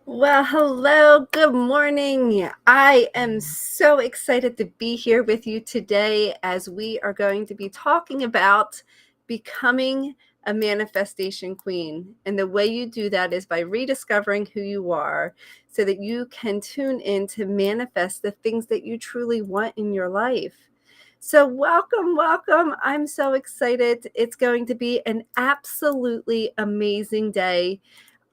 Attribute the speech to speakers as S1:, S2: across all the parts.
S1: Well, hello, good morning. I am so excited to be here with you today as we are going to be talking about becoming a manifestation queen. And the way you do that is by rediscovering who you are so that you can tune in to manifest the things that you truly want in your life. So, welcome, welcome. I'm so excited. It's going to be an absolutely amazing day.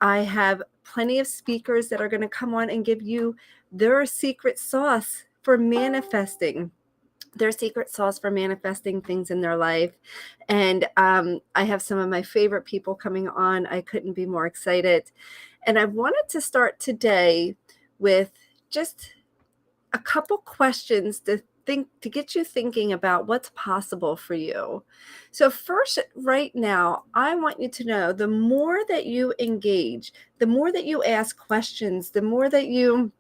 S1: I have plenty of speakers that are going to come on and give you their secret sauce for manifesting. Their secret sauce for manifesting things in their life. And I have some of my favorite people coming on. I couldn't be more excited. And I wanted to start today with just a couple questions to get you thinking about what's possible for you. So first, right now, I want you to know the more that you engage, the more that you ask questions, the more that you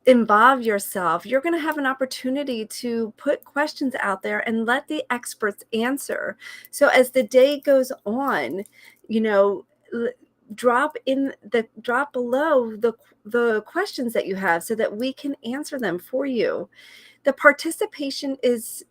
S1: involve yourself, you're going to have an opportunity to put questions out there and let the experts answer. So as the day goes on, you know, drop below the questions that you have so that we can answer them for you. The participation is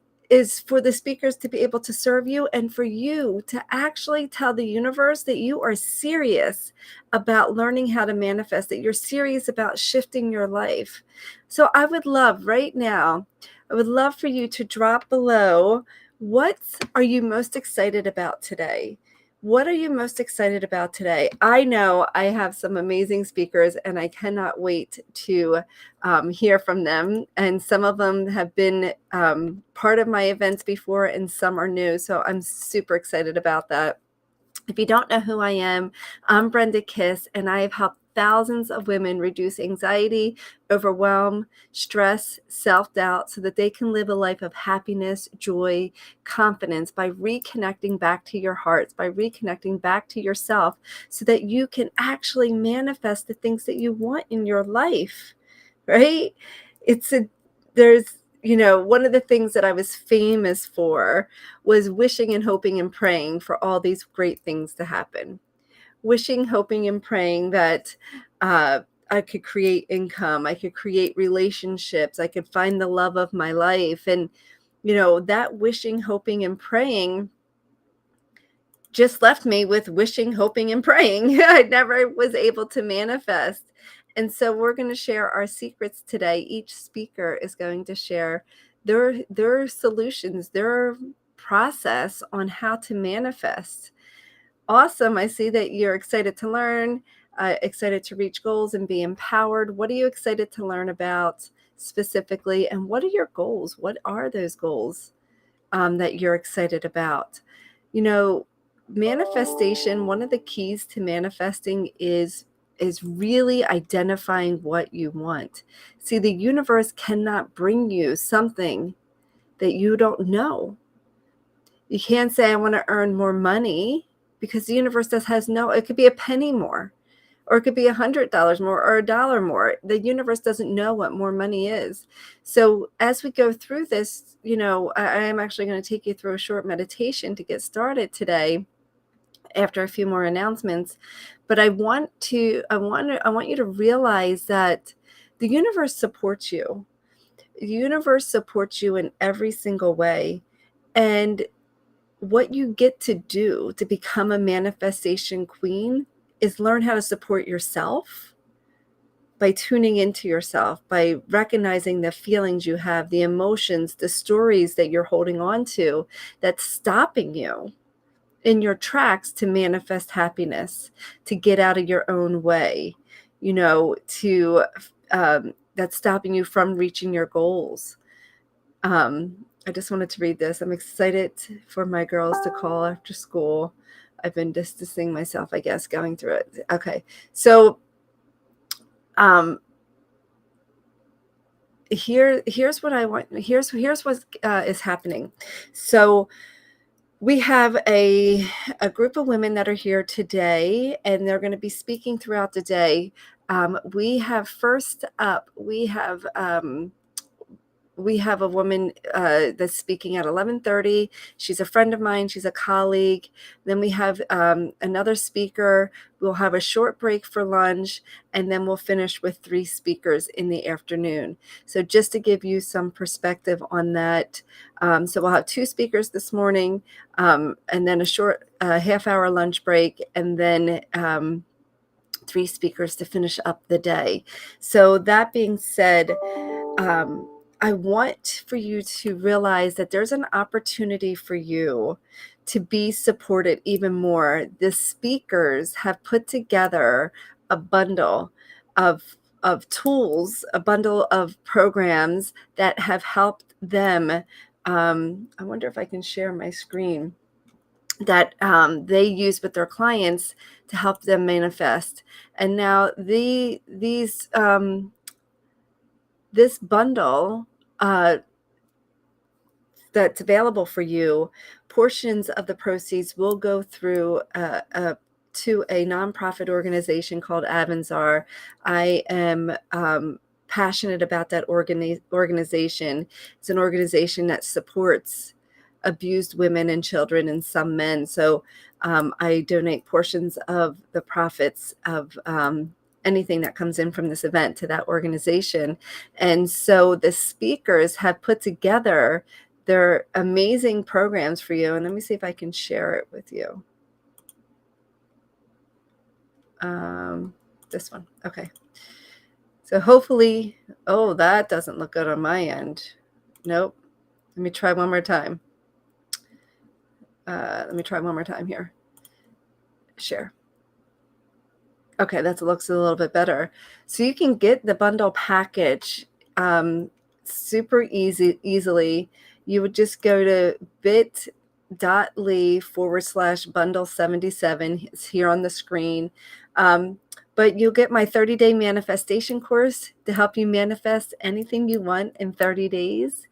S1: for the speakers to be able to serve you and for you to actually tell the universe that you are serious about learning how to manifest, that you're serious about shifting your life. So I would love for you to drop below, what are you most excited about today? What are you most excited about today? I know I have some amazing speakers and I cannot wait to hear from them. And some of them have been part of my events before and some are new. So I'm super excited about that. If you don't know who I am, I'm Brenda Kiss, and I have helped thousands of women reduce anxiety, overwhelm, stress, self-doubt, so that they can live a life of happiness, joy, confidence by reconnecting back to your hearts, by reconnecting back to yourself, so that you can actually manifest the things that you want in your life, right? One of the things that I was famous for was wishing and hoping and praying for all these great things to happen. Wishing, hoping, and praying that I could create income, I could create relationships, I could find the love of my life. And, that wishing, hoping, and praying just left me with wishing, hoping, and praying. I never was able to manifest. And so we're going to share our secrets today. Each speaker is going to share their solutions, their process on how to manifest. Awesome. I see that you're excited to learn, excited to reach goals and be empowered. What are you excited to learn about specifically? And what are your goals? What are those goals that you're excited about? Manifestation, one of the keys to manifesting is really identifying what you want. See, the universe cannot bring you something that you don't know. You can't say, I want to earn more money, because the universe has no, it could be a penny more, or it could be $100 more, or $1 more. The universe doesn't know what more money is. So as we go through this, I am actually going to take you through a short meditation to get started today after a few more announcements. But I want you to realize that the universe supports you. The universe supports you in every single way. And what you get to do to become a manifestation queen is learn how to support yourself by tuning into yourself, by recognizing the feelings you have, the emotions, the stories that you're holding on to that's stopping you in your tracks to manifest happiness, to get out of your own way, to that's stopping you from reaching your goals. I just wanted to read this. I'm excited for my girls to call after school. I've been distancing myself, I guess, going through it. Okay. So here's what I want. Here's what is happening. So we have a group of women that are here today, and they're going to be speaking throughout the day. We have first up, we have a woman that's speaking at 11:30. She's a friend of mine. She's a colleague. Then we have another speaker. We'll have a short break for lunch, and then we'll finish with 3 speakers in the afternoon. So just to give you some perspective on that, so we'll have 2 speakers this morning, and then a short half-hour lunch break, and then 3 speakers to finish up the day. So that being said, I want for you to realize that there's an opportunity for you to be supported even more. The speakers have put together a bundle of tools, a bundle of programs that have helped them. I wonder if I can share my screen, that they use with their clients to help them manifest. And now this bundle that's available for you, portions of the proceeds will go through to a nonprofit organization called Avanzar. I am passionate about that organization. It's an organization that supports abused women and children and some men. So I donate portions of the profits of anything that comes in from this event to that organization. And so the speakers have put together their amazing programs for you. And let me see if I can share it with you. This one. Okay. So hopefully, oh, that doesn't look good on my end. Nope. Let me try one more time. Here. Share. Okay, that looks a little bit better. So you can get the bundle package super easily. You would just go to bit.ly/bundle77. It's here on the screen. But you'll get my 30-day manifestation course to help you manifest anything you want in 30 days.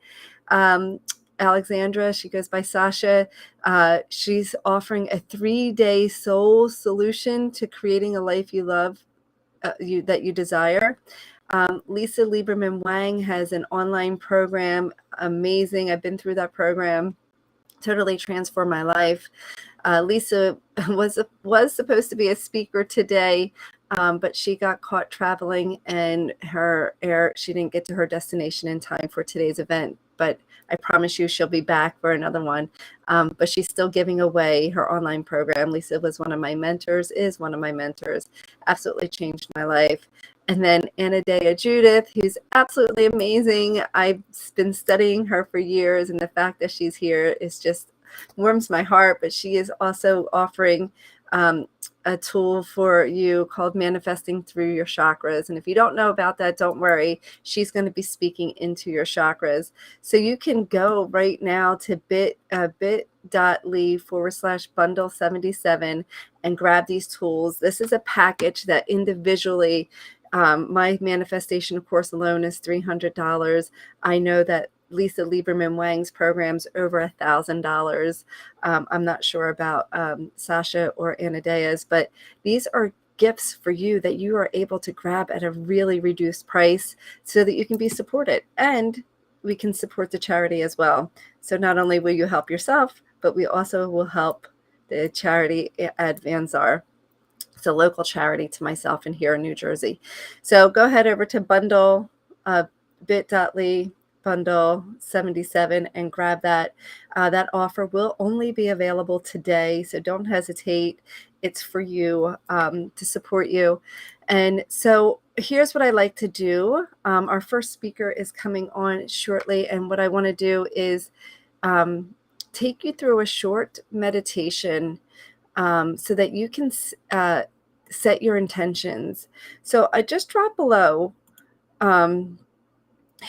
S1: Alexandra, she goes by Sasha. She's offering a 3-day soul solution to creating a life you love, that you desire. Lisa Lieberman-Wang has an online program. Amazing. I've been through that program. Totally transformed my life. Lisa was supposed to be a speaker today, but she got caught traveling, and she didn't get to her destination in time for today's event. But I promise you she'll be back for another one. But she's still giving away her online program. Lisa was one of my mentors, is one of my mentors. Absolutely changed my life. And then Anodea Judith, who's absolutely amazing. I've been studying her for years, and the fact that she's here is just warms my heart. But she is also offering a tool for you called Manifesting Through Your Chakras. And if you don't know about that, don't worry. She's going to be speaking into your chakras. So you can go right now to bit.ly/bundle77 and grab these tools. This is a package that individually, my manifestation course alone is $300. I know that Lisa Lieberman-Wang's program's over $1,000. I'm not sure about Sasha or Anadea's, but these are gifts for you that you are able to grab at a really reduced price so that you can be supported, and we can support the charity as well. So not only will you help yourself, but we also will help the charity Avanzar. It's a local charity to myself in here in New Jersey. So go ahead over to bit.ly bundle 77 and grab that. That offer will only be available today, so don't hesitate. It's for you, to support you. And so here's what I like to do. Our first speaker is coming on shortly, and what I want to do is take you through a short meditation so that you can set your intentions. So I just dropped below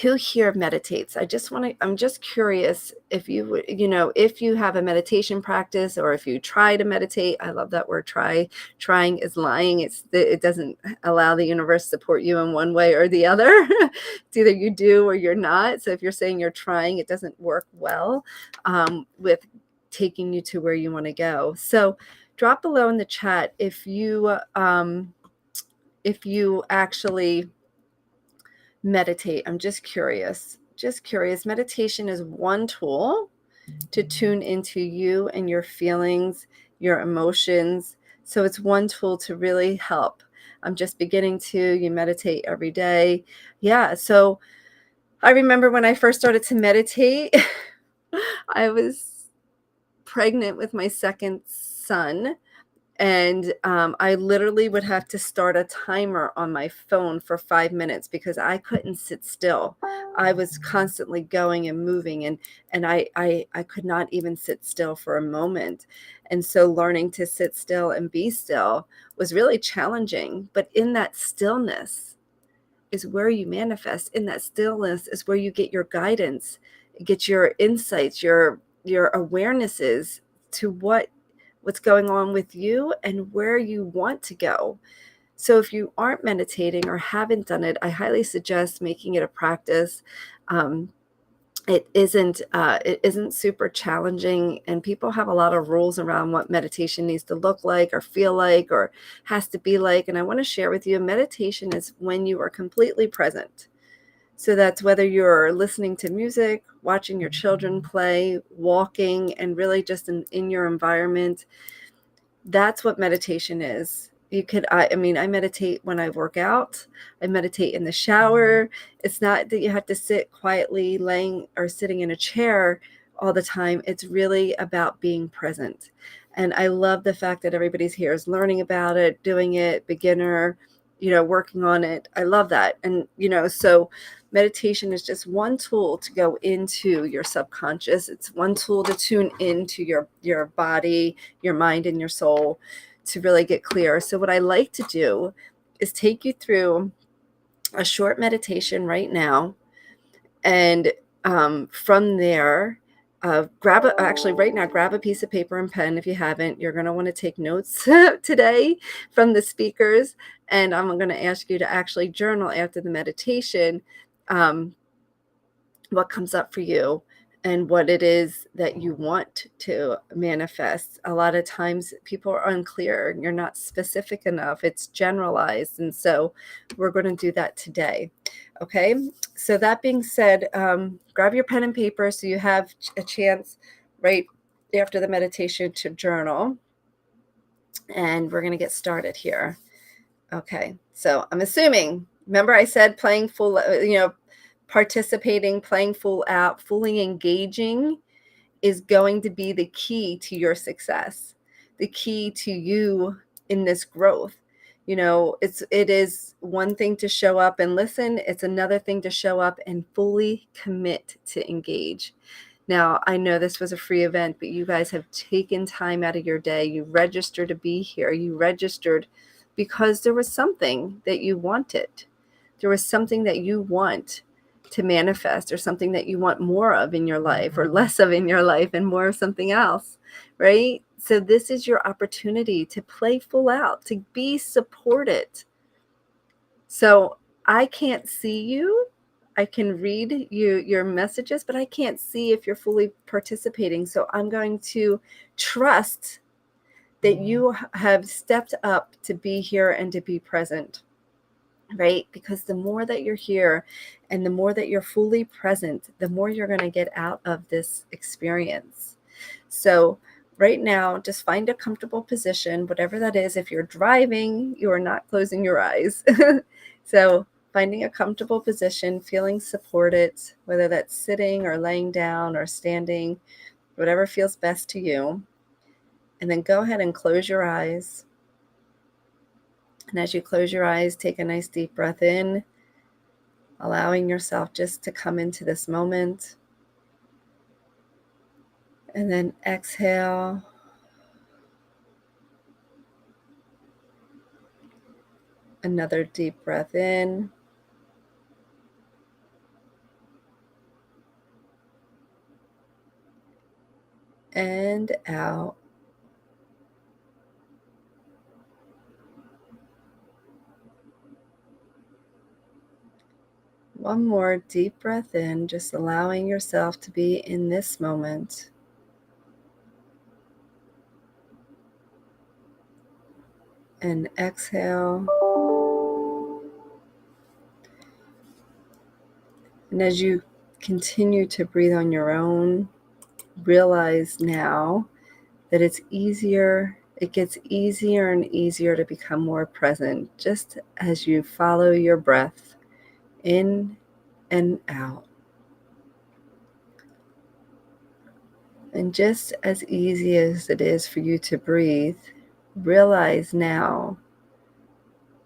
S1: who here meditates. I'm just curious if you would, if you have a meditation practice, or if you try to meditate. I love that word, try. Trying is lying. It doesn't allow the universe to support you in one way or the other. It's either you do or you're not. So if you're saying you're trying, it doesn't work well with taking you to where you want to go. So drop below in the chat if you actually meditate. I'm just curious just curious, meditation is one tool to tune into you and your feelings, your emotions. So it's one tool to really help. I'm just beginning to, you meditate every day. Yeah. So I remember when I first started to meditate, I was pregnant with my second son. And I literally would have to start a timer on my phone for 5 minutes because I couldn't sit still. I was constantly going and moving, and I could not even sit still for a moment. And so learning to sit still and be still was really challenging. But in that stillness is where you manifest. In that stillness is where you get your guidance, get your insights, your awarenesses to what's going on with you and where you want to go. So if you aren't meditating or haven't done it, I highly suggest making it a practice. It isn't super challenging, and people have a lot of rules around what meditation needs to look like or feel like or has to be like. And I want to share with you, meditation is when you are completely present. So that's whether you're listening to music, watching your children play, walking, and really just in your environment. That's what meditation is. I mean, I meditate when I work out. I meditate in the shower. It's not that you have to sit quietly laying or sitting in a chair all the time. It's really about being present. And I love the fact that everybody's here is learning about it, doing it, beginner, working on it. I love that. And, so meditation is just one tool to go into your subconscious. It's one tool to tune into your body, your mind, and your soul to really get clear. So what I like to do is take you through a short meditation right now. And from there, grab a piece of paper and pen. If you haven't, you're going to want to take notes today from the speakers. And I'm going to ask you to actually journal after the meditation, what comes up for you and what it is that you want to manifest. A lot of times people are unclear. You're not specific enough. It's generalized. And so we're going to do that today. Okay. So that being said, grab your pen and paper so you have a chance right after the meditation to journal. And we're going to get started here. Okay. So I'm assuming, remember I said playing full, participating, playing full out, fully engaging is going to be the key to your success, the key to you in this growth. It is one thing to show up and listen. It's another thing to show up and fully commit to engage. Now, I know this was a free event, but you guys have taken time out of your day. You registered to be here. You registered because there was something that you wanted. There was something that you want to manifest, or something that you want more of in your life or less of in your life and more of something else, right? So this is your opportunity to play full out, to be supported. So I can't see you. I can read your messages, but I can't see if you're fully participating. So I'm going to trust that you have stepped up to be here and to be present, right? Because the more that you're here and the more that you're fully present, the more you're going to get out of this experience. So right now, just find a comfortable position, whatever that is. If you're driving, you are not closing your eyes. So finding a comfortable position, feeling supported, whether that's sitting or laying down or standing, whatever feels best to you. And then go ahead and close your eyes. And as you close your eyes, take a nice deep breath in, allowing yourself just to come into this moment. And then exhale. Another deep breath in. And out. One more deep breath in, just allowing yourself to be in this moment. And exhale. And as you continue to breathe on your own, realize now that it gets easier and easier to become more present just as you follow your breath in and out. And just as easy as it is for you to breathe, realize now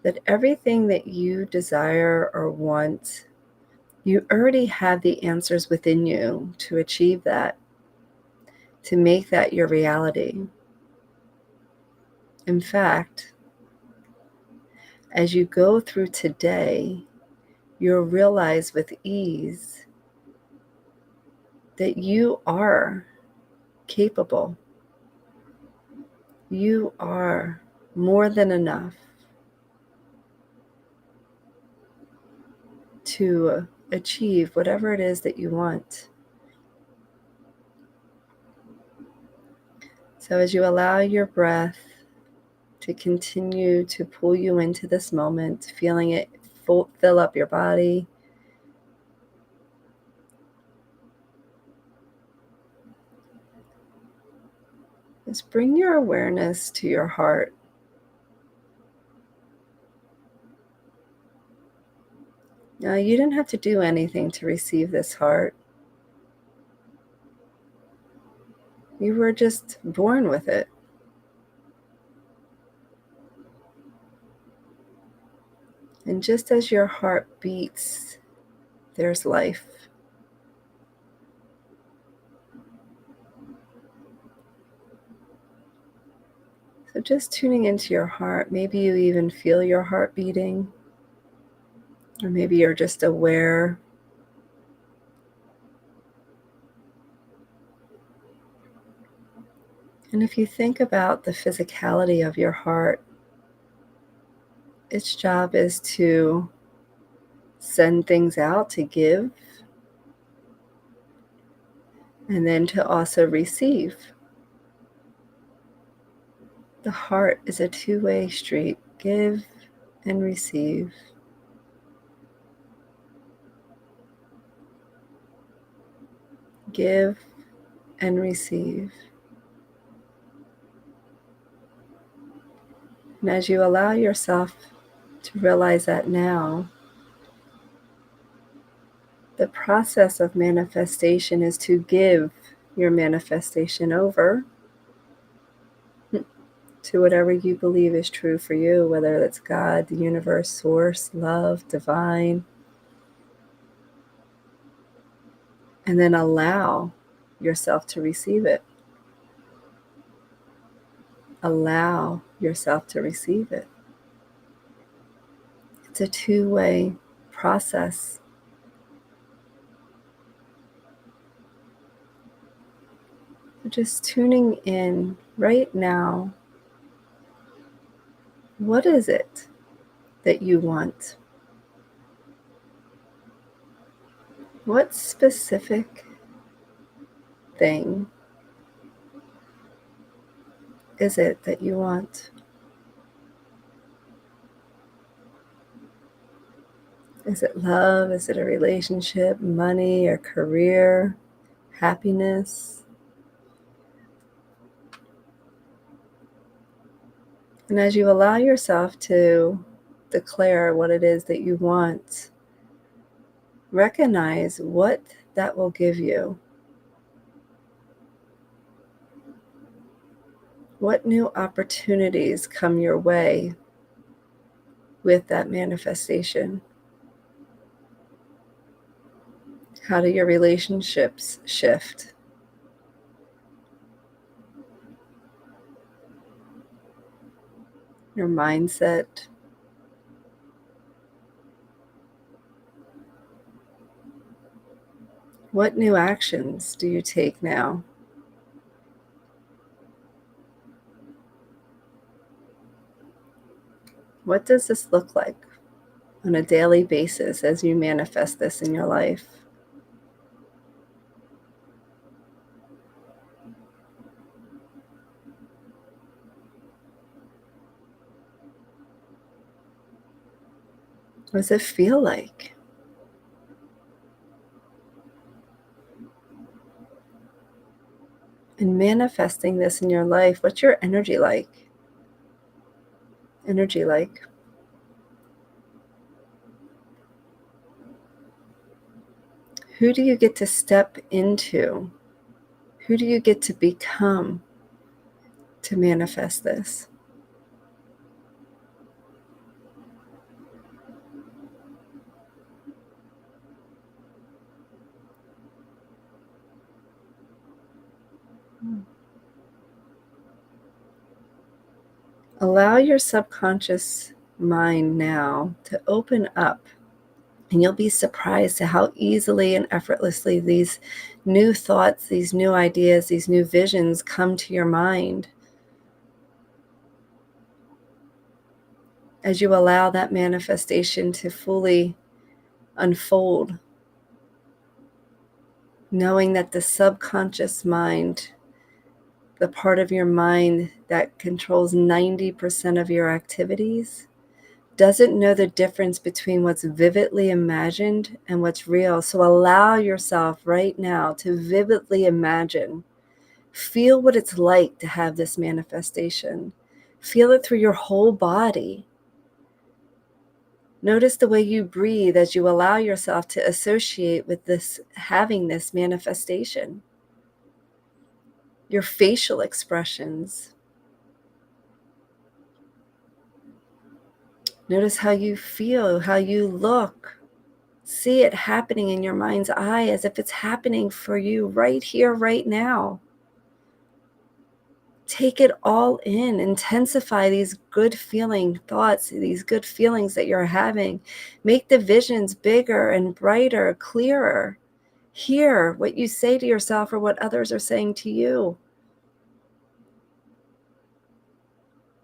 S1: that everything that you desire or want, you already have the answers within you to achieve that, to make that your reality. In fact, as you go through today, you'll realize with ease that you are capable. You are more than enough to achieve whatever it is that you want. So as you allow your breath to continue to pull you into this moment, feeling it fill up your body, just bring your awareness to your heart. Now, you didn't have to do anything to receive this heart. You were just born with it. And just as your heart beats, there's life. So just tuning into your heart, maybe you even feel your heart beating, or maybe you're just aware. And if you think about the physicality of your heart, its job is to send things out, to give, and then to also receive. The heart is a two-way street, give and receive. Give and receive. And as you allow yourself to realize that now, the process of manifestation is to give your manifestation over to whatever you believe is true for you, whether it's God, the universe, source, love, divine. And then allow yourself to receive it. Allow yourself to receive it. It's a two-way process. Just tuning in right now. What is it that you want? What specific thing is it that you want? Is it love? Is it a relationship, money, or career, happiness? And as you allow yourself to declare what it is that you want, recognize what that will give you. What new opportunities come your way with that manifestation? How do your relationships shift? Your mindset? What new actions do you take now? What does this look like on a daily basis as you manifest this in your life? What does it feel like? And manifesting this in your life, what's your energy like? Energy like? Who do you get to step into? Who do you get to become to manifest this? Allow your subconscious mind now to open up, and you'll be surprised at how easily and effortlessly these new thoughts, these new ideas, these new visions come to your mind as you allow that manifestation to fully unfold, knowing that the subconscious mind, the part of your mind that controls 90% of your activities, doesn't know the difference between what's vividly imagined and what's real. So allow yourself right now to vividly imagine. Feel what it's like to have this manifestation. Feel it through your whole body. Notice the way you breathe as you allow yourself to associate with this, having this manifestation. Your facial expressions. Notice how you feel, how you look. See it happening in your mind's eye as if it's happening for you right here, right now. Take it all in. Intensify these good feeling thoughts, these good feelings that you're having. Make the visions bigger and brighter, clearer. Hear what you say to yourself or what others are saying to you.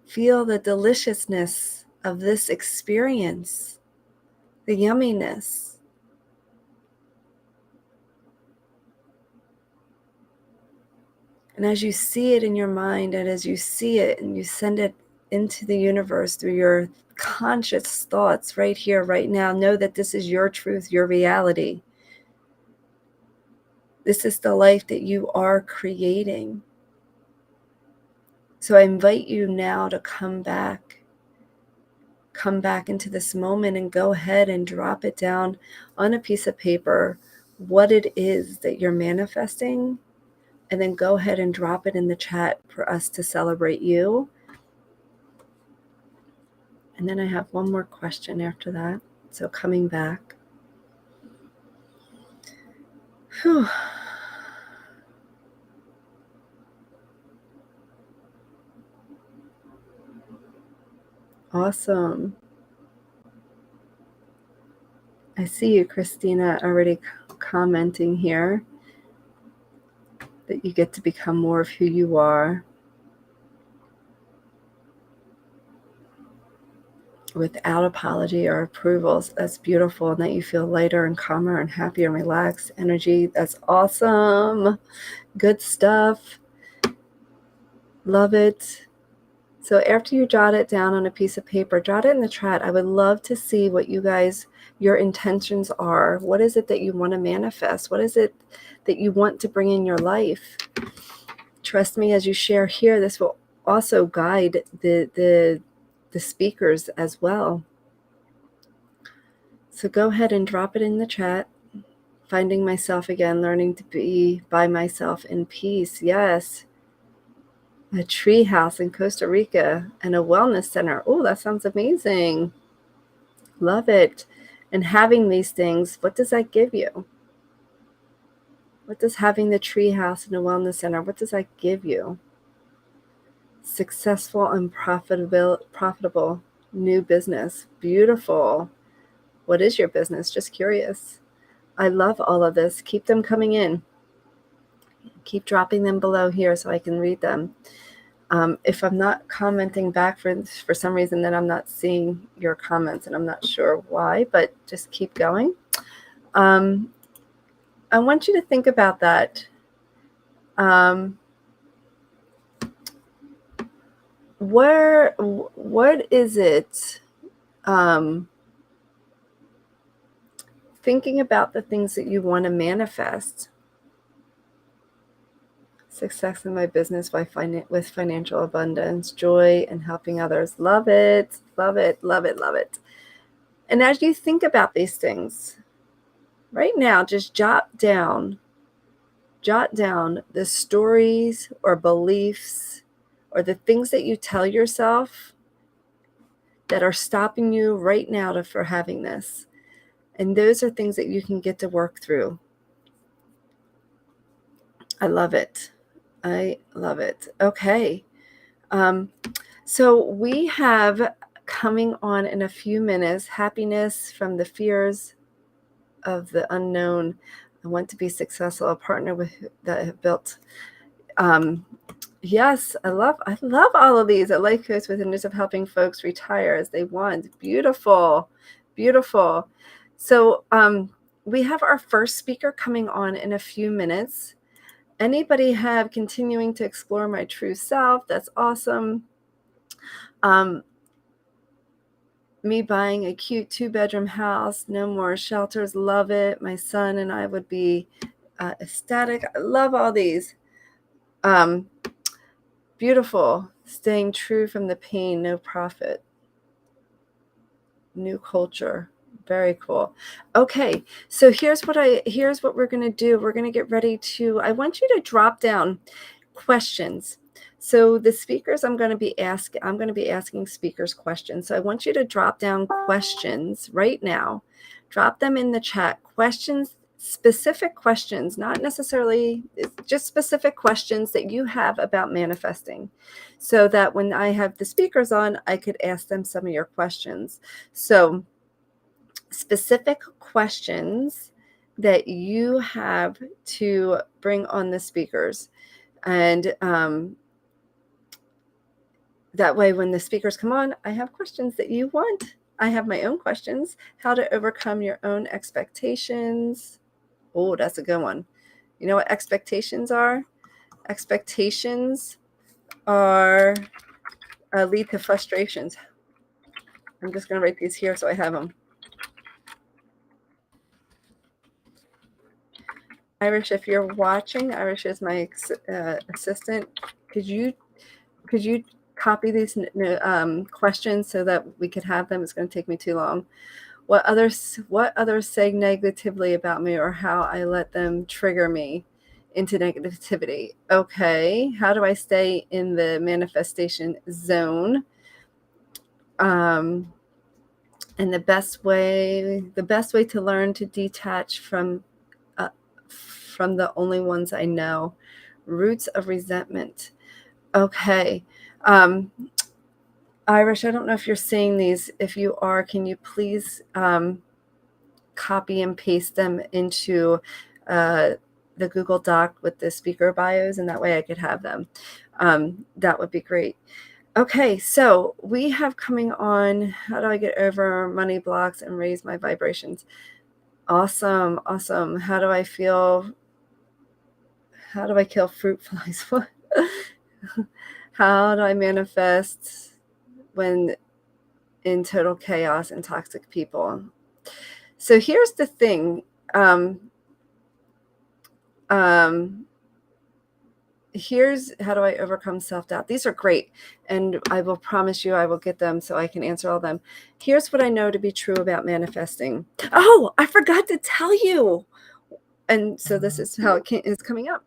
S1: Feel the deliciousness of this experience, the yumminess. And as you see it in your mind, and as you see it and you send it into the universe through your conscious thoughts right here, right now, know that this is your truth, your reality. This is the life that you are creating. So I invite you now to come back into this moment and go ahead and drop it down on a piece of paper, what it is that you're manifesting, and then go ahead and drop it in the chat for us to celebrate you. And then I have one more question after that. So coming back. Whew. Awesome. I see you, Christina, already commenting here that you get to become more of who you are without apology or approvals. That's beautiful. And that you feel lighter and calmer and happier and relaxed energy. That's awesome. Good stuff. Love it. So after you jot it down on a piece of paper, jot it in the chat. I would love to see what you guys, your intentions are. What is it that you want to manifest? What is it that you want to bring in your life? Trust me, as you share here, this will also guide the speakers as well. So go ahead and drop it in the chat. Finding myself again, learning to be by myself in peace. Yes. A tree house in Costa Rica and a wellness center. Oh, that sounds amazing. Love it. And having these things, what does that give you? What does having the tree house and a wellness center, what does that give you? Successful and profitable new business. Beautiful. What is your business? Just curious. I love all of this. Keep them coming in. Keep dropping them below here so I can read them. If I'm not commenting back for some reason, then I'm not seeing your comments, and I'm not sure why, but just keep going. I want you to think about that. What is it? Thinking about the things that you want to manifest. Success in my business with financial abundance, joy, and helping others. Love it, love it, love it, love it. And as you think about these things, right now, just jot down the stories or beliefs or the things that you tell yourself that are stopping you right now for having this. And those are things that you can get to work through. I love it. I love it. Okay. So we have coming on in a few minutes, happiness from the fears of the unknown. I want to be successful, a partner that have built. Yes, I love all of these. A life coach with interest of helping folks retire as they want. Beautiful, beautiful. So we have our first speaker coming on in a few minutes. Anybody have continuing to explore my true self? That's awesome. Me buying a cute 2-bedroom house, no more shelters, love it. My son and I would be ecstatic. I love all these. Beautiful. Staying true from the pain, no profit. New culture. Very cool. Okay, so here's what we're going to do. We're going to get ready to, I want you to drop down questions. So the speakers I'm going to be asking speakers questions. So I want you to drop down questions right now. Drop them in the chat. Questions, specific questions, not necessarily, just specific questions that you have about manifesting, so that when I have the speakers on, I could ask them some of your questions. So specific questions that you have to bring on the speakers. And that way, when the speakers come on, I have questions that you want. I have my own questions. How to overcome your own expectations. Oh, that's a good one. You know what expectations are? Expectations are lead to frustrations. I'm just going to write these here so I have them. Irish, if you're watching, Irish is my assistant. Could you copy these questions so that we could have them? It's going to take me too long. What others say negatively about me, or how I let them trigger me into negativity? Okay, how do I stay in the manifestation zone? And the best way to learn to detach from the only ones I know. Roots of resentment. Okay. Irish, I don't know if you're seeing these. If you are, can you please copy and paste them into the Google Doc with the speaker bios, and that way I could have them. That would be great. Okay, so we have coming on, how do I get over money blocks and raise my vibrations? Awesome, awesome. How do I kill fruit flies? How do I manifest when in total chaos and toxic people? So here's the thing. Here's how do I overcome self-doubt. These are great, and I will promise you I will get them so I can answer all of them. Here's what I know to be true about manifesting. Oh, I forgot to tell you. And so this is how it is coming up.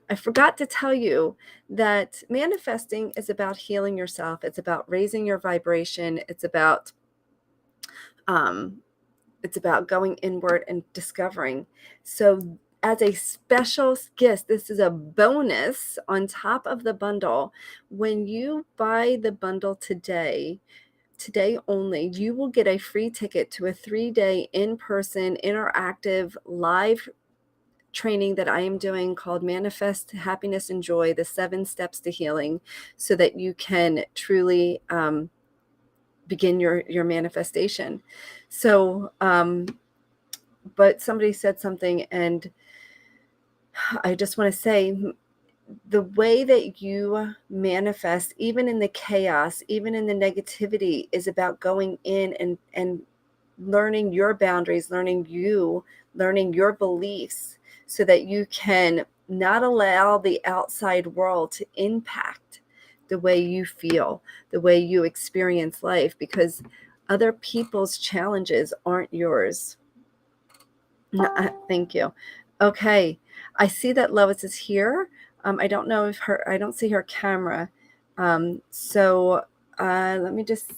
S1: I forgot to tell you that manifesting is about healing yourself. It's about raising your vibration. It's about going inward and discovering. So as a special gift, this is a bonus on top of the bundle. When you buy the bundle today only, you will get a free ticket to a 3-day in-person interactive live training that I am doing called Manifest Happiness and Joy, the 7 Steps to Healing, so that you can truly begin your manifestation. So, but somebody said something, and I just want to say, the way that you manifest, even in the chaos, even in the negativity, is about going in and learning your boundaries, learning your beliefs, so that you can not allow the outside world to impact the way you feel, the way you experience life, because other people's challenges aren't yours. Thank you. Okay, I see that Lois is here. I don't know if I don't see her camera. So let me just,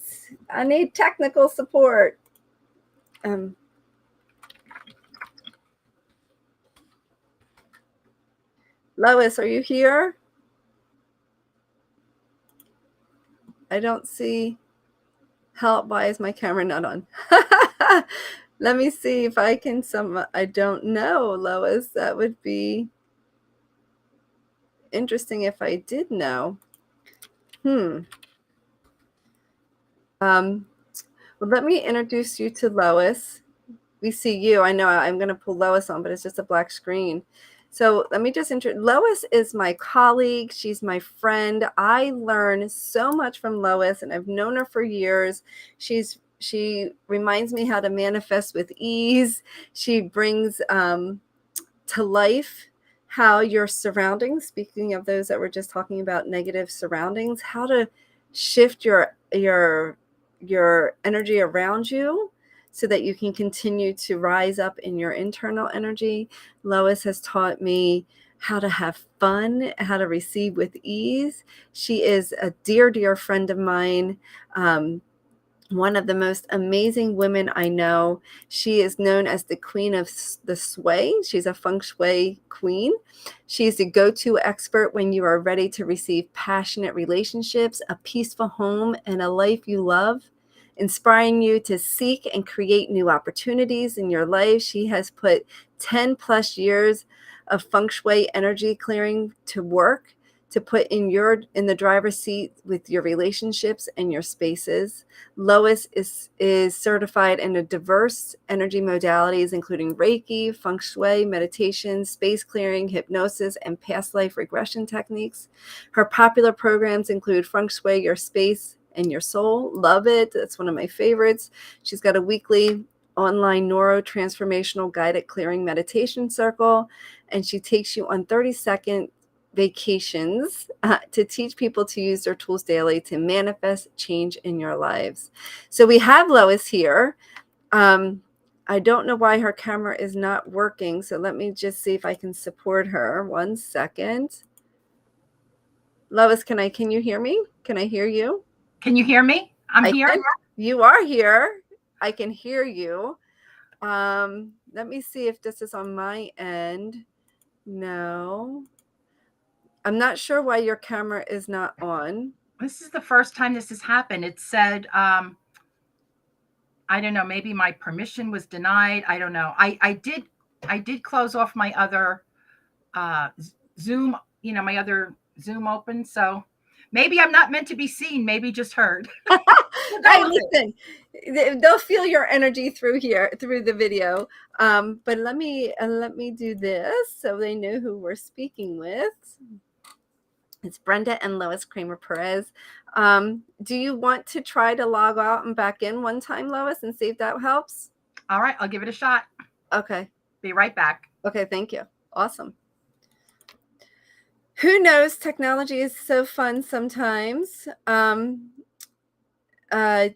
S1: I need technical support. Lois, are you here? I don't see. Help, why is my camera not on? Let me see if I can I don't know, Lois. That would be interesting if I did know. Well, let me introduce you to Lois. We see you. I know I'm going to pull Lois on, but it's just a black screen. So let me just introduce. Lois is my colleague. She's my friend. I learn so much from Lois, and I've known her for years. She reminds me how to manifest with ease. She brings to life how your surroundings, speaking of those that were just talking about negative surroundings, how to shift your energy around you so that you can continue to rise up in your internal energy. Lois has taught me how to have fun, how to receive with ease. She is a dear, dear friend of mine. One of the most amazing women I know. She is known as the queen of the Shui. She's a Feng Shui queen. She's the go-to expert when you are ready to receive passionate relationships, a peaceful home, and a life you love, inspiring you to seek and create new opportunities in your life. She has put 10 plus years of Feng Shui energy clearing to work to put in the driver's seat with your relationships and your spaces. Lois is certified in a diverse energy modalities, including Reiki, Feng Shui, meditation, space clearing, hypnosis, and past life regression techniques. Her popular programs include Feng Shui, Your Space and Your Soul. Love it. That's one of my favorites. She's got a weekly online neurotransformational guided clearing meditation circle, and she takes you on 30-second vacations to teach people to use their tools daily to manifest change in your lives. So we have Lois here. I don't know why her camera is not working, so let me just see if I can support her. 1 second. Lois, can you hear me? Can I hear you?
S2: Can you hear me? I'm here.
S1: You are here. I can hear you. Let me see if this is on my end. No. I'm not sure why your camera is not on.
S2: This is the first time this has happened. It said, I don't know, maybe my permission was denied. I don't know. I did close off my other Zoom, my other Zoom open. So maybe I'm not meant to be seen, maybe just heard.
S1: Hey, listen, they'll feel your energy through the video. But let me do this so they know who we're speaking with. It's Brenda and Lois Kramer Perez. Do you want to try to log out and back in one time, Lois, and see if that helps?
S2: All right, I'll give it a shot.
S1: Okay.
S2: Be right back.
S1: Okay, thank you. Awesome. Who knows? Technology is so fun sometimes.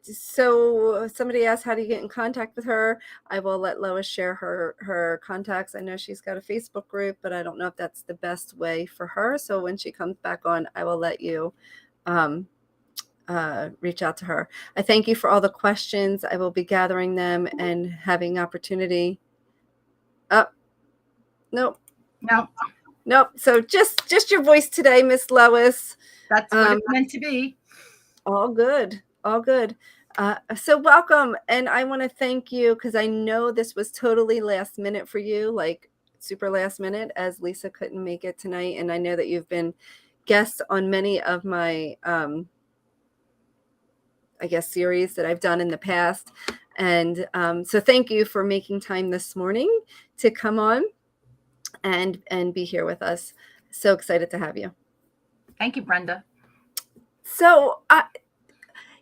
S1: So somebody asked, how do you get in contact with her? I will let Lois share her contacts. I know she's got a Facebook group, but I don't know if that's the best way for her. So when she comes back on, I will let you reach out to her. I thank you for all the questions. I will be gathering them and having opportunity. Oh, nope. Nope. So just your voice today, Miss Lois.
S2: That's what it's meant to be.
S1: All good. All good. So welcome. And I want to thank you because I know this was totally last minute for you, like super last minute, as Lisa couldn't make it tonight. And I know that you've been guests on many of my, I guess, series that I've done in the past. And so thank you for making time this morning to come on and be here with us. So excited to have you.
S2: Thank you, Brenda.
S1: So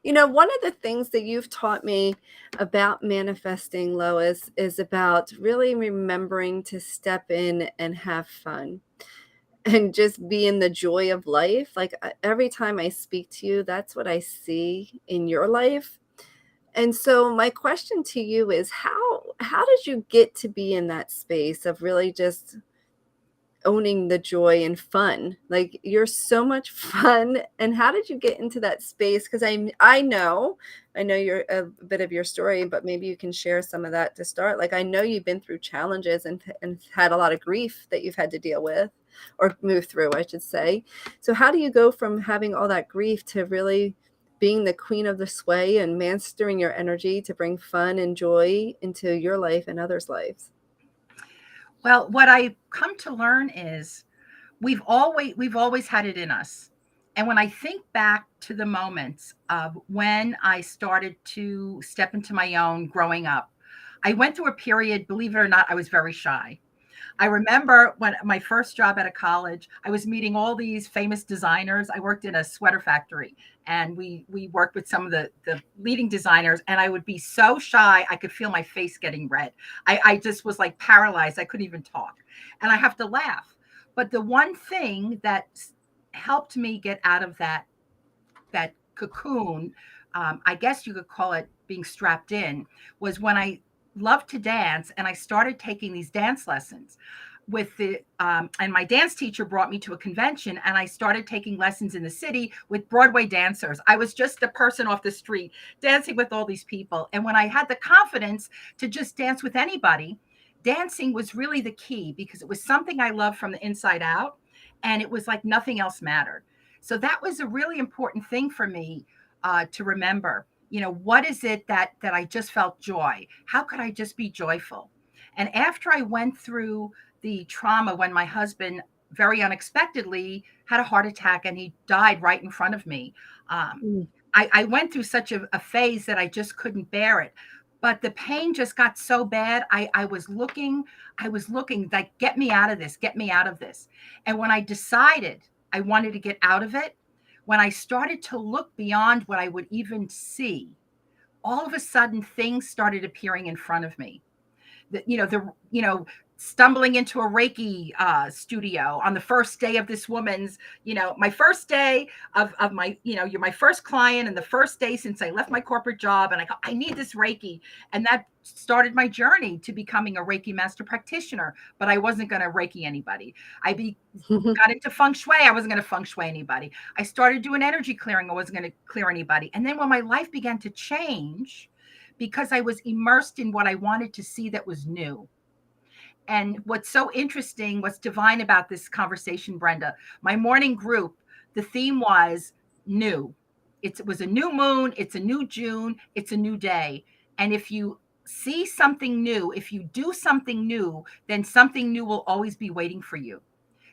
S1: one of the things that you've taught me about manifesting, Lois, is about really remembering to step in and have fun. and just be in the joy of life. Like every time I speak to you, that's what I see in your life. And so my question to you is how did you get to be in that space of really just owning the joy and fun? Like, you're so much fun, and how did you get into that space? Because I know you're a bit of your story, but maybe you can share some of that to start. Like, I know you've been through challenges and had a lot of grief that you've had to deal with, or move through, I should say. So how do you go from having all that grief to really being the queen of the sway and mastering your energy to bring fun and joy into your life and others' lives?
S2: Well, what I come to learn is we've always had it in us. And when I think back to the moments of when I started to step into my own growing up, I went through a period, believe it or not, I was very shy. I remember when my first job out of college, I was meeting all these famous designers. I worked in a sweater factory, and we worked with some of the leading designers, and I would be so shy, I could feel my face getting red. I just was like paralyzed. I couldn't even talk. And I have to laugh. But the one thing that helped me get out of that cocoon, I guess you could call it being strapped in, was when I loved to dance and I started taking these dance lessons with and my dance teacher brought me to a convention, and I started taking lessons in the city with Broadway dancers. I was just a person off the street dancing with all these people. And when I had the confidence to just dance with anybody, dancing was really the key, because it was something I loved from the inside out, and it was like nothing else mattered. So that was a really important thing for me, to remember. What is it that I just felt joy? How could I just be joyful? And after I went through the trauma when my husband very unexpectedly had a heart attack and he died right in front of me, um,
S1: Mm,
S2: I went through such a phase that I just couldn't bear it. But the pain just got so bad. I was looking like, get me out of this, get me out of this. And when I decided I wanted to get out of it, when I started to look beyond what I would even see, all of a sudden things started appearing in front of me. Stumbling into a Reiki studio on the first day of this woman's, my first day of my, you're my first client, and the first day since I left my corporate job, and I go, I need this Reiki. And that started my journey to becoming a Reiki master practitioner. But I wasn't going to Reiki anybody. Got into feng shui. I wasn't going to feng shui anybody. I started doing energy clearing. I wasn't going to clear anybody. And then when my life began to change, because I was immersed in what I wanted to see that was new. And what's so interesting, what's divine about this conversation, Brenda, my morning group, the theme was new. It was a new moon, it's a new June, it's a new day. And if you see something new, if you do something new, then something new will always be waiting for you.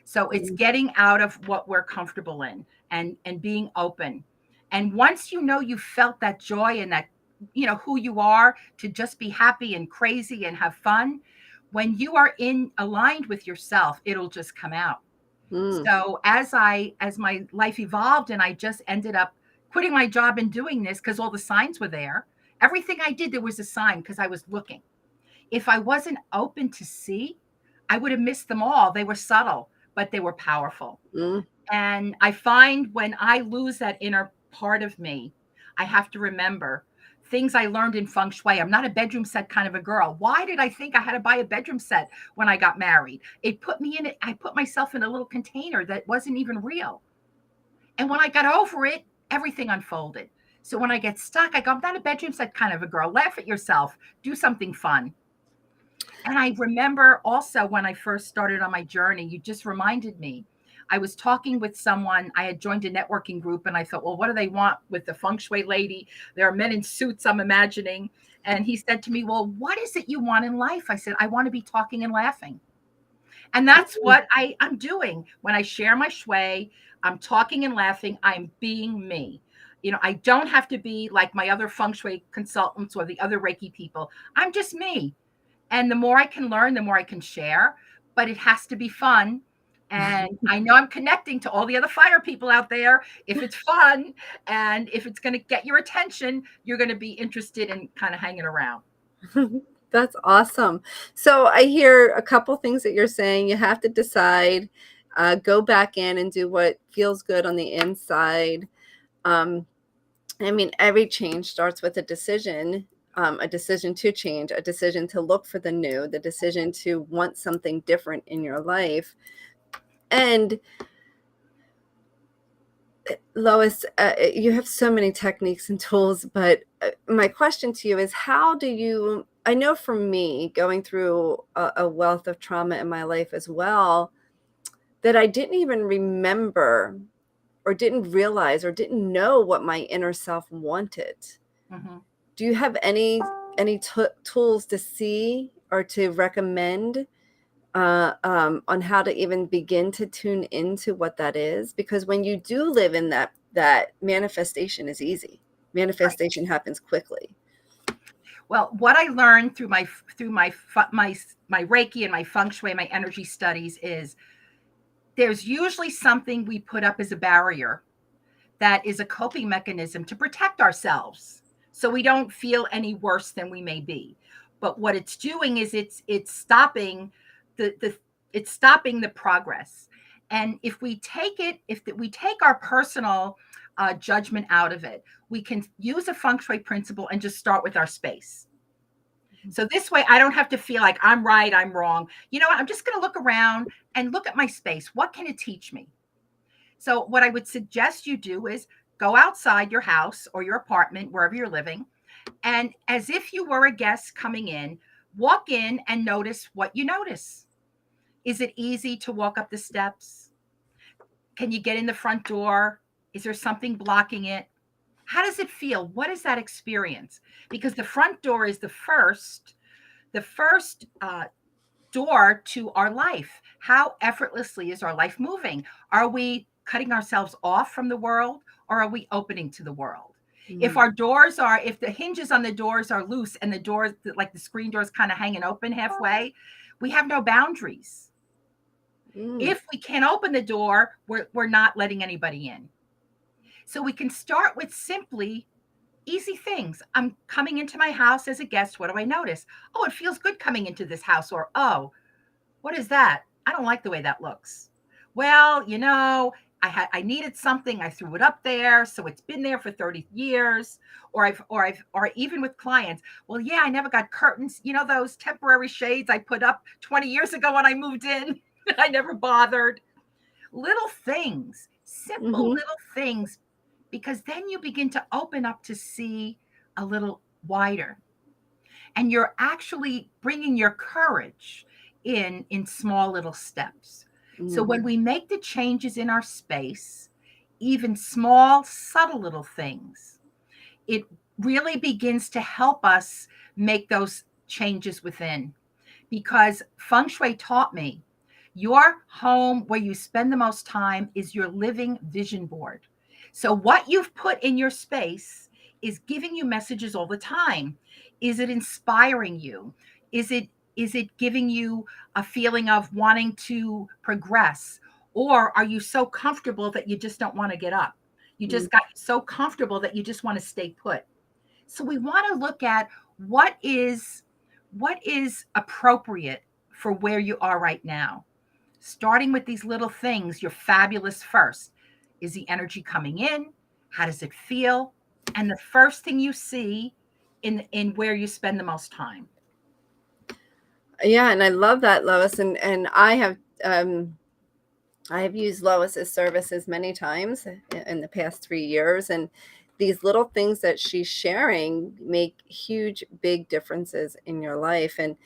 S2: So it's
S1: mm,
S2: getting out of what we're comfortable in, and being open. And once you felt that joy and that, who you are, to just be happy and crazy and have fun, when you are in aligned with yourself, it'll just come out.
S1: mm,
S2: So as my life evolved, and I just ended up quitting my job and doing this because all the signs were there. Everything I did, there was a sign, because I was looking. If I wasn't open to see, I would have missed them all. They were subtle, but they were powerful.
S1: mm,
S2: And I find when I lose that inner part of me, I have to remember things I learned in feng shui. I'm not a bedroom set kind of a girl. Why did I think I had to buy a bedroom set when I got married? It put me in it. I put myself in a little container that wasn't even real. And when I got over it, everything unfolded. So when I get stuck, I go, I'm not a bedroom set kind of a girl. Laugh at yourself. Do something fun. And I remember also when I first started on my journey, you just reminded me. I was talking with someone. I had joined a networking group, and I thought, well, what do they want with the feng shui lady? There are men in suits, I'm imagining. And he said to me, well, what is it you want in life? I said, I want to be talking and laughing. And that's
S1: mm,
S2: what I'm doing. When I share my shui, I'm talking and laughing. I'm being me. I don't have to be like my other feng shui consultants or the other Reiki people. I'm just me. And the more I can learn, the more I can share, but it has to be fun. And I know I'm connecting to all the other fire people out there. If it's fun and if it's going to get your attention, you're going to be interested in kind of hanging around.
S1: That's awesome. So I hear a couple things that you're saying. You have to decide. Go back in and do what feels good on the inside. I mean, every change starts with a decision to change, a decision to look for the new, the decision to want something different in your life. And Lois, you have so many techniques and tools, but my question to you is, how do you, I know for me, going through a wealth of trauma in my life as well, that I didn't even remember or didn't realize or didn't know what my inner self wanted.
S2: Mm-hmm.
S1: Do you have any tools to see or to recommend on how to even begin to tune into what that is? Because when you do live in that manifestation is easy. Manifestation happens quickly.
S2: Well, what I learned through my Reiki and my Feng Shui, my energy studies, is there's usually something we put up as a barrier that is a coping mechanism to protect ourselves, so we don't feel any worse than we may be. But what it's doing is it's stopping it's stopping the progress. And if we take our personal judgment out of it, we can use a feng shui principle and just start with our space. So this way I don't have to feel like I'm right, I'm wrong. You know what? I'm just going to look around and look at my space. What can it teach me? So what I would suggest you do is go outside your house or your apartment, wherever you're living, and as if you were a guest coming in, walk in and notice what you notice. Is it easy to walk up the steps? Can you get in the front door? Is there something blocking it? How does it feel? What is that experience? Because the front door is the first door to our life. How effortlessly is our life moving? Are we cutting ourselves off from the world, or are we opening to the world? If the hinges on the doors are loose and the doors, like the screen doors, kind of hanging open halfway, we have no boundaries. If we can't open the door, we're not letting anybody in. So we can start with simply easy things. I'm coming into my house as a guest. What do I notice? Oh, it feels good coming into this house. Or, oh, what is that? I don't like the way that looks. Well, I needed something. I threw it up there, so it's been there for 30 years. Or even with clients. Well, yeah, I never got curtains. Those temporary shades I put up 20 years ago when I moved in. I never bothered. Little things, simple little things, because then you begin to open up to see a little wider. And you're actually bringing your courage in small little steps. So when we make the changes in our space, even small, subtle little things, it really begins to help us make those changes within. Because Feng Shui taught me, your home, where you spend the most time, is your living vision board. So what you've put in your space is giving you messages all the time. Is it inspiring you? Is it giving you a feeling of wanting to progress? Or are you so comfortable that you just don't want to get up? You just got so comfortable that you just want to stay put. So we want to look at what is appropriate for where you are right now. Starting with these little things, you're fabulous first. Is the energy coming in? How does it feel? And the first thing you see in where you spend the most time.
S1: Yeah, and I love that, Lois. And I have used Lois's services many times in the past 3 years, and these little things that she's sharing make huge, big differences in your life. And,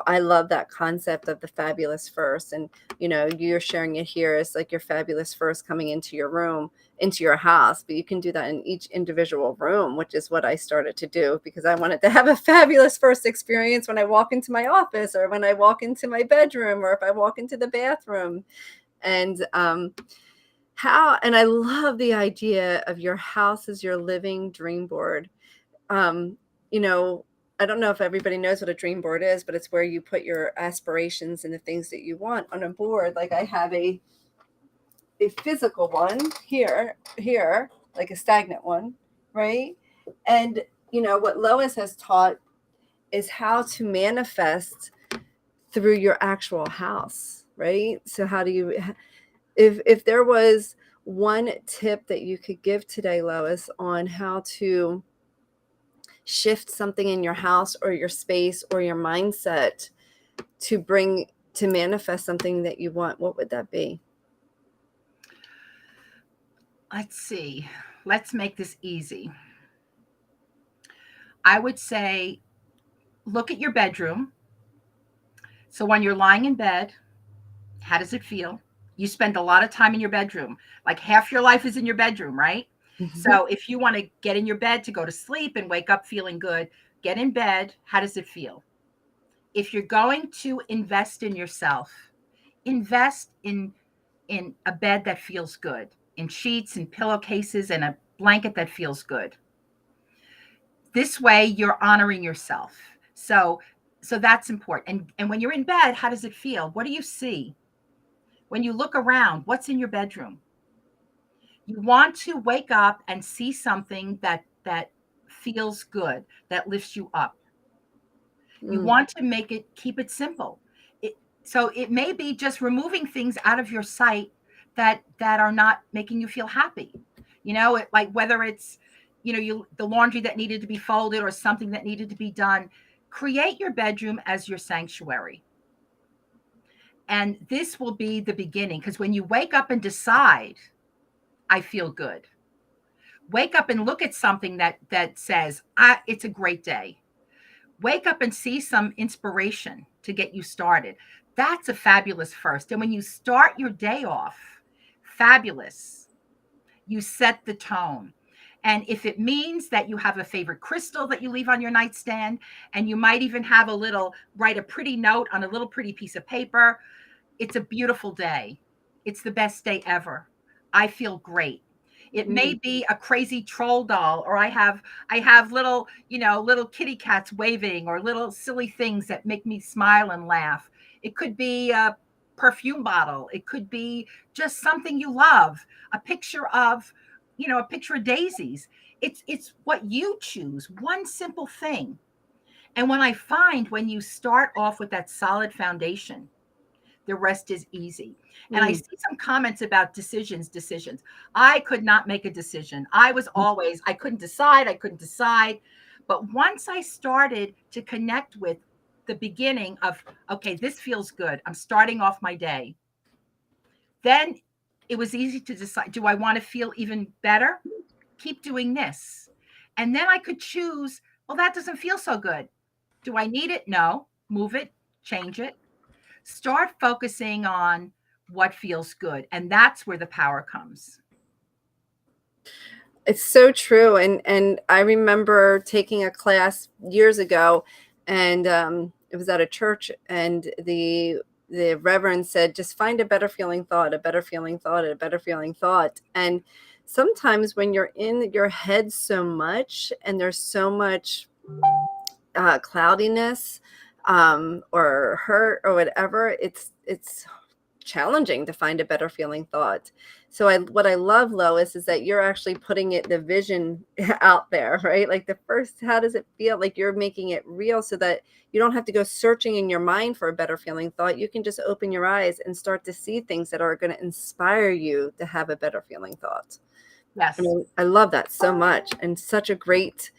S1: I love that concept of the fabulous first. And, you're sharing it here as like your fabulous first coming into your room, into your house, but you can do that in each individual room, which is what I started to do, because I wanted to have a fabulous first experience when I walk into my office, or when I walk into my bedroom, or if I walk into the bathroom. And I love the idea of your house as your living dream board. I don't know if everybody knows what a dream board is, but it's where you put your aspirations and the things that you want on a board. Like I have a physical one here, like a stagnant one, right? And what Lois has taught is how to manifest through your actual house, right? So how do you If there was one tip that you could give today, Lois, on how to shift something in your house or your space or your mindset to manifest something that you want, what would that be?
S2: Let's see. Let's make this easy. I would say look at your bedroom. So when you're lying in bed, how does it feel? You spend a lot of time in your bedroom. Like half your life is in your bedroom, right? So if you want to get in your bed to go to sleep and wake up feeling good, get in bed. How does it feel? If you're going to invest in yourself, invest in a bed that feels good, in sheets and pillowcases and a blanket that feels good. This way you're honoring yourself. So that's important. And when you're in bed, how does it feel? What do you see? When you look around, what's in your bedroom? You want to wake up and see something that feels good, that lifts you up. You want to keep it simple. So it may be just removing things out of your sight that are not making you feel happy. Like whether it's, the laundry that needed to be folded or something that needed to be done. Create your bedroom as your sanctuary. And this will be the beginning, because when you wake up and decide, I feel good. Wake up and look at something that says, it's a great day. Wake up and see some inspiration to get you started. That's a fabulous first. And when you start your day off fabulous, you set the tone. And if it means that you have a favorite crystal that you leave on your nightstand, and you might even have write a pretty note on a little pretty piece of paper, it's a beautiful day. It's the best day ever. I feel great. It may be a crazy troll doll, or I have little, little kitty cats waving, or little silly things that make me smile and laugh. It could be a perfume bottle. It could be just something you love, a picture of daisies. It's what you choose, one simple thing. And when you start off with that solid foundation, the rest is easy. And I see some comments about decisions. I could not make a decision. I couldn't decide. But once I started to connect with the beginning of, okay, this feels good, I'm starting off my day, then it was easy to decide, do I want to feel even better? Keep doing this. And then I could choose, well, that doesn't feel so good. Do I need it? No. Move it, change it. Start focusing on what feels good. And that's where the power comes.
S1: It's so true. And I remember taking a class years ago, and it was at a church, and the reverend said, just find a better feeling thought, a better feeling thought, a better feeling thought. And sometimes when you're in your head so much, and there's so much cloudiness or hurt or whatever, it's challenging to find a better feeling thought. So what I love, Lois, is that you're actually putting the vision out there, right? Like the first, how does it feel? Like you're making it real, so that you don't have to go searching in your mind for a better feeling thought. You can just open your eyes and start to see things that are going to inspire you to have a better feeling thought.
S2: Yes.
S1: I love that so much, and such a great,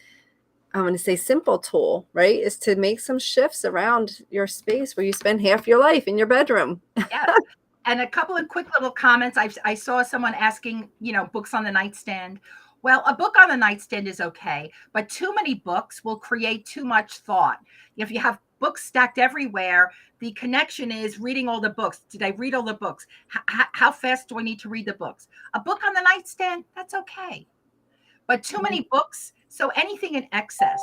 S1: I'm going to say simple tool, right? Is to make some shifts around your space where you spend half your life in your bedroom.
S2: Yes. And a couple of quick little comments. I saw someone asking, books on the nightstand. Well, a book on the nightstand is okay, but too many books will create too much thought. If you have books stacked everywhere, the connection is reading all the books. Did I read all the books? How fast do I need to read the books? A book on the nightstand, that's okay. But too many books, so anything in excess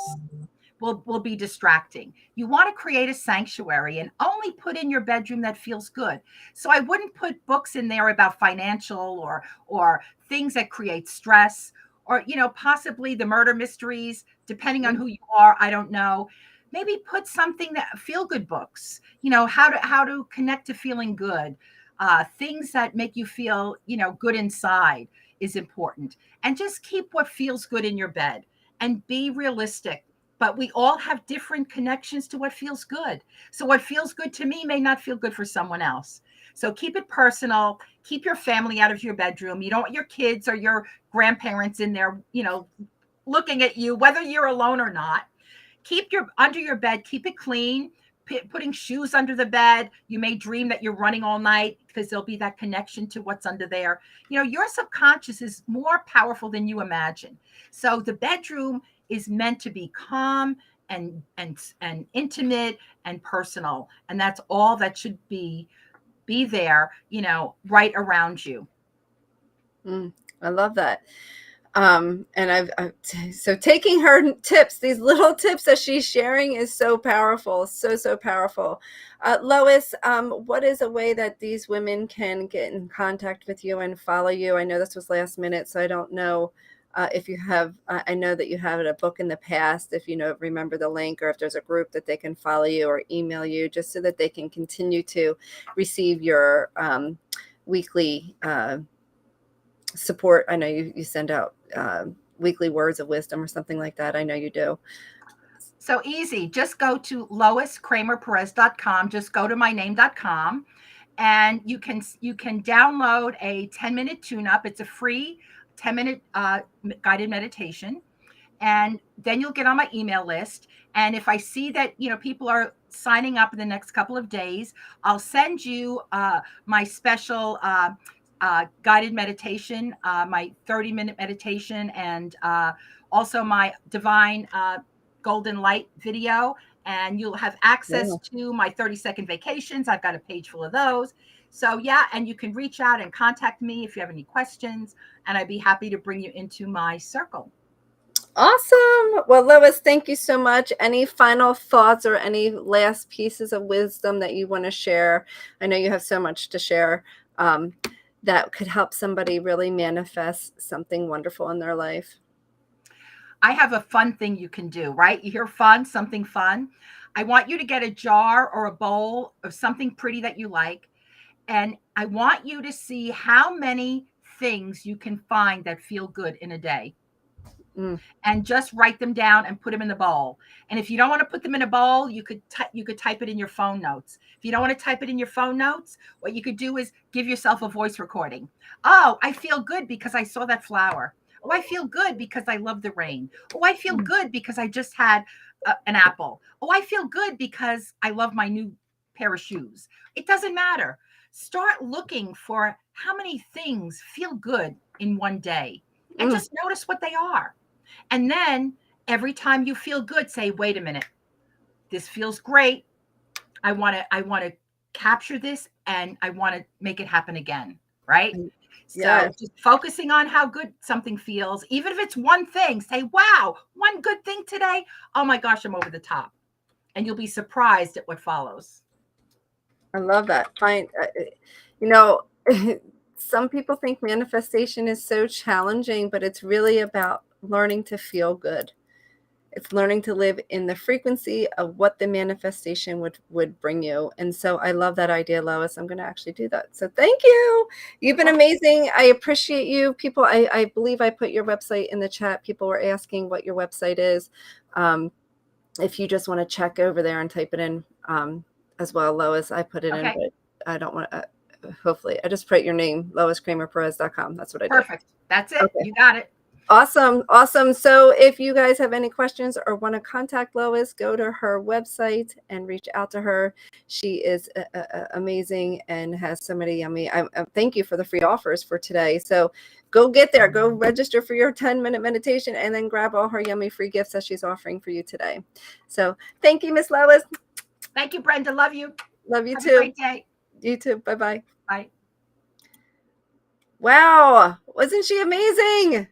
S2: will be distracting. You want to create a sanctuary and only put in your bedroom that feels good. So I wouldn't put books in there about financial or things that create stress, or possibly the murder mysteries, depending on who you are. I don't know. Maybe put something that feel good books, how to connect to feeling good. Things that make you feel, good inside is important. And just keep what feels good in your bed and be realistic. But we all have different connections to what feels good. So what feels good to me may not feel good for someone else. So keep it personal. Keep your family out of your bedroom. You don't want your kids or your grandparents in there, looking at you, whether you're alone or not. Keep your under your bed, keep it clean. Putting shoes under the bed. You may dream that you're running all night because there'll be that connection to what's under there. Your subconscious is more powerful than you imagine. So the bedroom is meant to be calm and intimate and personal, and that's all that should be there, right around you.
S1: I love that. And so taking her tips, these little tips that she's sharing is so powerful, so powerful. Lois, what is a way that these women can get in contact with you and follow you? I know this was last minute, so I don't know if you have, I know that you have a book in the past, if remember the link, or if there's a group that they can follow you or email you, just so that they can continue to receive your weekly support. I know you send out weekly words of wisdom or something like that. I know you do.
S2: So easy. Just go to loiskramerperez.com. Just go to myname.com, and you can download a 10-minute tune-up. It's a free 10-minute guided meditation. And then you'll get on my email list. And if I see that, people are signing up in the next couple of days, I'll send you my special guided meditation, my 30-minute meditation, and also my divine golden light video. And you'll have access to my 30-second vacations. I've got a page full of those. So yeah, and you can reach out and contact me if you have any questions, and I'd be happy to bring you into my circle.
S1: Awesome. Well, Lois, thank you so much. Any final thoughts or any last pieces of wisdom that you want to share? I know you have so much to share that could help somebody really manifest something wonderful in their life.
S2: I have a fun thing you can do, right? You hear fun, something fun. I want you to get a jar or a bowl of something pretty that you like. And I want you to see how many things you can find that feel good in a day. And just write them down and put them in the bowl. And if you don't want to put them in a bowl, you could type it in your phone notes. If you don't want to type it in your phone notes, what you could do is give yourself a voice recording. Oh, I feel good because I saw that flower. Oh, I feel good because I love the rain. Oh, I feel good because I just had an apple. Oh, I feel good because I love my new pair of shoes. It doesn't matter. Start looking for how many things feel good in one day, and just notice what they are. And then every time you feel good, say, wait a minute, this feels great. I want to capture this, and I want to make it happen again. Right.
S1: Yes.
S2: So just focusing on how good something feels, even if it's one thing, say, wow, one good thing today. Oh my gosh, I'm over the top. And you'll be surprised at what follows.
S1: I love that. Fine. Some people think manifestation is so challenging, but it's really about learning to feel good. It's learning to live in the frequency of what the manifestation would bring you. And so I love that idea, Lois. I'm going to actually do that. So thank you. You've been amazing. I appreciate you. People, I believe I put your website in the chat. People were asking what your website is. If you just want to check over there and type it in as well, Lois, I put it in, but I don't want to. Hopefully, I just put your name, loiskramerperez.com. That's what I did.
S2: Perfect. That's it. Okay. You got it.
S1: Awesome. So if you guys have any questions or want to contact Lois, go to her website and reach out to her. She is amazing and has so many yummy. Thank you for the free offers for today. So go get there. Go register for your 10-minute meditation and then grab all her yummy free gifts that she's offering for you today. So thank you, Miss Lois.
S2: Thank you, Brenda. Love you.
S1: Love you
S2: Have
S1: too.
S2: A great day.
S1: You too. Bye-bye.
S2: Bye.
S1: Wow. Wasn't she amazing?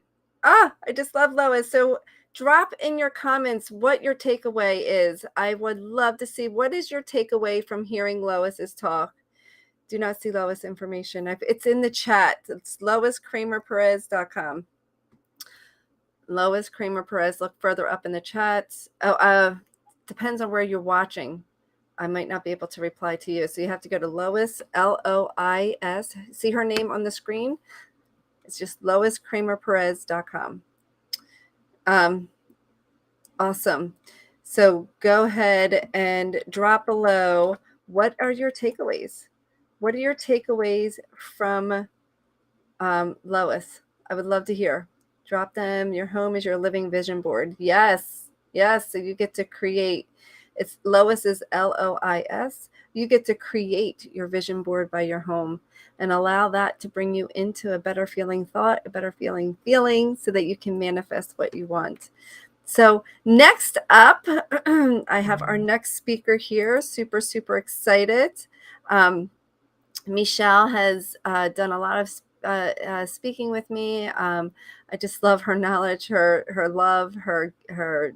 S1: I just love Lois. So drop in your comments what your takeaway is. I would love to see what is your takeaway from hearing Lois's talk. Do not see Lois information. It's in the chat. It's loiskramerperez.com. Lois Kramer Perez. Look further up in the chat. Depends on where you're watching. I might not be able to reply to you. So you have to go to Lois, Lois. See her name on the screen? It's just loiskramerperez.com. Awesome. So go ahead and drop below. What are your takeaways? What are your takeaways from Lois? I would love to hear. Drop them. Your home is your living vision board. Yes. Yes. So you get to create. It's Lois is Lois. You get to create your vision board by your home and allow that to bring you into a better feeling thought, a better feeling so that you can manifest what you want. So next up, I have our next speaker here. Super, super excited. Mechelle has done a lot of speaking with me. I just love her knowledge, her love, her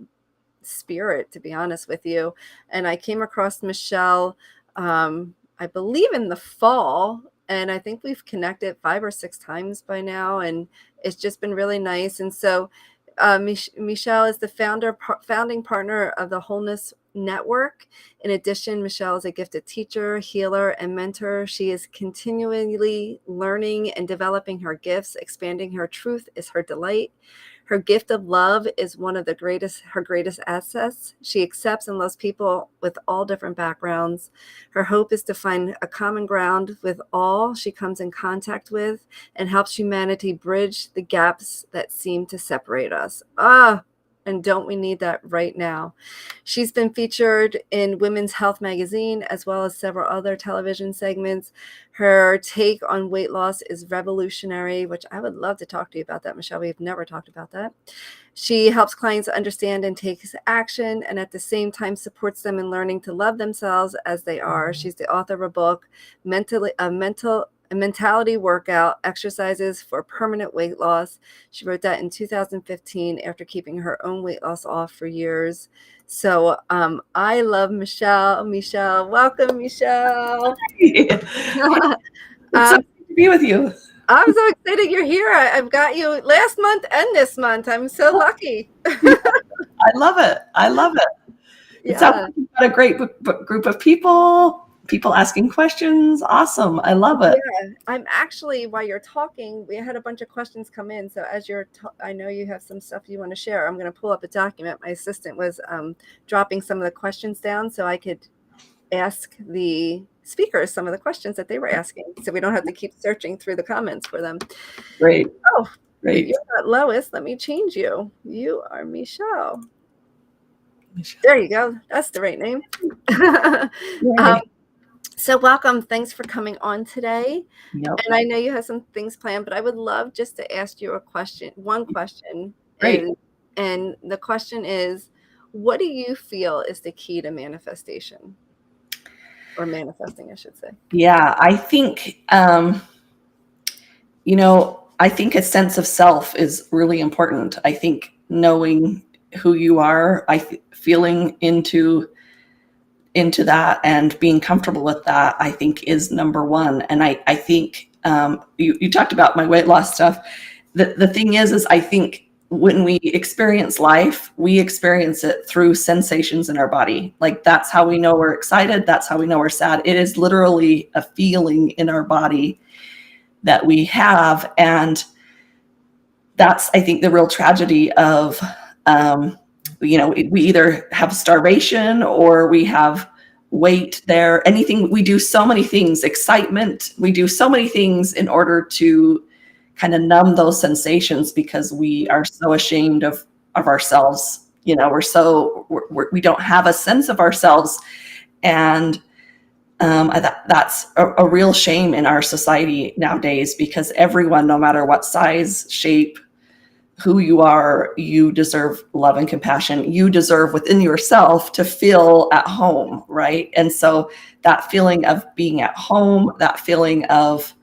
S1: spirit, to be honest with you. And I came across Mechelle, I believe in the fall, and I think we've connected 5 or 6 times by now, and it's just been really nice. And so Mechelle is the founding partner of the Wholeness Network. In addition, Mechelle is a gifted teacher, healer, and mentor. She is continually learning and developing her gifts. Expanding her truth is her delight. Her gift of love is one of her greatest assets. She accepts and loves people with all different backgrounds. Her hope is to find a common ground with all she comes in contact with and helps humanity bridge the gaps that seem to separate us. And don't we need that right now? She's been featured in Women's Health magazine, as well as several other television segments. Her take on weight loss is revolutionary, which I would love to talk to you about that, Mechelle. We've never talked about that. She helps clients understand and take action, and at the same time supports them in learning to love themselves as they are. She's the author of a book, a mentality workout, exercises for permanent weight loss. She wrote that in 2015 after keeping her own weight loss off for years. So I love Mechelle. Mechelle, welcome, Mechelle.
S3: It's so good to be with you.
S1: I'm so excited you're here. I've got you last month and this month. I'm so lucky.
S3: I love it.
S1: Yeah.
S3: It sounds like you've got a great group of people asking questions. Awesome. I love it.
S1: Yeah, I'm actually, while you're talking, we had a bunch of questions come in. So as I know you have some stuff you want to share. I'm going to pull up a document. My assistant was dropping some of the questions down so I could ask the speakers some of the questions that they were asking. So we don't have to keep searching through the comments for them.
S3: Great.
S1: Oh,
S3: great.
S1: You're not Lois. Let me change you. You are Mechelle. There you go. That's the right name. So welcome. Thanks for coming on today.
S3: Yep.
S1: And I know you have some things planned, but I would love just to ask you one question.
S3: Great.
S1: And the question is, what do you feel is the key to manifestation? Or manifesting, I should say.
S3: Yeah, I think, I think a sense of self is really important. I think knowing who you are, feeling into that and being comfortable with that, I think is number one. And I think you talked about my weight loss stuff. The thing is I think when we experience life, we experience it through sensations in our body. Like that's how we know we're excited. That's how we know we're sad. It is literally a feeling in our body that we have. And that's, I think, the real tragedy of, we either have starvation or we have weight there, anything. We do so many things, excitement. We do so many things in order to kind of numb those sensations because we are so ashamed of ourselves. We don't have a sense of ourselves. And that's a real shame in our society nowadays, because everyone, no matter what size, shape, who you are, you deserve love and compassion. You deserve within yourself to feel at home, right? And so that feeling of being at home, that feeling of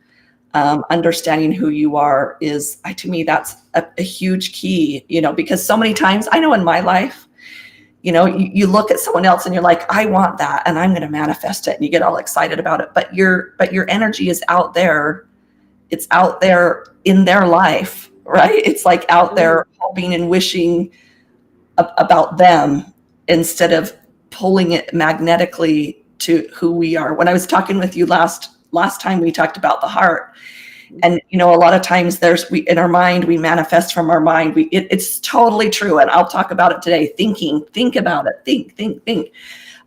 S3: understanding who you are is, to me, that's a huge key, because so many times I know in my life, you look at someone else and you're like, I want that and I'm going to manifest it. And you get all excited about it, but your energy is out there. It's out there in their life, right? It's like out there hoping and wishing about them instead of pulling it magnetically to who we are. When I was talking with you last time, we talked about the heart, and a lot of times in our mind, we manifest from our mind. It's totally true, and I'll talk about it today. Think about it, think.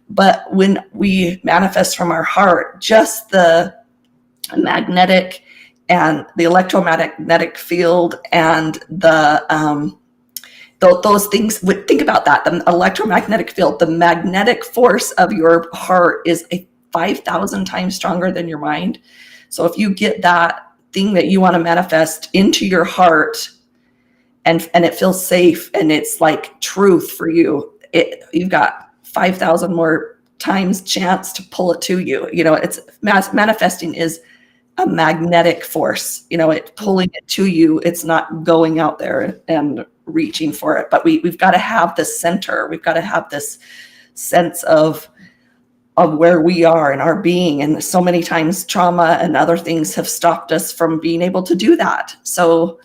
S3: But when we manifest from our heart, just the magnetic and the electromagnetic field and those things. Think about that. The electromagnetic field, the magnetic force of your heart is 5,000 times stronger than your mind. So if you get that thing that you want to manifest into your heart and it feels safe and it's like truth for you, you've got 5,000 more times chance to pull it to you. It's manifesting is a magnetic force, it pulling it to you. It's not going out there and reaching for it, but we've got to have this center. We've got to have this sense of where we are in our being. And so many times trauma and other things have stopped us from being able to do that. So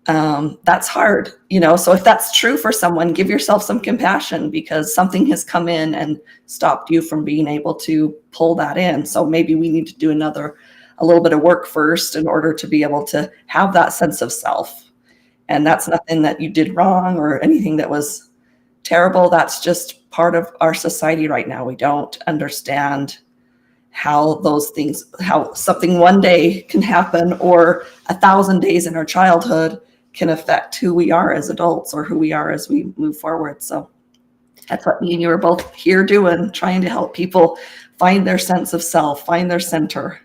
S3: that's hard, so if that's true for someone, give yourself some compassion because something has come in and stopped you from being able to pull that in. So maybe we need to do a little bit of work first in order to be able to have that sense of self. And that's nothing that you did wrong or anything that was terrible. That's just part of our society right now. We don't understand how something one day can happen or 1,000 days in our childhood can affect who we are as adults or who we are as we move forward. So that's what me and you are both here doing, trying to help people find their sense of self, find their center.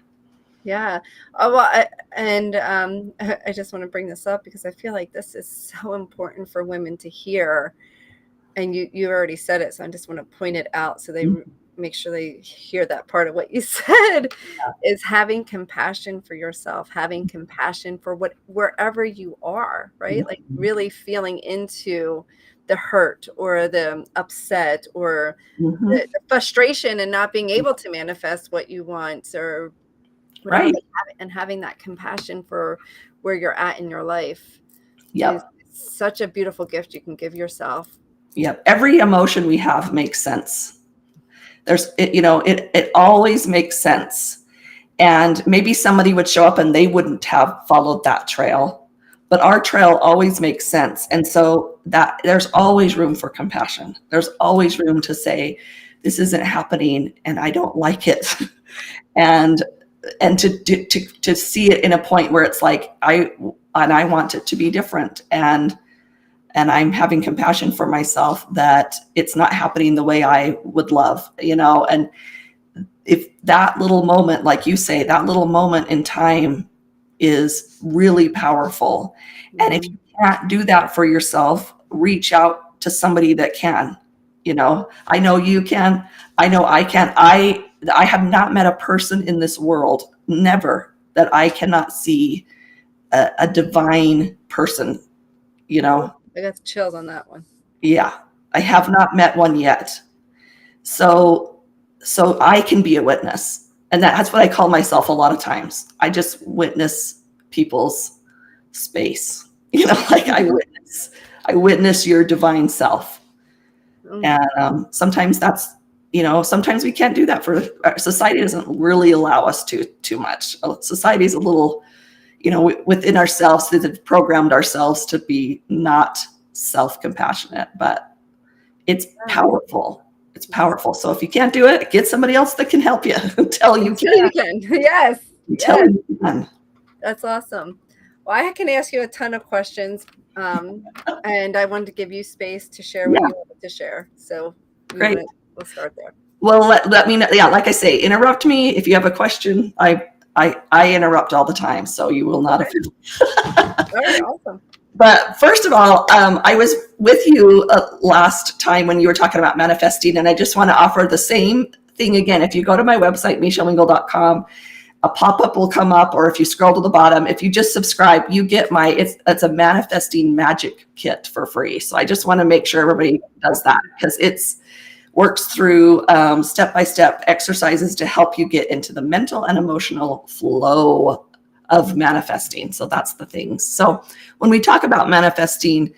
S1: Yeah. Oh, well, I just want to bring this up because I feel like this is so important for women to hear. And you already said it, so I just want to point it out so they make sure they hear that part of what you said, is having compassion for yourself, having compassion for wherever you are, right? Like really feeling into the hurt or the upset or the frustration and not being able to manifest what you want or whatever,
S3: right.
S1: And having that compassion for where you're at in your life
S3: is
S1: such a beautiful gift you can give yourself.
S3: Yep. Every emotion we have makes sense. It always makes sense. And maybe somebody would show up and they wouldn't have followed that trail, but our trail always makes sense. And so that there's always room for compassion. There's always room to say, this isn't happening and I don't like it. and to see it in a point where it's like, I want it to be different. And I'm having compassion for myself that it's not happening the way I would love, and if that little moment, like you say, that little moment in time is really powerful. And if you can't do that for yourself, reach out to somebody that can, I know you can, I know I can. I have not met a person in this world, never, that I cannot see a divine person,
S1: I got chills on that one.
S3: Yeah, I have not met one yet. So I can be a witness. And that's what I call myself a lot of times. I just witness people's space. I witness your divine self. And sometimes that's, sometimes we can't do that society doesn't really allow us to too much. Society is a little, within ourselves, that have programmed ourselves to be not self-compassionate, but it's powerful. It's powerful. So if you can't do it, get somebody else that can help you until you can.
S1: Yes.
S3: Until you can.
S1: That's awesome. Well, I can ask you a ton of questions, and I wanted to give you space to share what you wanted to share. So
S3: great.
S1: We'll start there.
S3: Well, let me know. Yeah, like I say, interrupt me if you have a question. I interrupt all the time, so you will not offend.
S1: All right, awesome.
S3: But first of all, I was with you last time when you were talking about manifesting, and I just want to offer the same thing again. If you go to my website, mechellewingle.com, a pop-up will come up, or if you scroll to the bottom, if you just subscribe, you get it's a manifesting magic kit for free. So I just want to make sure everybody does that because it's works through step-by-step exercises to help you get into the mental and emotional flow of manifesting. So that's the things. So when we talk about manifesting,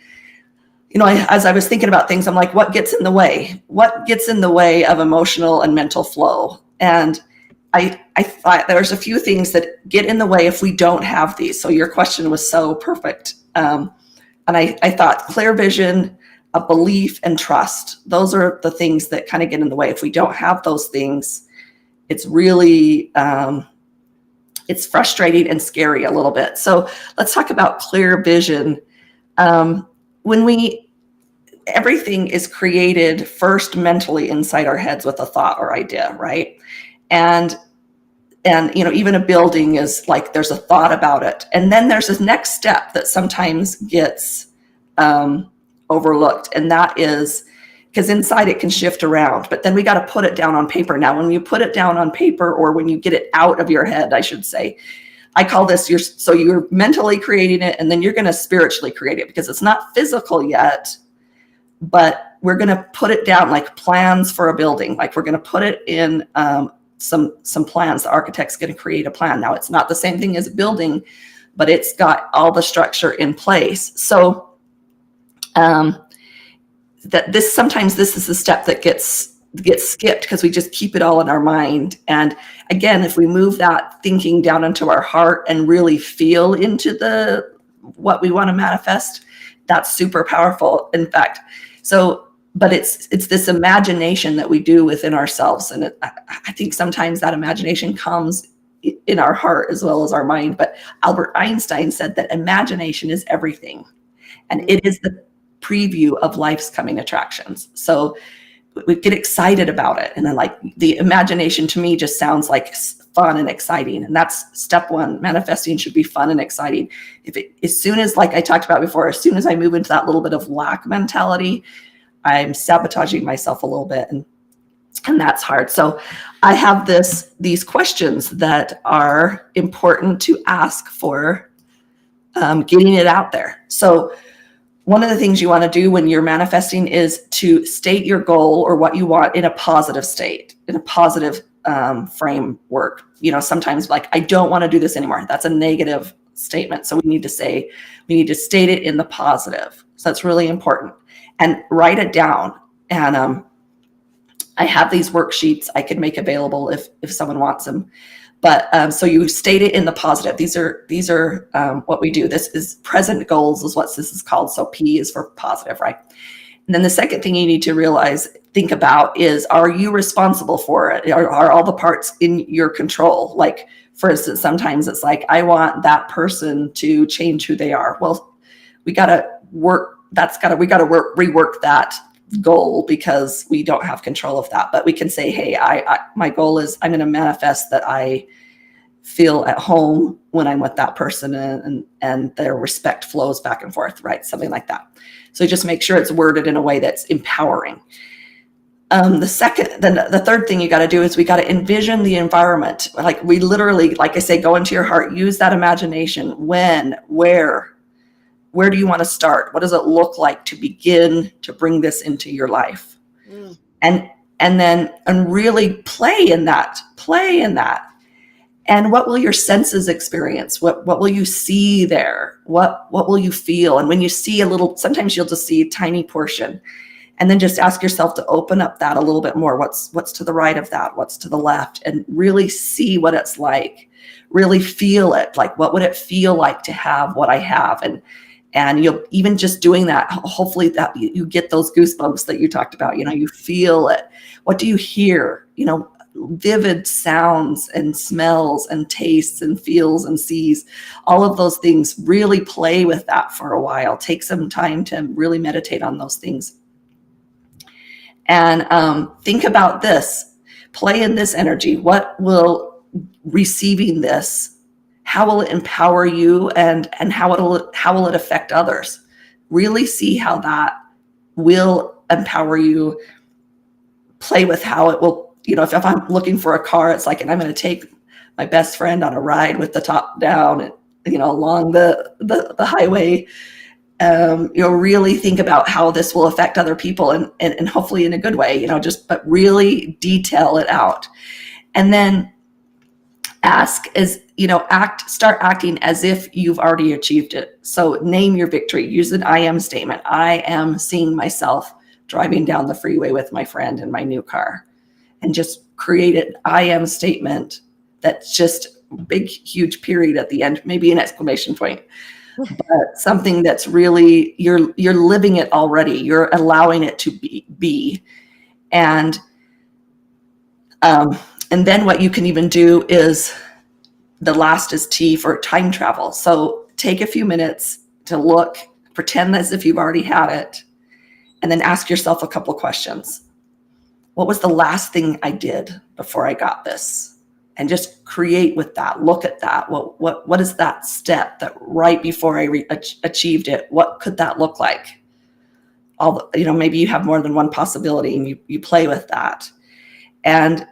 S3: as I was thinking about things, I'm like, what gets in the way? What gets in the way of emotional and mental flow? And I thought there's a few things that get in the way if we don't have these. So your question was so perfect. And I thought clear vision, a belief, and trust. Those are the things that kind of get in the way. If we don't have those things, it's really it's frustrating and scary a little bit. So let's talk about clear vision. Everything is created first mentally inside our heads with a thought or idea, right? And even a building is like, there's a thought about it. And then there's this next step that sometimes gets overlooked. And that is because inside it can shift around, but then we got to put it down on paper. Now, when you put it down on paper, or when you get it out of your head, I should say, I call this you're mentally creating it, and then you're going to spiritually create it, because it's not physical yet, but we're going to put it down like plans for a building. Like we're going to put it in some plans. The architect's going to create a plan. Now, it's not the same thing as a building, but it's got all the structure in place. So sometimes this is the step that gets skipped because we just keep it all in our mind. And again, if we move that thinking down into our heart and really feel into what we want to manifest, that's super powerful. In fact, but it's this imagination that we do within ourselves. And I think sometimes that imagination comes in our heart as well as our mind. But Albert Einstein said that imagination is everything. And it is the preview of life's coming attractions. So we get excited about it. And then like the imagination to me just sounds like fun and exciting. And that's step one. Manifesting should be fun and exciting. As soon as, like I talked about before, as soon as I move into that little bit of lack mentality, I'm sabotaging myself a little bit. And that's hard. So I have these questions that are important to ask for getting it out there. So one of the things you want to do when you're manifesting is to state your goal or what you want in a positive state, in a positive framework. Sometimes like, I don't want to do this anymore. That's a negative statement. So we need to state it in the positive. So that's really important. And write it down. And I have these worksheets I could make available if someone wants them. But so you state it in the positive. These are what we do. This is present goals is what this is called. So P is for positive, right? And then the second thing you need to think about is, are you responsible for it? Are all the parts in your control? Like, for instance, sometimes it's like, I want that person to change who they are. Well, we got to rework that goal because we don't have control of that. But we can say, hey, my goal is I'm going to manifest that I feel at home when I'm with that person, and their respect flows back and forth, right? Something like that. So just make sure it's worded in a way that's empowering. The third thing you got to do is we got to envision the environment. Like we literally, like I say, go into your heart, use that imagination. When, where do you want to start? What does it look like to begin to bring this into your life? And really play in that. And what will your senses experience? What will you see there? What will you feel? And when you see sometimes you'll just see a tiny portion, and then just ask yourself to open up that a little bit more. What's to the right of that? What's to the left? And really see what it's like. Really feel it. Like, what would it feel like to have what I have? And you'll even just doing that, hopefully that you get those goosebumps that you talked about, you feel it. What do you hear? Vivid sounds and smells and tastes and feels and sees, all of those things. Really play with that for a while. Take some time to really meditate on those things. And think about this. Play in this energy. What will receiving this, how will it empower you, and how will it affect others? Really see how that will empower you. Play with how it will, if I'm looking for a car, it's like, and I'm going to take my best friend on a ride with the top down, along the highway. Really think about how this will affect other people, and hopefully in a good way, but really detail it out. And then start acting as if you've already achieved it. So name your victory. Use an I am statement. I am seeing myself driving down the freeway with my friend in my new car, and just create an I am statement that's just big, huge period at the end, maybe an exclamation point, but something that's really, you're living it already. You're allowing it to be. And then what you can even do is the last is T for time travel. So take a few minutes to look, pretend as if you've already had it, and then ask yourself a couple of questions. What was the last thing I did before I got this? And just create with that. Look at that. What is that step that right before I achieved it? What could that look like? Maybe you have more than one possibility, and you play with that. And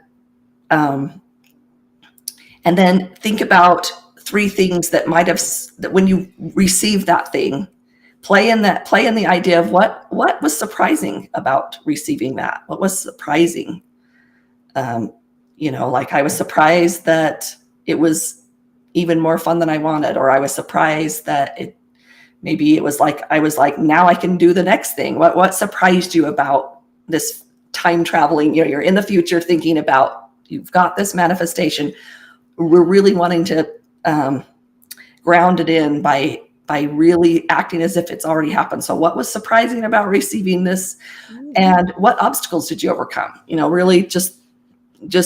S3: then think about 3 things that that when you receive that thing, play in the idea of what was surprising about receiving that. What was surprising? Like I was surprised that it was even more fun than I wanted, or I was surprised that it was like, I was like, now I can do the next thing. What surprised you about this time traveling? You're in the future thinking about, you've got this manifestation. We're really wanting to ground it in by really acting as if it's already happened. So what was surprising about receiving this, and what obstacles did you overcome? Really just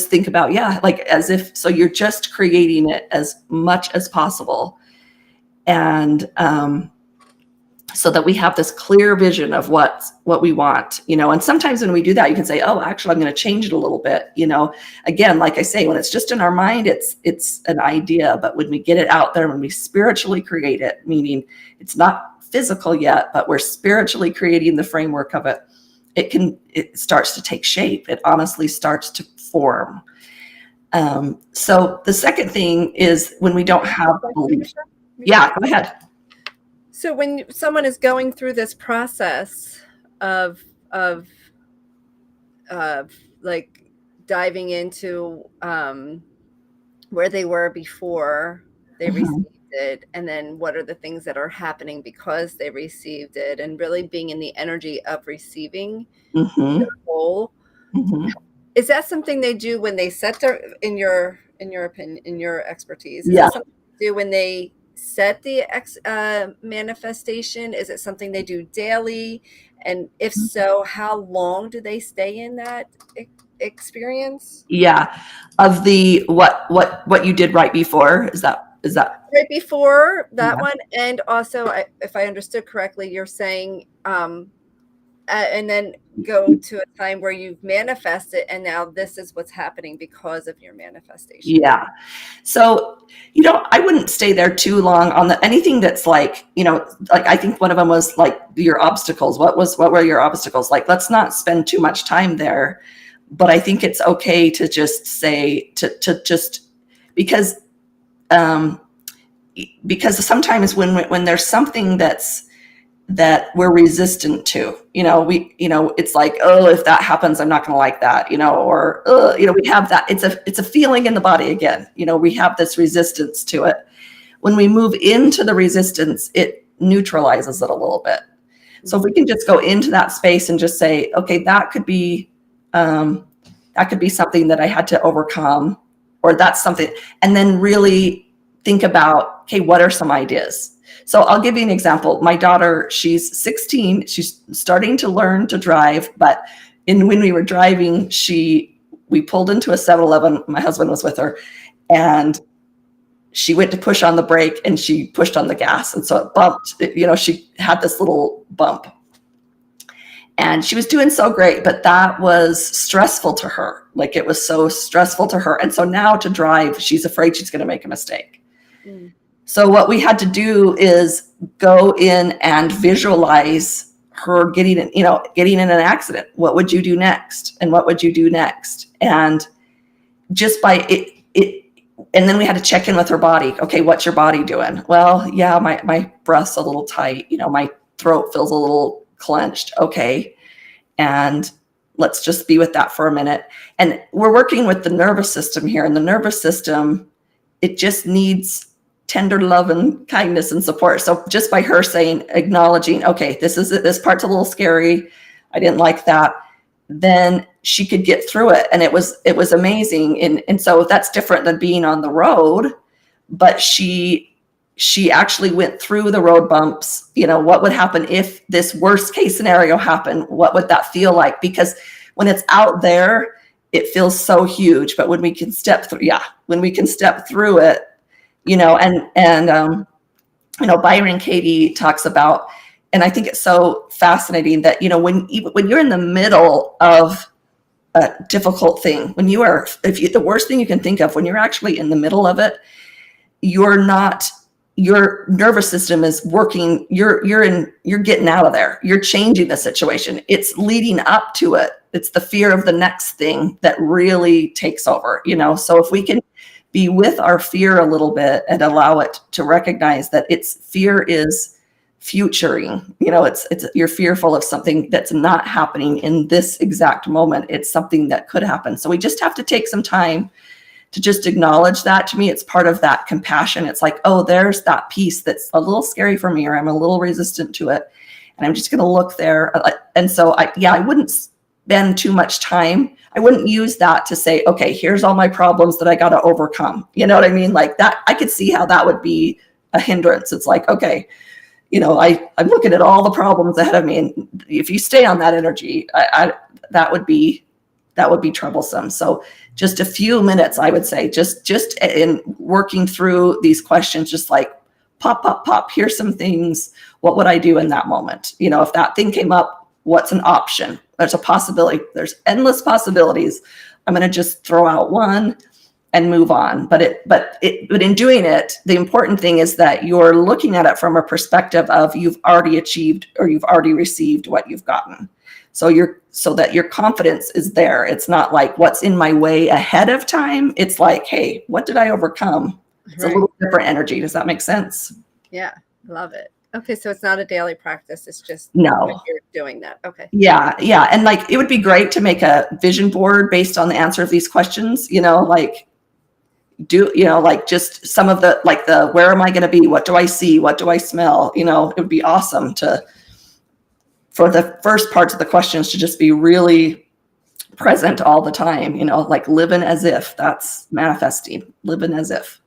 S3: think about, like as if, so you're just creating it as much as possible. And so that we have this clear vision of what we want, and sometimes when we do that, you can say, oh, actually, I'm going to change it a little bit. Again, like I say, when it's just in our mind, it's an idea, but when we get it out there, when we spiritually create it, meaning it's not physical yet, but we're spiritually creating the framework of it, it starts to take shape. It honestly starts to form. So the second thing is when we don't have belief. Yeah, go ahead.
S1: So when someone is going through this process of like diving into where they were before they received it, and then what are the things that are happening because they received it, and really being in the energy of receiving the whole. Is that something they do when they set their, in your opinion, in your expertise? Is that something they do when they set the manifestation? Is it something they do daily? And if so, how long do they stay in that experience?
S3: Yeah. Of the what you did right before, is that
S1: right before that one? And also, if I understood correctly, you're saying and then go to a time where you've manifested, and now this is what's happening because of your manifestation.
S3: Yeah. So, I wouldn't stay there too long on anything that's like, like I think one of them was like your obstacles. What were your obstacles? Like, let's not spend too much time there. But I think it's okay to just say, to just, because sometimes when there's something that we're resistant to, it's like, oh, if that happens, I'm not going to like that, or, we have that. It's a feeling in the body again. We have this resistance to it. When we move into the resistance, it neutralizes it a little bit. So if we can just go into that space and just say, okay, that could be something that I had to overcome, or that's something, and then really think about, okay, what are some ideas? So I'll give you an example. My daughter, she's 16. She's starting to learn to drive, but when we were driving, we pulled into a 7-Eleven. My husband was with her, and she went to push on the brake, and she pushed on the gas, and so it bumped. She had this little bump, and she was doing so great, but that was stressful to her. Like, it was so stressful to her, and so now to drive, she's afraid she's going to make a mistake. So what we had to do is go in and visualize her getting in an accident. What would you do next? And what would you do next? And just by it, and then we had to check in with her body. Okay, what's your body doing? Well, yeah, my breath's a little tight. My throat feels a little clenched. Okay, and let's just be with that for a minute. And we're working with the nervous system here, and the nervous system, it just needs tender love and kindness and support. So just by her saying, acknowledging, okay, this part's a little scary, I didn't like that, then she could get through it. And it was amazing. And so that's different than being on the road, but she actually went through the road bumps. What would happen if this worst case scenario happened? What would that feel like? Because when it's out there, it feels so huge, but when we can step through it, Byron Katie talks about, and I think it's so fascinating that, when you're in the middle of a difficult thing, the worst thing you can think of, when you're actually in the middle of it, your nervous system is working, you're getting out of there. You're changing the situation. It's leading up to it. It's the fear of the next thing that really takes over, So if we can be with our fear a little bit and allow it to recognize that fear is futuring, you're fearful of something that's not happening in this exact moment. It's something that could happen. So we just have to take some time to just acknowledge that. To me, it's part of that compassion. It's like, oh, there's that piece that's a little scary for me, or I'm a little resistant to it. And I'm just going to look there. And so I wouldn't spend too much time. I wouldn't use that to say, okay, here's all my problems that I got to overcome. You know what I mean? Like that, I could see how that would be a hindrance. It's like, okay, I'm looking at all the problems ahead of me. And if you stay on that energy, that would be troublesome. So just a few minutes, I would say, just in working through these questions, just like pop. Here's some things. What would I do in that moment? If that thing came up, what's an option? There's a possibility. There's endless possibilities. I'm going to just throw out one and move on. But in doing it, the important thing is that you're looking at it from a perspective of you've already achieved or you've already received what you've gotten. So that your confidence is there. It's not like what's in my way ahead of time. It's like, hey, what did I overcome? It's a little different energy. Does that make sense?
S1: Yeah, love it. Okay, so it's not a daily practice. It's just
S3: no,
S1: you're doing that. Okay.
S3: Yeah, and like it would be great to make a vision board based on the answer of these questions. Just some of the where am I going to be? What do I see? What do I smell? It would be awesome for the first parts of the questions to just be really present all the time, like living as if. That's manifesting, living as if.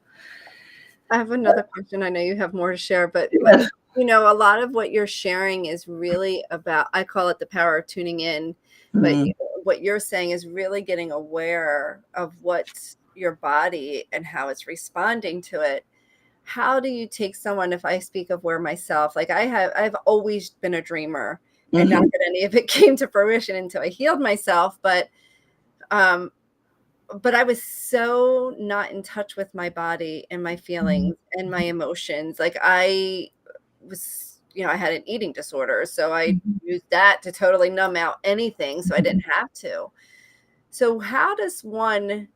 S1: I have another question. I know you have more to share, but a lot of what you're sharing is really about, I call it the power of tuning in, but what you're saying is really getting aware of what's your body and how it's responding to it. How do you take someone, if I speak of where myself, like I've always been a dreamer, and not that any of it came to fruition until I healed myself, but I was so not in touch with my body and my feelings and my emotions. Like I was, I had an eating disorder, so I used that to totally numb out anything, so I didn't have to. So how does one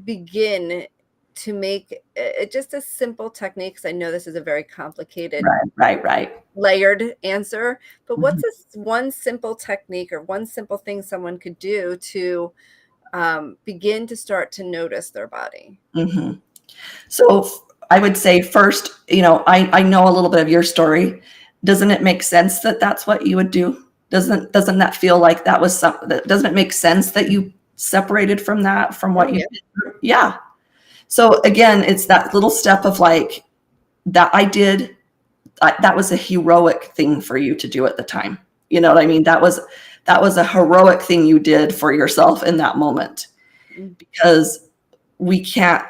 S1: begin to make just a simple technique? Because I know this is a very complicated,
S3: right,
S1: layered answer, but what's one simple technique or one simple thing someone could do to begin to start to notice their body?
S3: So I would say first, I know a little bit of your story. Doesn't it make sense that that's what you would do? Doesn't that feel like that was something that, doesn't it make sense that you separated from what you did? Yeah. So again, it's that little step of like that that was a heroic thing for you to do at the time. You know what I mean? That was a heroic thing you did for yourself in that moment, because we can't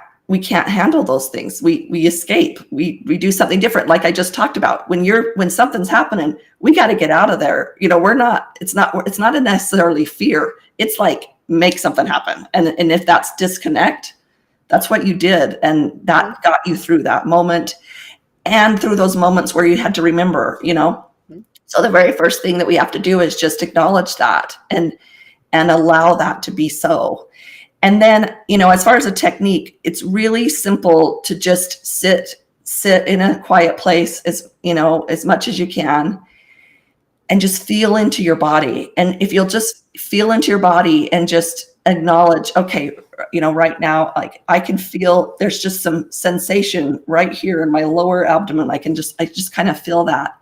S3: handle those things. We escape. We do something different. Like I just talked about, when something's happening, we got to get out of there. It's not a necessarily fear. It's like make something happen. And if that's disconnect, that's what you did. And that got you through that moment and through those moments where you had to remember, So the very first thing that we have to do is just acknowledge that and allow that to be so. And then, as far as a technique, it's really simple to just sit in a quiet place as much as you can and just feel into your body. And if you'll just feel into your body and just acknowledge, okay, right now, like I can feel there's just some sensation right here in my lower abdomen. I just kind of feel that.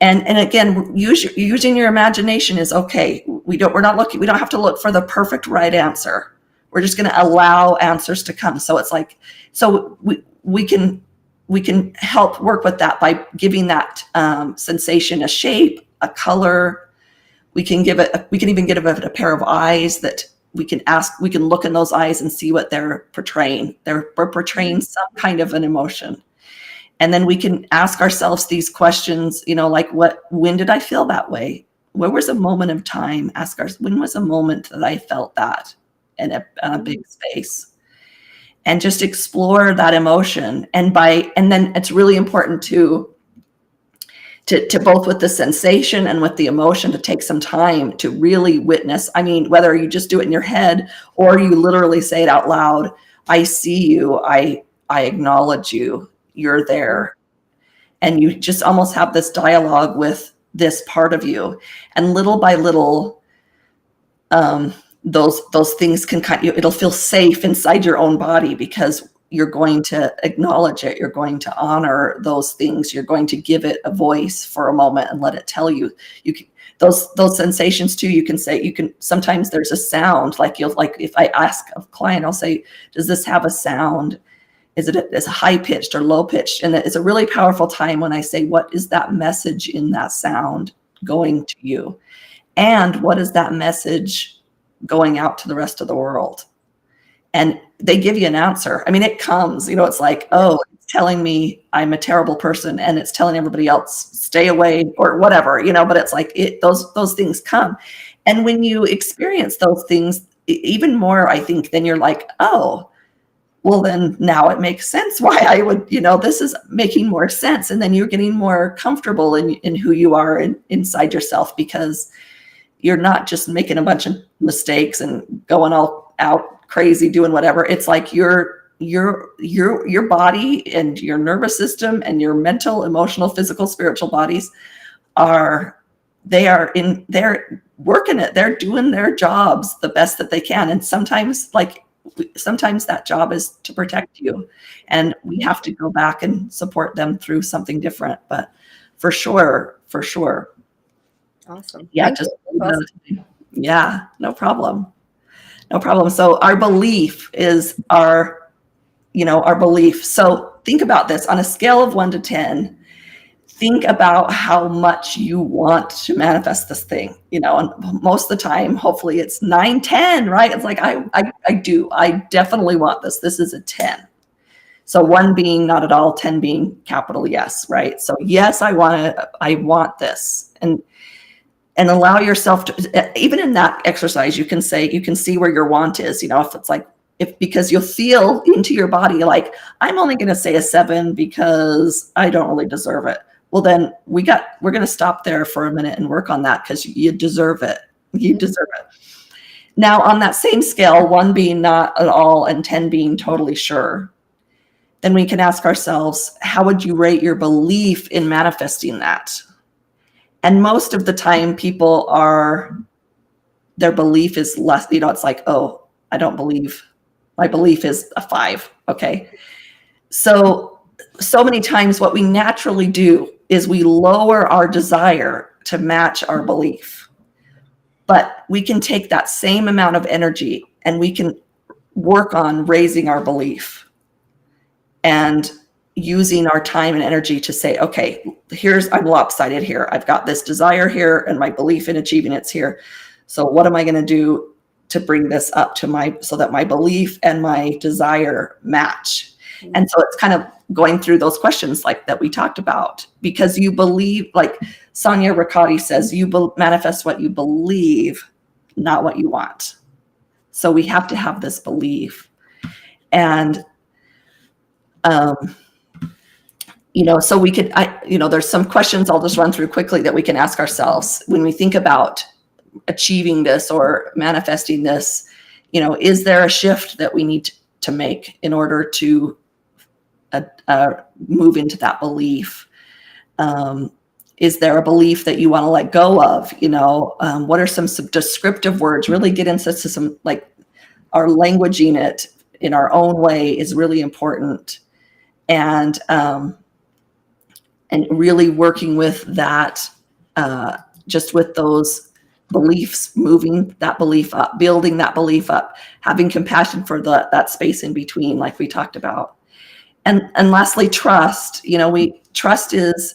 S3: And again, using your imagination is okay. We don't have to look for the perfect right answer. We're just going to allow answers to come. So it's like, we can help work with that by giving that sensation a shape, a color. We can even give it a pair of eyes that we can look in those eyes and see what they're portraying. They're portraying some kind of an emotion. And then we can ask ourselves these questions, like when did I feel that way? Where was a moment of time? When was a moment that I felt that in a big space? And just explore that emotion. And then it's really important to both with the sensation and with the emotion to take some time to really witness. I mean, whether you just do it in your head or you literally say it out loud, I see you, I acknowledge you, you're there. And you just almost have this dialogue with this part of you. And little by little, those things can it'll feel safe inside your own body because you're going to acknowledge it. You're going to honor those things. You're going to give it a voice for a moment and let it tell you. You can, those sensations too. You can sometimes there's a sound, like if I ask a client, I'll say, does this have a sound? Is it high pitched or low pitched? And it's a really powerful time when I say, what is that message in that sound going to you? And what is that message going out to the rest of the world? And they give you an answer. I mean, it comes, it's like, oh, it's telling me I'm a terrible person, and it's telling everybody else, stay away or whatever, but it's like those things come. And when you experience those things, even more, I think, then you're like, oh, well, then now it makes sense why I would, this is making more sense. And then you're getting more comfortable in who you are inside yourself, because you're not just making a bunch of mistakes and going all out crazy doing whatever. It's like your body and your nervous system and your mental, emotional, physical, spiritual bodies they're working it. They're doing their jobs the best that they can. And sometimes that job is to protect you, and we have to go back and support them through something different. But for sure.
S1: Awesome.
S3: Yeah. Yeah, no problem. So our belief is our belief. So think about this on a scale of 1 to 10. Think about how much you want to manifest this thing, and most of the time, hopefully it's 9, 10, right? It's like, I definitely want this. This is a 10. So 1 being not at all, 10 being capital yes, right? So yes, I want this. And allow yourself to, even in that exercise, you can see where your want is, if it's like, because you'll feel into your body, like, I'm only going to say a 7 because I don't really deserve it. Well, then we're going to stop there for a minute and work on that, because you deserve it. You deserve it. Now, on that same scale, 1 being not at all and 10 being totally sure, then we can ask ourselves, how would you rate your belief in manifesting that? And most of the time, their belief is less, it's like, oh, I don't believe, my belief is a 5. Okay. So many times what we naturally do is we lower our desire to match our belief. But we can take that same amount of energy and we can work on raising our belief and using our time and energy to say, okay, I'm lopsided here. I've got this desire here and my belief in achieving it's here. So what am I going to do to bring this up so that my belief and my desire match? Mm-hmm. And so it's kind of going through those questions like that we talked about, because you believe, like Sonia Riccati says, you manifest what you believe, not what you want. So we have to have this belief. And, so we could, there's some questions I'll just run through quickly that we can ask ourselves when we think about achieving this or manifesting this. Is there a shift that we need to make in order to move into that belief? Is there a belief that you want to let go of? What are some descriptive words? Really get into some, like, our languaging it in our own way is really important. And really working with that, just with those beliefs, moving that belief up, building that belief up, having compassion for that space in between, like we talked about. And lastly, trust. Trust is,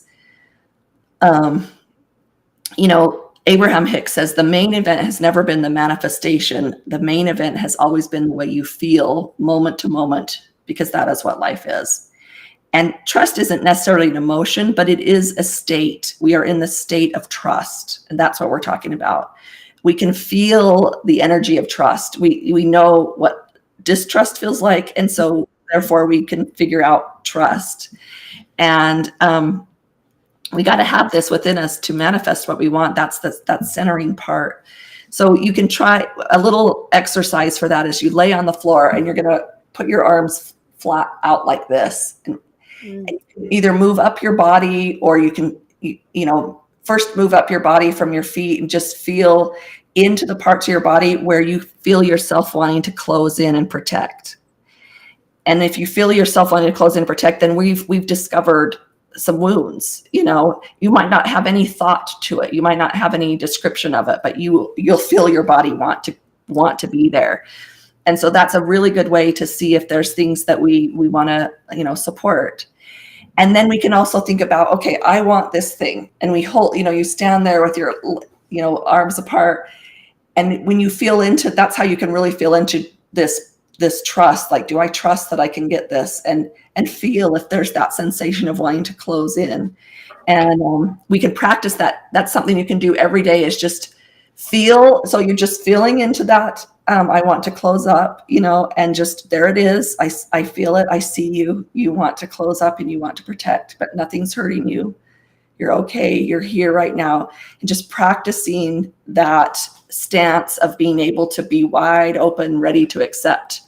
S3: Abraham Hicks says the main event has never been the manifestation. The main event has always been the way you feel moment to moment, because that is what life is. And trust isn't necessarily an emotion, but it is a state. We are in the state of trust, and that's what we're talking about. We can feel the energy of trust. We know what distrust feels like, and so therefore we can figure out trust. And we got to have this within us to manifest what we want. That's that centering part. So you can try a little exercise for that. As you lay on the floor and you're going to put your arms flat out like this, and you can either move up your body, or you can, first move up your body from your feet and just feel into the parts of your body where you feel yourself wanting to close in and protect. And if you feel yourself wanting to close in and protect, then we've discovered some wounds. You might not have any thought to it. You might not have any description of it, but you'll feel your body want to be there. And so that's a really good way to see if there's things that we want to, support. And then we can also think about, okay, I want this thing. And we hold, you stand there with your, arms apart. And when you feel into, that's how you can really feel into this trust. Like, do I trust that I can get this? And feel if there's that sensation of wanting to close in. And we can practice that. That's something you can do every day, is just feel. So you're just feeling into that. I want to close up, and just, there it is. I feel it. I see you. You want to close up and you want to protect, but nothing's hurting you. You're okay. You're here right now. And just practicing that stance of being able to be wide open, ready to accept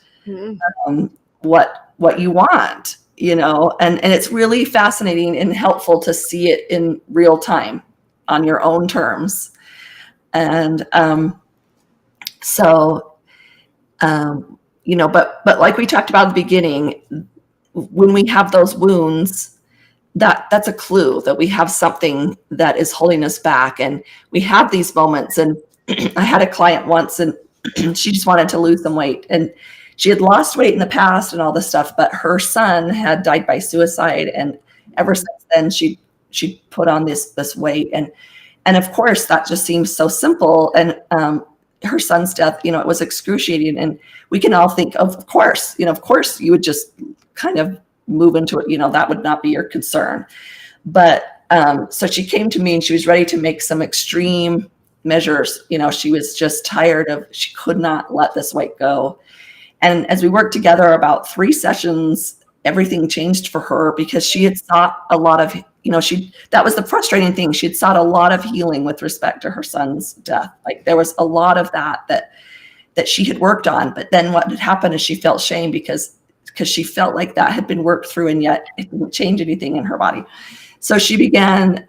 S3: what you want, and it's really fascinating and helpful to see it in real time on your own terms. And but like we talked about at the beginning, when we have those wounds, that's a clue that we have something that is holding us back. And we have these moments. And I had a client once, and she just wanted to lose some weight, and she had lost weight in the past and all this stuff, but her son had died by suicide. And ever since then, she put on this weight. And of course, that just seems so simple. And her son's death, it was excruciating. And we can all think, of course you would just kind of move into it, that would not be your concern. But so she came to me and she was ready to make some extreme measures. She was just tired she could not let this weight go. And as we worked together about 3 sessions, everything changed for her, because she had sought a lot of, that was the frustrating thing. She had sought a lot of healing with respect to her son's death. Like, there was a lot of that she had worked on. But then what had happened is she felt shame because she felt like that had been worked through, and yet it didn't change anything in her body. So she began,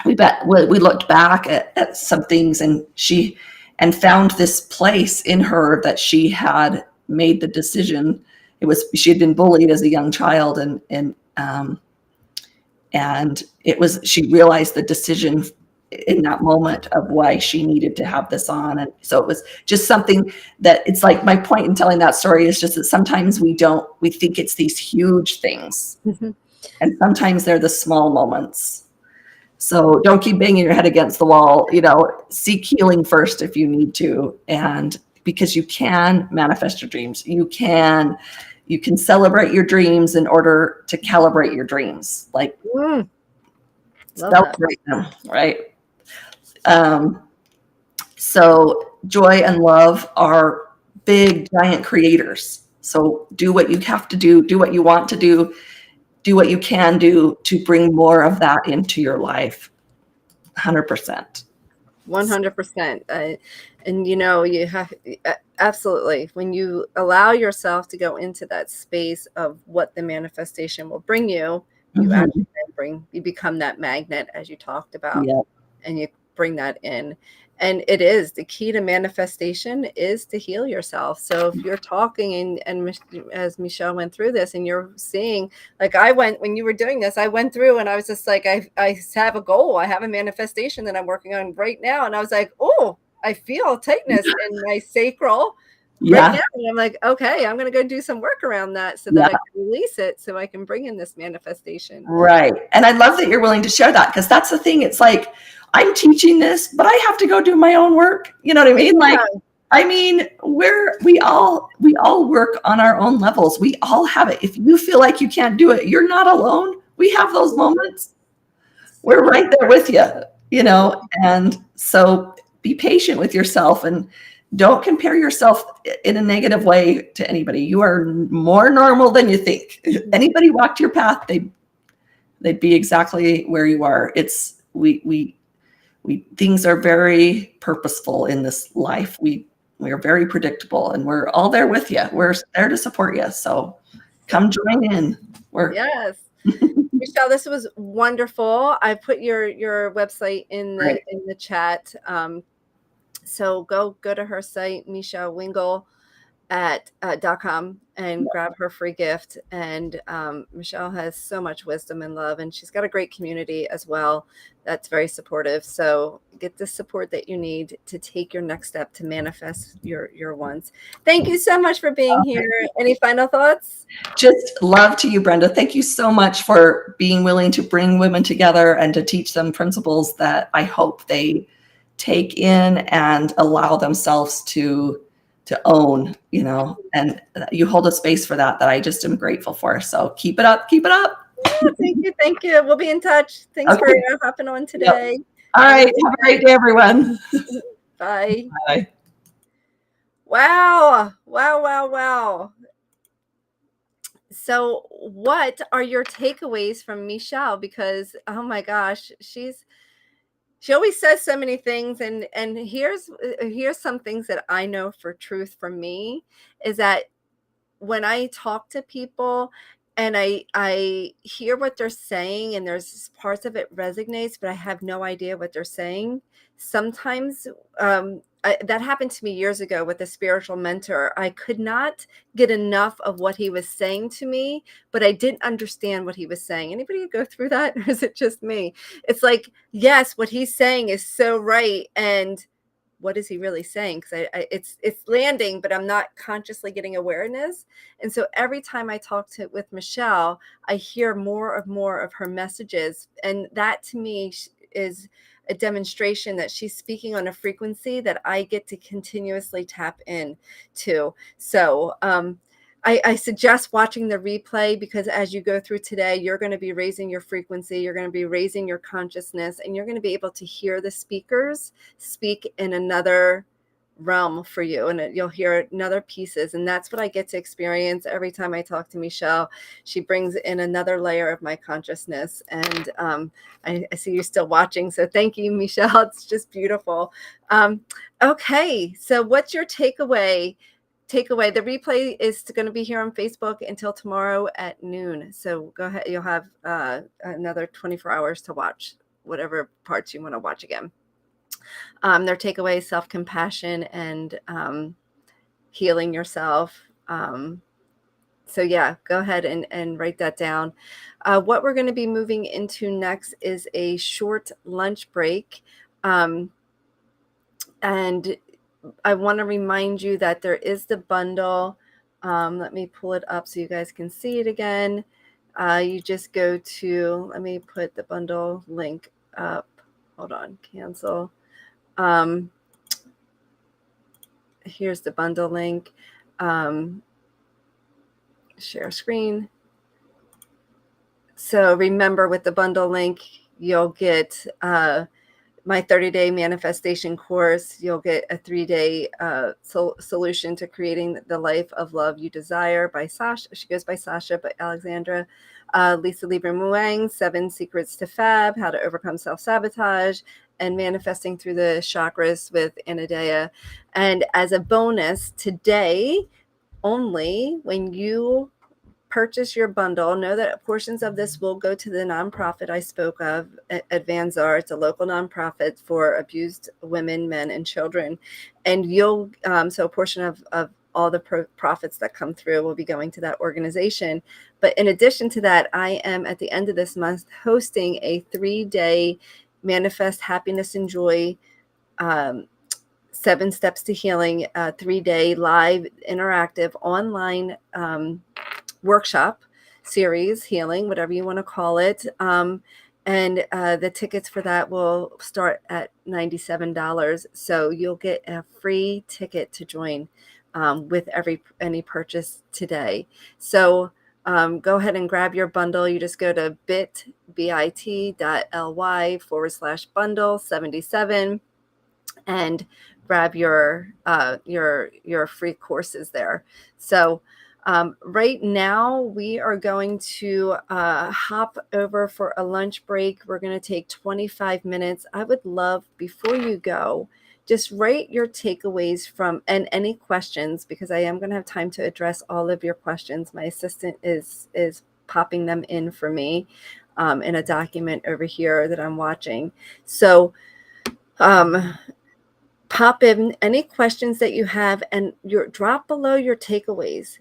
S3: we looked back at some things, and found this place in her that she had made the decision. She had been bullied as a young child, and she realized the decision in that moment of why she needed to have this on. And so it was just something that, it's like, my point in telling that story is just that sometimes we think it's these huge things, and sometimes they're the small moments. So don't keep banging your head against the wall, seek healing first if you need to. And because you can manifest your dreams, you can celebrate your dreams in order to calibrate your dreams. Like, celebrate them, right? So joy and love are big, giant creators. So do what you have to do what you want to do what you can do to bring more of that into your life. 100%.
S1: 100%. And you have, absolutely, when you allow yourself to go into that space of what the manifestation will bring you, you actually you become that magnet, as you talked about. Yep. And you bring that in. And it is the key to manifestation is to heal yourself. So if you're talking and as Mechelle went through this, and you're seeing, like when you were doing this, I went through and I was just like, I have a goal. I have a manifestation that I'm working on right now. And I was like, oh, I feel tightness in my sacral. right
S3: Yeah.
S1: now. And I'm like, okay, I'm going to go do some work around that so that I can release it, so I can bring in this manifestation.
S3: Right. And I love that you're willing to share that, because that's the thing. It's like, I'm teaching this, but I have to go do my own work. You know what I mean? Like, I mean, we all work on our own levels. We all have it. If you feel like you can't do it, you're not alone. We have those moments. We're right there with you, you know? And so be patient with yourself and don't compare yourself in a negative way to anybody. You are more normal than you think. If anybody walked your path, they'd be exactly where you are. It's we things are very purposeful in this life. We are very predictable, and we're all there with you. We're there to support you. So come join in.
S1: Yes. Mechelle, this was wonderful. I put your website in the chat. So go to her site, Mechelle Wingle at .com, and grab her free gift. And Mechelle has so much wisdom and love, and she's got a great community as well that's very supportive. So get the support that you need to take your next step to manifest your wants. Thank you so much for being here. Any final thoughts?
S3: Just love to you, Brenda. Thank you so much for being willing to bring women together and to teach them principles that I hope they take in and allow themselves to own, you know, and you hold a space for that I just am grateful for. So keep it up. Keep it up.
S1: Yeah, thank you. We'll be in touch. Thanks for hopping on today.
S3: Yep. All right. Have a great day, everyone.
S1: Bye.
S3: Bye.
S1: Wow. So what are your takeaways from Mechelle? Because, oh my gosh, she always says so many things, and here's some things that I know for truth from me is that when I talk to people and I hear what they're saying, and there's parts of it resonates, but I have no idea what they're saying. Sometimes that happened to me years ago with a spiritual mentor. I could not get enough of what he was saying to me, but I didn't understand what he was saying. Anybody go through that, or is it just me? It's like, yes, what he's saying is so right, and what is he really saying? Because it's landing, but I'm not consciously getting awareness. And so every time I talk with Mechelle, I hear more of her messages, and that to me is a demonstration that she's speaking on a frequency that I get to continuously tap in to. So I suggest watching the replay, because as you go through today, you're going to be raising your frequency, you're going to be raising your consciousness, and you're going to be able to hear the speakers speak in another realm for you, and you'll hear another pieces. And that's what I get to experience every time I talk to Mechelle. She brings in another layer of my consciousness, and I see you still watching, so thank you, Mechelle. It's just beautiful. Okay, so what's your takeaway? The replay is going to be here on Facebook until tomorrow at noon. So go ahead. You'll have another 24 hours to watch whatever parts you want to watch again. Their takeaway: self-compassion and healing yourself. So yeah, go ahead and write that down. What we're going to be moving into next is a short lunch break. And I want to remind you that there is the bundle. Let me pull it up so you guys can see it again. You just go to, let me put the bundle link up. Hold on, cancel. Here's the bundle link. Share screen. So remember, with the bundle link, you'll get my 30-day manifestation course. You'll get a 3-day solution to creating the life of love you desire by Sasha. She goes by Sasha, but Alexandra. Lisa Lieberman-Wang, 7 Secrets to Fab, How to Overcome Self-Sabotage, and Manifesting Through the Chakras with Anodea. And as a bonus, today only, when you purchase your bundle, know that portions of this will go to the nonprofit I spoke of, Advanzar. It's a local nonprofit for abused women, men, and children. And you'll, so a portion of all the profits that come through will be going to that organization. But in addition to that, I am at the end of this month hosting a 3-day Manifest Happiness and Joy 7 Steps to Healing, 3-day live interactive online workshop series, healing, whatever you want to call it. And the tickets for that will start at $97. So you'll get a free ticket to join with any purchase today. So go ahead and grab your bundle. You just go to bit.ly/bundle 77 and grab your free courses there. So right now we are going to hop over for a lunch break. We're going to take 25 minutes. I would love, before you go, just write your takeaways from, and any questions, because I am going to have time to address all of your questions. My assistant is popping them in for me in a document over here that I'm watching. So pop in any questions that you have, and drop below your takeaways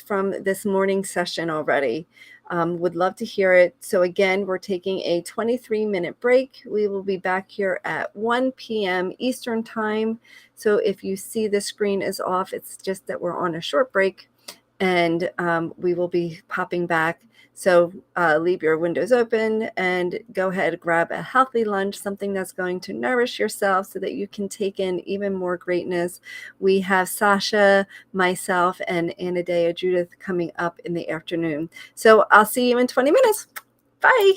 S1: from this morning session already. Would love to hear it. So again, we're taking a 23-minute break. We will be back here at 1 p.m. Eastern time. So if you see the screen is off, it's just that we're on a short break, and we will be popping back. So leave your windows open and go ahead, grab a healthy lunch, something that's going to nourish yourself so that you can take in even more greatness. We have Sasha, myself, and Anodea Judith coming up in the afternoon. So I'll see you in 20 minutes. Bye.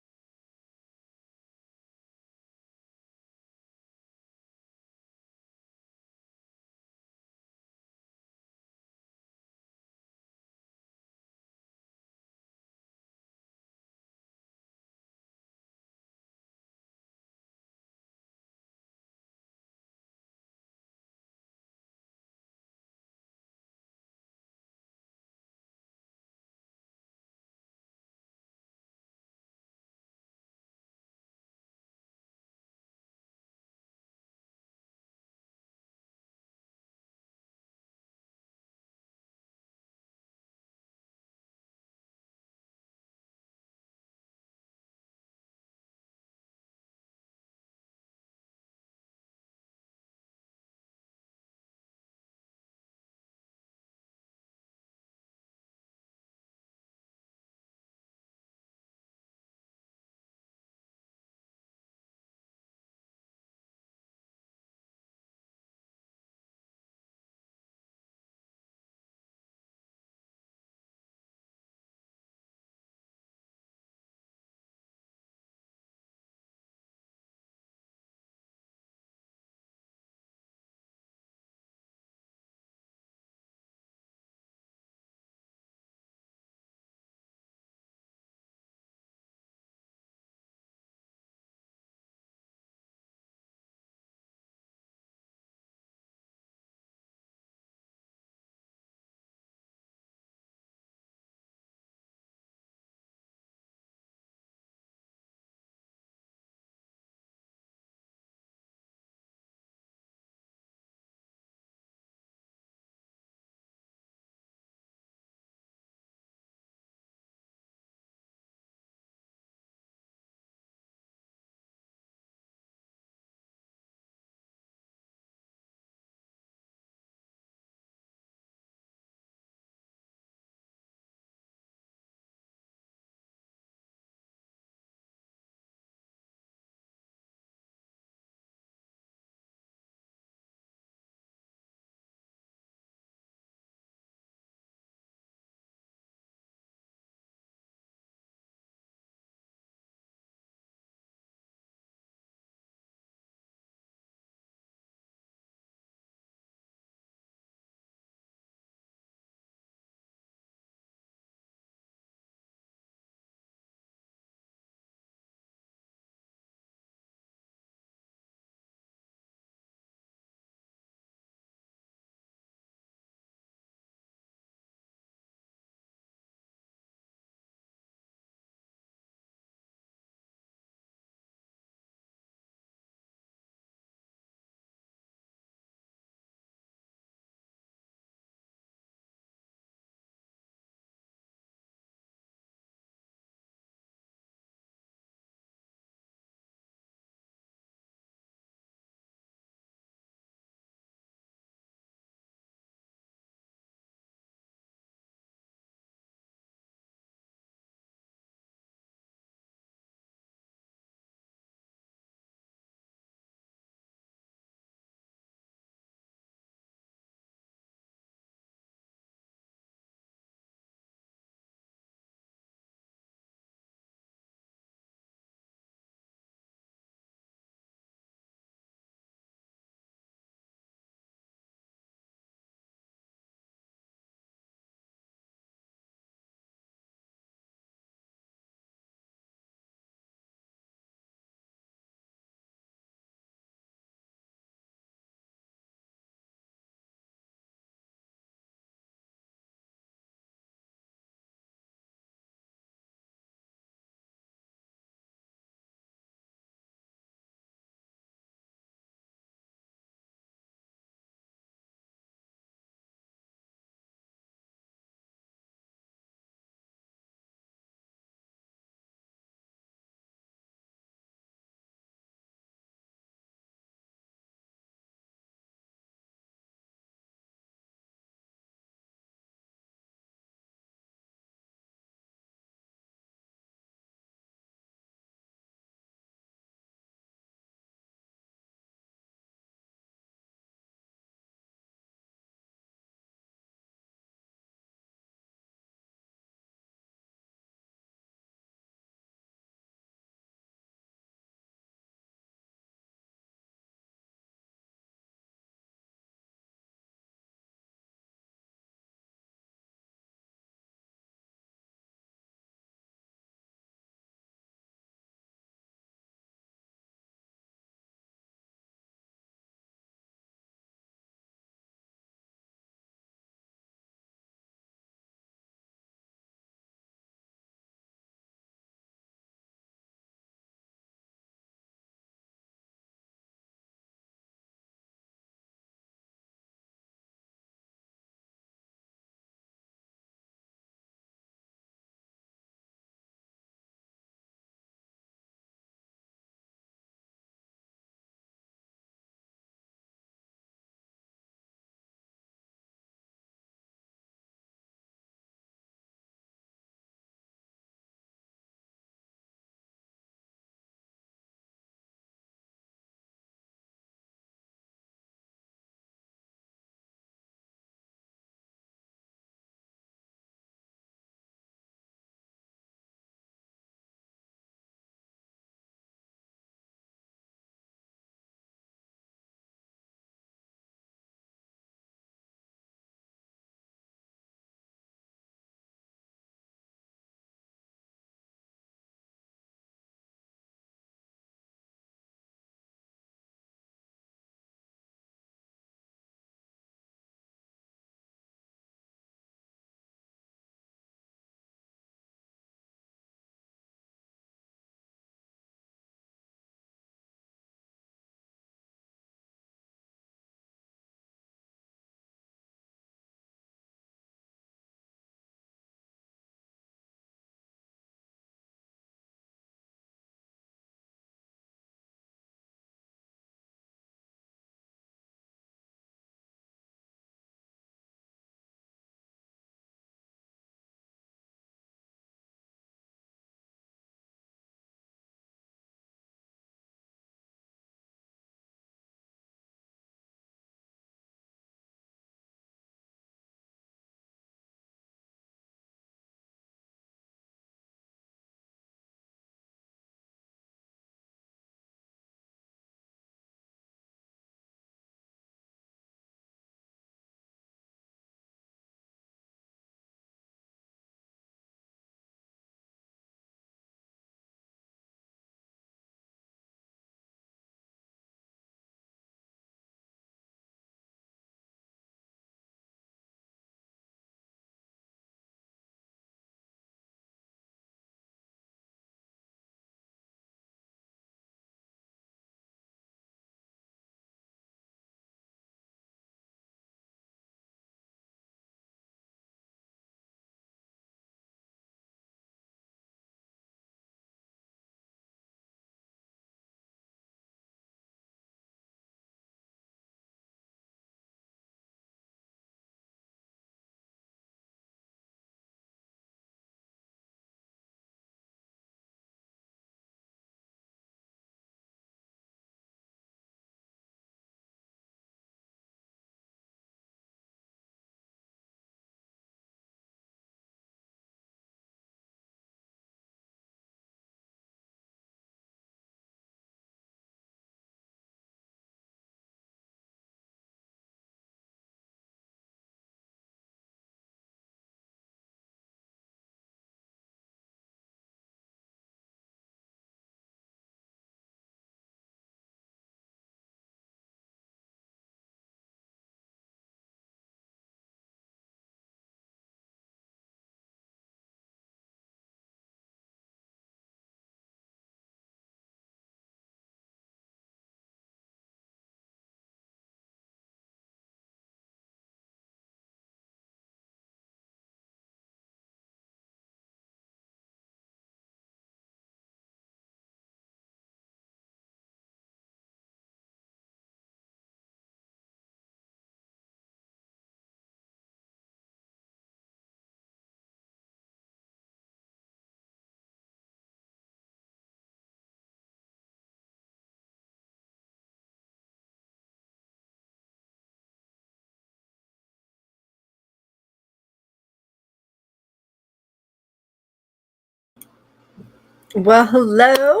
S1: Well, hello.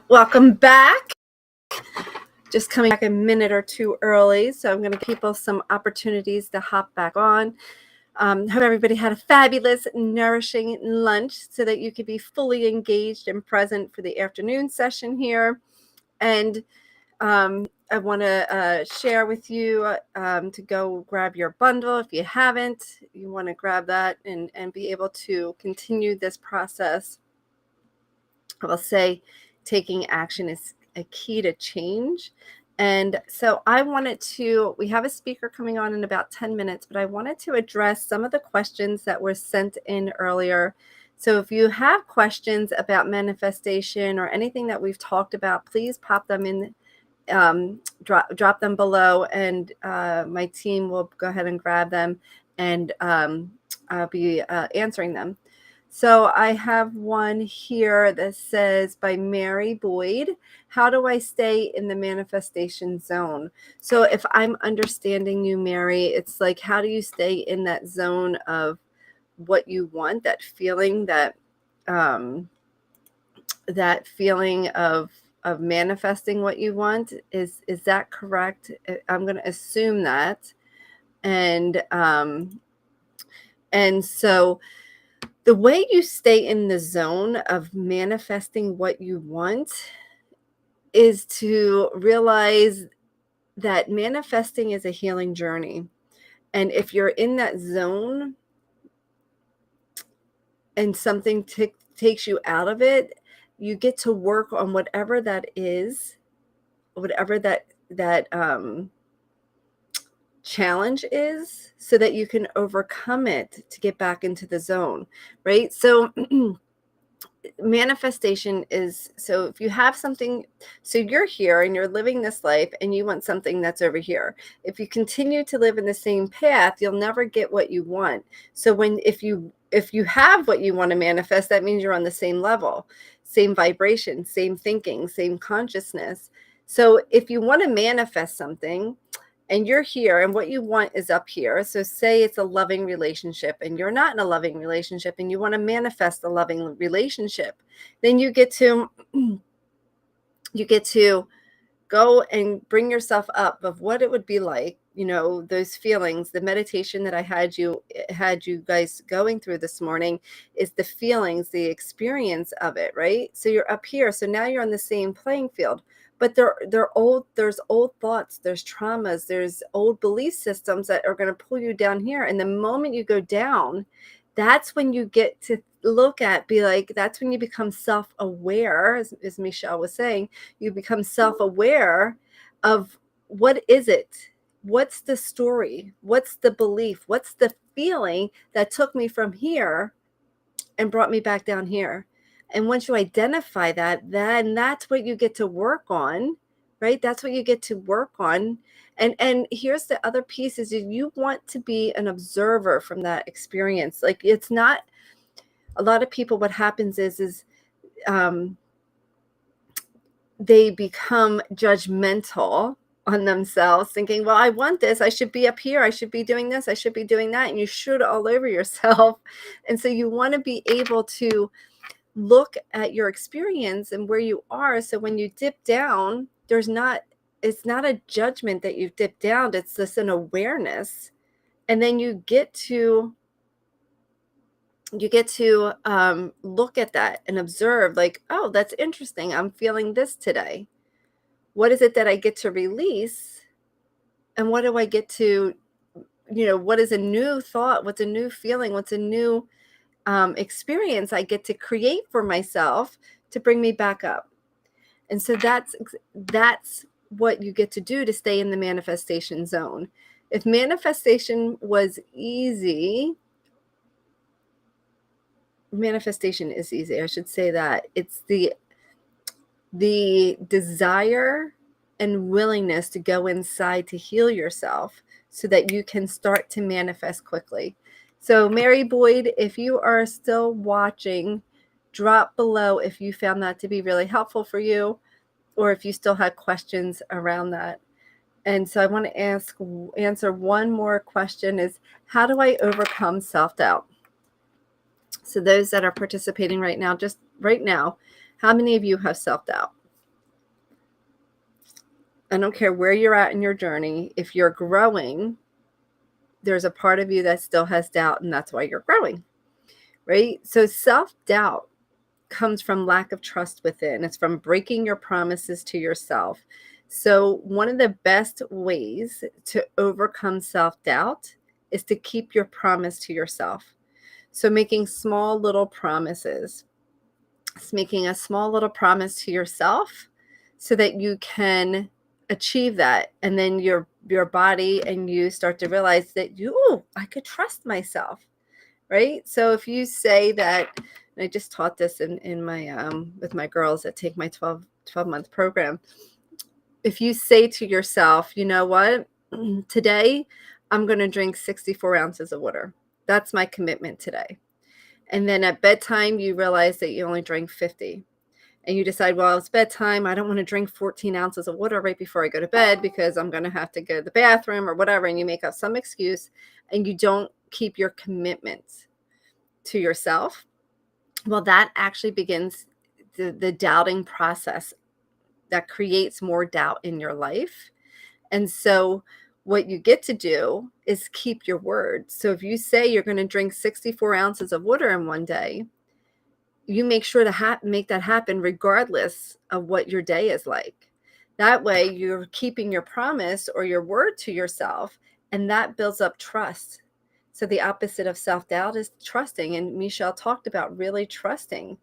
S1: Welcome back. Just coming back a minute or two early, so I'm going to give people some opportunities to hop back on. Hope everybody had a fabulous, nourishing lunch so that you could be fully engaged and present for the afternoon session here. And I want to share with you to go grab your bundle. If you haven't, you want to grab that and be able to continue this process. I will say taking action is a key to change. And so we have a speaker coming on in about 10 minutes, but I wanted to address some of the questions that were sent in earlier. So if you have questions about manifestation or anything that we've talked about, please pop them in, drop them below, and my team will go ahead and grab them, and I'll be answering them. So I have one here that says, by Mary Boyd, how do I stay in the manifestation zone? So if I'm understanding you, Mary, it's like, how do you stay in that zone of what you want, that feeling, that feeling of manifesting what you want? Is that correct? I'm going to assume that. And so the way you stay in the zone of manifesting what you want is to realize that manifesting is a healing journey. And if you're in that zone and something takes you out of it, you get to work on whatever that is, whatever that challenge is, so that you can overcome it to get back into the zone, right? So manifestation is, so if you have something, so you're here and you're living this life and you want something that's over here. If you continue to live in the same path, you'll never get what you want. So if you have what you want to manifest, that means you're on the same level, same vibration, same thinking, same consciousness. So if you want to manifest something, and you're here and what you want is up here. So say it's a loving relationship and you're not in a loving relationship and you want to manifest a loving relationship, then you get to go and bring yourself up of what it would be like, those feelings. The meditation that I had you guys going through this morning is the feelings, the experience of it, right? So you're up here. So now you're on the same playing field. But there's old thoughts, there's traumas, there's old belief systems that are going to pull you down here. And the moment you go down, that's when you get to that's when you become self-aware, as Mechelle was saying. You become self-aware of what is it? What's the story? What's the belief? What's the feeling that took me from here and brought me back down here? And once you identify that, then that's what you get to work on, right? That's what you get to work on. And here's the other piece is you want to be an observer from that experience. Like, it's not, a lot of people, what happens is they become judgmental on themselves, thinking, well, I want this, I should be up here, I should be doing this, I should be doing that. And you should all over yourself. And so you want to be able to look at your experience and where you are. So when you dip down, it's not a judgment that you've dipped down. It's just an awareness. And then you get to look at that and observe, like, oh, that's interesting. I'm feeling this today. What is it that I get to release? And what do I get to, what is a new thought? What's a new feeling? What's a new experience I get to create for myself to bring me back up? And so that's what you get to do to stay in the manifestation zone. If manifestation was easy, manifestation is easy. I should say that. It's the desire and willingness to go inside to heal yourself so that you can start to manifest quickly. So Mary Boyd, if you are still watching, drop below if you found that to be really helpful for you, or if you still had questions around that. And so I want to answer one more question, is how do I overcome self-doubt? So those that are participating right now, just right now, how many of you have self-doubt? I don't care where you're at in your journey. If you're growing, there's a part of you that still has doubt, and that's why you're growing, right? So self-doubt comes from lack of trust within. It's from breaking your promises to yourself. So one of the best ways to overcome self-doubt is to keep your promise to yourself. So making small little promises. It's making a small little promise to yourself so that you can achieve that. And then your body and you start to realize that I could trust myself, right? So if you say that, and I just taught this in my with my girls that take my 12-month program. If you say to yourself, you know what, today I'm going to drink 64 ounces of water. That's my commitment today. And then at bedtime, you realize that you only drank 50. And you decide, well, it's bedtime. I don't want to drink 14 ounces of water right before I go to bed because I'm going to have to go to the bathroom or whatever. And you make up some excuse and you don't keep your commitment to yourself. Well, that actually begins the doubting process that creates more doubt in your life. And so what you get to do is keep your word. So if you say you're going to drink 64 ounces of water in one day, you make sure to make that happen regardless of what your day is like. That way you're keeping your promise or your word to yourself, and that builds up trust. So the opposite of self-doubt is trusting. And Mechelle talked about really trusting.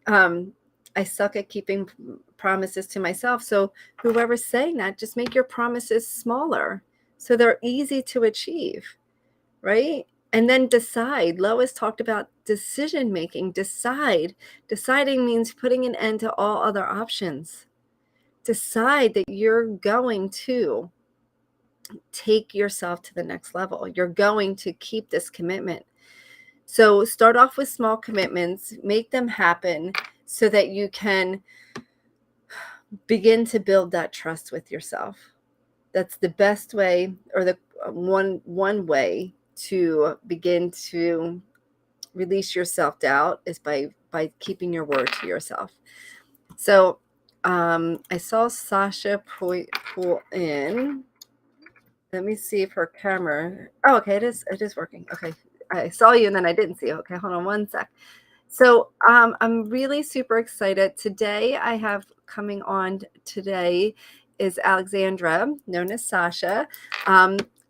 S1: I suck at keeping promises to myself. So whoever's saying that, just make your promises smaller so they're easy to achieve, right? And then decide. Lois talked about decision making. Deciding means putting an end to all other options. Decide that you're going to take yourself to the next level. You're going to keep this commitment. So start off with small commitments, make them happen so that you can begin to build that trust with yourself. That's the best way, or the one way to begin to release your self-doubt is by keeping your word to yourself. So I saw Sasha pull in. Let me see if her camera. Oh, okay, it is working. Okay, I saw you and then I didn't see you. Okay, hold on one sec. So I'm really super excited. Today I have coming on today is Alexandra, known as Sasha.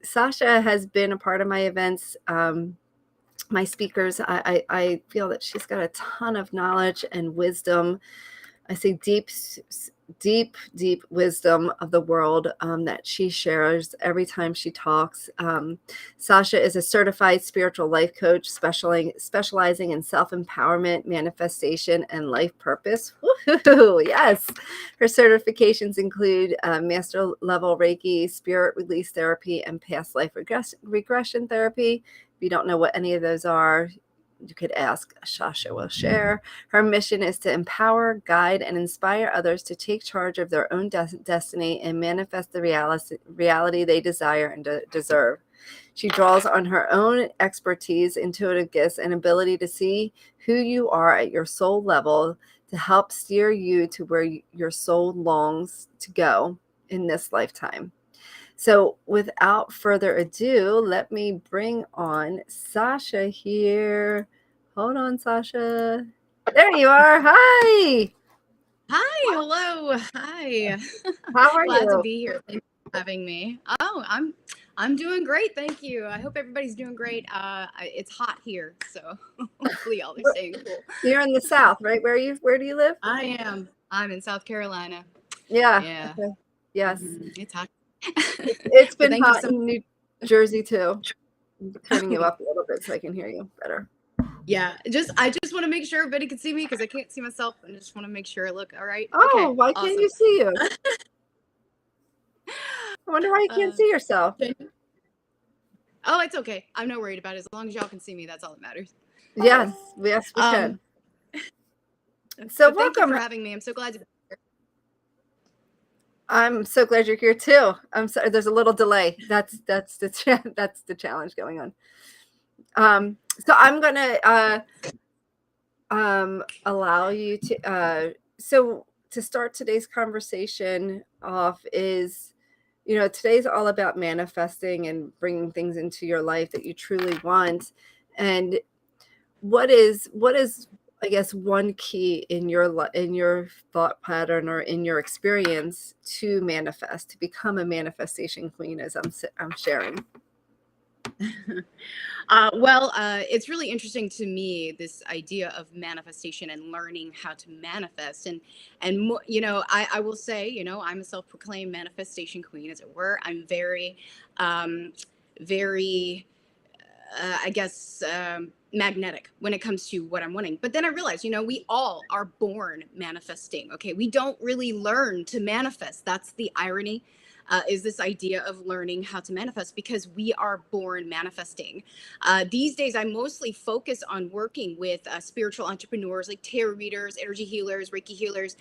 S1: Sasha has been a part of my events, my speakers. I feel that she's got a ton of knowledge and wisdom. I say deep wisdom of the world that she shares every time she talks. Sasha is a certified spiritual life coach specializing in self-empowerment, manifestation, and life purpose. Woo-hoo, yes. Her certifications include master level Reiki, spirit release therapy, and past life regression therapy. If you don't know what any of those are, you could ask. Sasha will share. Her mission is to empower, guide, and inspire others to take charge of their own destiny and manifest the reality they desire and deserve. She draws on her own expertise, intuitive gifts, and ability to see who you are at your soul level to help steer you to where your soul longs to go in this lifetime. So without further ado, let me bring on Sasha here. Hold on, Sasha. There you are. Hi.
S4: Hi. Hello. Hi.
S1: How are
S4: Glad
S1: you?
S4: to be here. Thanks for having me. Oh, I'm doing great. Thank you. I hope everybody's doing great. It's hot here, so hopefully y'all are staying cool.
S1: You're in the South, right? Where do you live?
S4: I am. I'm in South Carolina.
S1: Yeah.
S4: Yeah.
S1: Okay. Yes.
S4: It's hot.
S1: It's
S4: But
S1: been
S4: thank you
S1: hot in New Jersey too. I'm turning you up a little bit so I can hear you better.
S4: Yeah. I just want to make sure everybody can see me because I can't see myself, and I just want to make sure I look all right.
S1: Oh,
S4: Okay.
S1: why can't you see you? I wonder why you can't see yourself.
S4: Oh, it's okay. I'm not worried about it. As long as y'all can see me, that's all that matters.
S1: Yes, we can. So welcome.
S4: Thank you for having me. I'm so glad to be here.
S1: I'm so glad you're here too. I'm sorry, there's a little delay. That's the challenge going on. So I'm gonna allow you to so to start today's conversation off is, today's all about manifesting and bringing things into your life that you truly want. And what is I guess one key in your thought pattern or in your experience to manifest, to become a manifestation queen, as I'm sharing.
S4: It's really interesting to me, this idea of manifestation and learning how to manifest. I will say, I'm a self-proclaimed manifestation queen, as it were. I'm very, very, I guess, magnetic when it comes to what I'm wanting. But then I realized, we all are born manifesting. Okay. We don't really learn to manifest. That's the irony. Is this idea of learning how to manifest, because we are born manifesting. These days, I mostly focus on working with spiritual entrepreneurs, like tarot readers, energy healers, Reiki healers,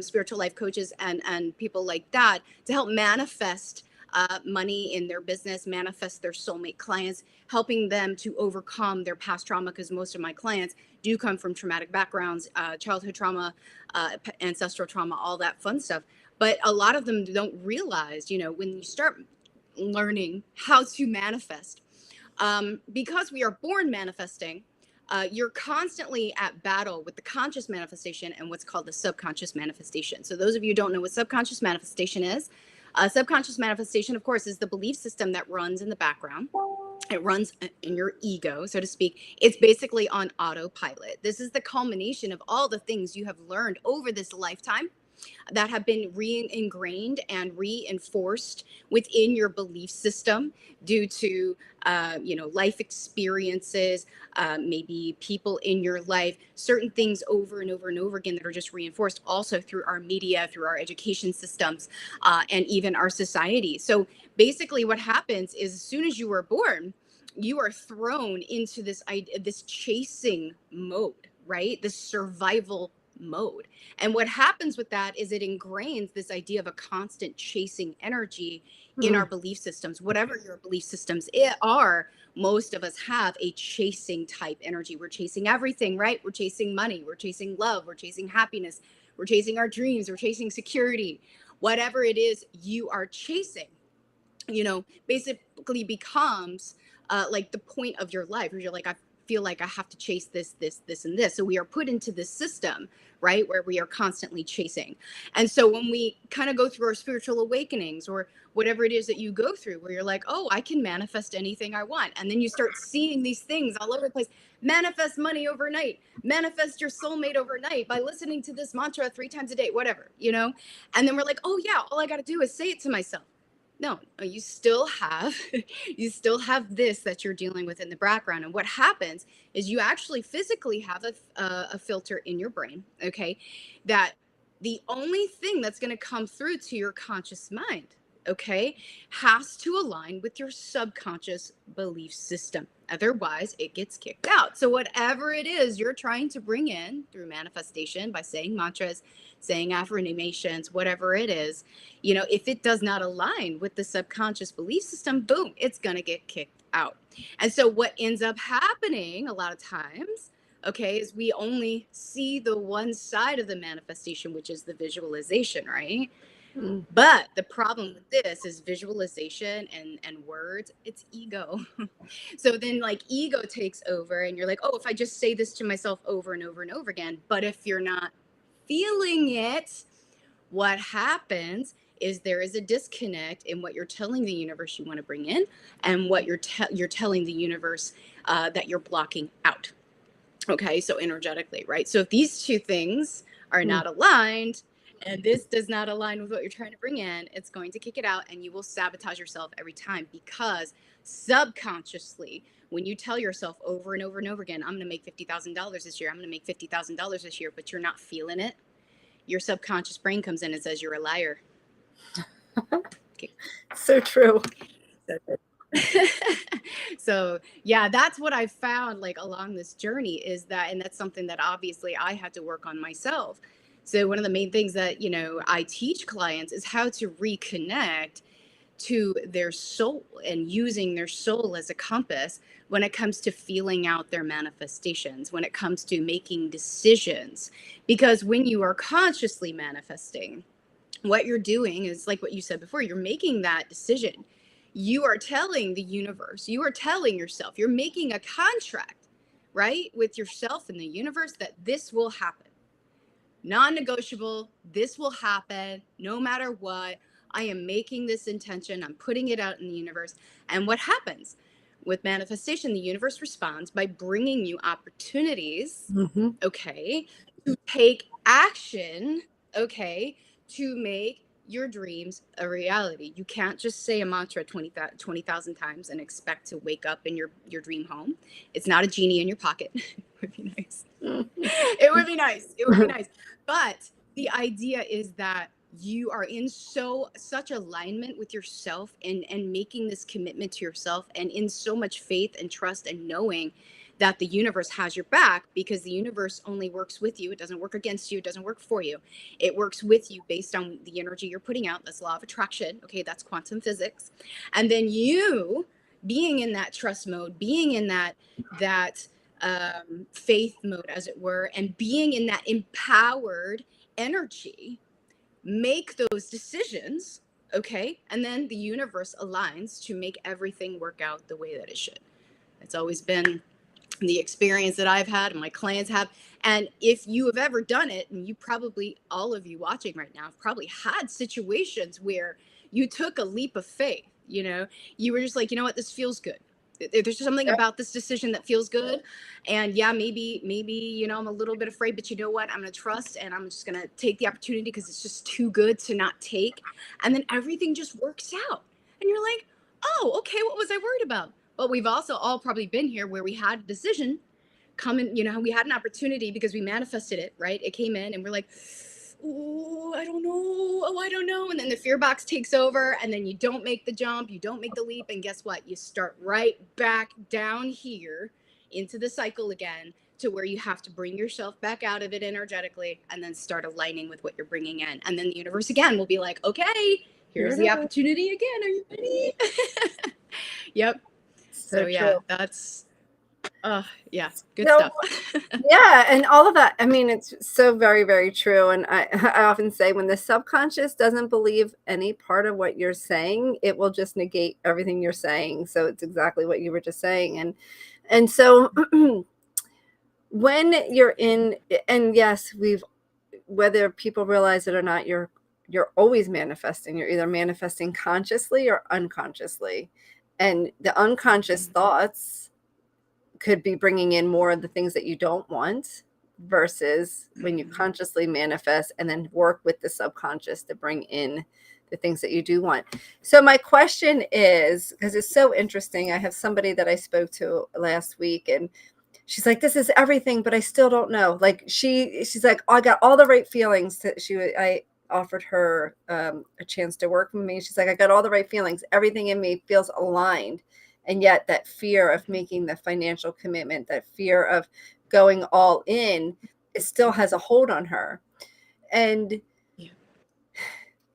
S4: spiritual life coaches, and people like that, to help manifest money in their business, manifest their soulmate clients, helping them to overcome their past trauma, because most of my clients do come from traumatic backgrounds, childhood trauma, ancestral trauma, all that fun stuff. But a lot of them don't realize, when you start learning how to manifest, because we are born manifesting, you're constantly at battle with the conscious manifestation and what's called the subconscious manifestation. So those of you who don't know what subconscious manifestation is, subconscious manifestation, of course, is the belief system that runs in the background. It runs in your ego, so to speak. It's basically on autopilot. This is the culmination of all the things you have learned over this lifetime that have been re-ingrained and reinforced within your belief system due to, life experiences, maybe people in your life, certain things over and over and over again that are just reinforced also through our media, through our education systems, and even our society. So basically what happens is, as soon as you were born, you are thrown into this chasing mode, right? This survival mode. And what happens with that is it ingrains this idea of a constant chasing energy in our belief systems. Whatever your belief systems are, most of us have a chasing type energy. We're chasing everything, right? We're chasing money, we're chasing love, we're chasing happiness, we're chasing our dreams, we're chasing security. Whatever it is you are chasing, basically becomes like the point of your life, where you're like, I feel like I have to chase this, and this. So we are put into this system, right, where we are constantly chasing. And so when we kind of go through our spiritual awakenings, or whatever it is that you go through, where you're like, oh, I can manifest anything I want. And then you start seeing these things all over the place. Manifest money overnight, manifest your soulmate overnight by listening to this mantra 3 times a day, whatever, And then we're like, oh yeah, all I got to do is say it to myself. No, you still have this that you're dealing with in the background. And what happens is you actually physically have a filter in your brain, okay, that the only thing that's going to come through to your conscious mind, okay, has to align with your subconscious belief system. Otherwise, it gets kicked out. So whatever it is you're trying to bring in through manifestation, by saying mantras, saying affirmations, whatever it is, if it does not align with the subconscious belief system, boom, it's going to get kicked out. And so what ends up happening a lot of times, okay, is we only see the one side of the manifestation, which is the visualization, right? But the problem with this is visualization and words, it's ego. So then like ego takes over, and you're like, oh, if I just say this to myself over and over and over again. But if you're not feeling it, what happens is there is a disconnect in what you're telling the universe you want to bring in, and what you're telling the universe that you're blocking out. Okay, so energetically, right? So if these two things are not aligned, and this does not align with what you're trying to bring in, it's going to kick it out, and you will sabotage yourself every time, because subconsciously, when you tell yourself over and over and over again, I'm going to make $50,000 this year, I'm going to make $50,000 this year, but you're not feeling it, your subconscious brain comes in and says you're a liar. Okay.
S1: So true.
S4: So yeah, that's what I found like along this journey, is that, and that's something that obviously I had to work on myself. So one of the main things that, I teach clients is how to reconnect to their soul and using their soul as a compass when it comes to feeling out their manifestations, when it comes to making decisions. Because when you are consciously manifesting, what you're doing is like what you said before, you're making that decision. You are telling the universe, you are telling yourself, you're making a contract, right, with yourself and the universe that this will happen. Non-negotiable, this will happen no matter what. I am making this intention, I'm putting it out in the universe. And what happens with manifestation? The universe responds by bringing you opportunities, okay, to take action, okay, to make your dreams a reality. You can't just say a mantra 20,000 times and expect to wake up in your dream home. It's not a genie in your pocket. It would be nice. It would be nice. It would be nice. But the idea is that you are in such alignment with yourself and making this commitment to yourself, and in so much faith and trust and knowing that the universe has your back, because the universe only works with you. It doesn't work against you. It doesn't work for you. It works with you based on the energy you're putting out. That's law of attraction. Okay, that's quantum physics. And then you being in that trust mode, being in that faith mode, as it were, and being in that empowered energy, make those decisions, okay? And then the universe aligns to make everything work out the way that it should. It's always been the experience that I've had and my clients have. And if you have ever done it, and you probably, all of you watching right now, have probably had situations where you took a leap of faith, you know, you were just like, you know what, this feels good. There's something about this decision that feels good. And yeah, maybe, you know, I'm a little bit afraid, but you know what, I'm going to trust, and I'm just going to take the opportunity because it's just too good to not take. And then everything just works out. And you're like, oh, okay, what was I worried about? But we've also all probably been here where we had a decision come in, you know, we had an opportunity because we manifested it, right? It came in and we're like, oh, I don't know. Oh, I don't know. And then the fear box takes over, and then you don't make the jump, you don't make the leap. And guess what? You start right back down here into the cycle again, to where you have to bring yourself back out of it energetically and then start aligning with what you're bringing in. And then the universe again will be like, okay, here's the opportunity again. Are you ready? Yep. So yeah, that's yeah, good stuff.
S1: Yeah, and all of that. I mean, it's so very, very true. And I often say, when the subconscious doesn't believe any part of what you're saying, it will just negate everything you're saying. So it's exactly what you were just saying. And so when you're in, and yes, whether people realize it or not, you're always manifesting. You're either manifesting consciously or unconsciously. And the unconscious thoughts could be bringing in more of the things that you don't want, versus when you consciously manifest and then work with the subconscious to bring in the things that you do want. So my question is, because it's so interesting, I have somebody that I spoke to last week, and she's like, this is everything, but I still don't know. Like she's like, oh, I got all the right feelings. I offered her a chance to work with me. She's like, I got all the right feelings. Everything in me feels aligned. And yet that fear of making the financial commitment, that fear of going all in, it still has a hold on her. And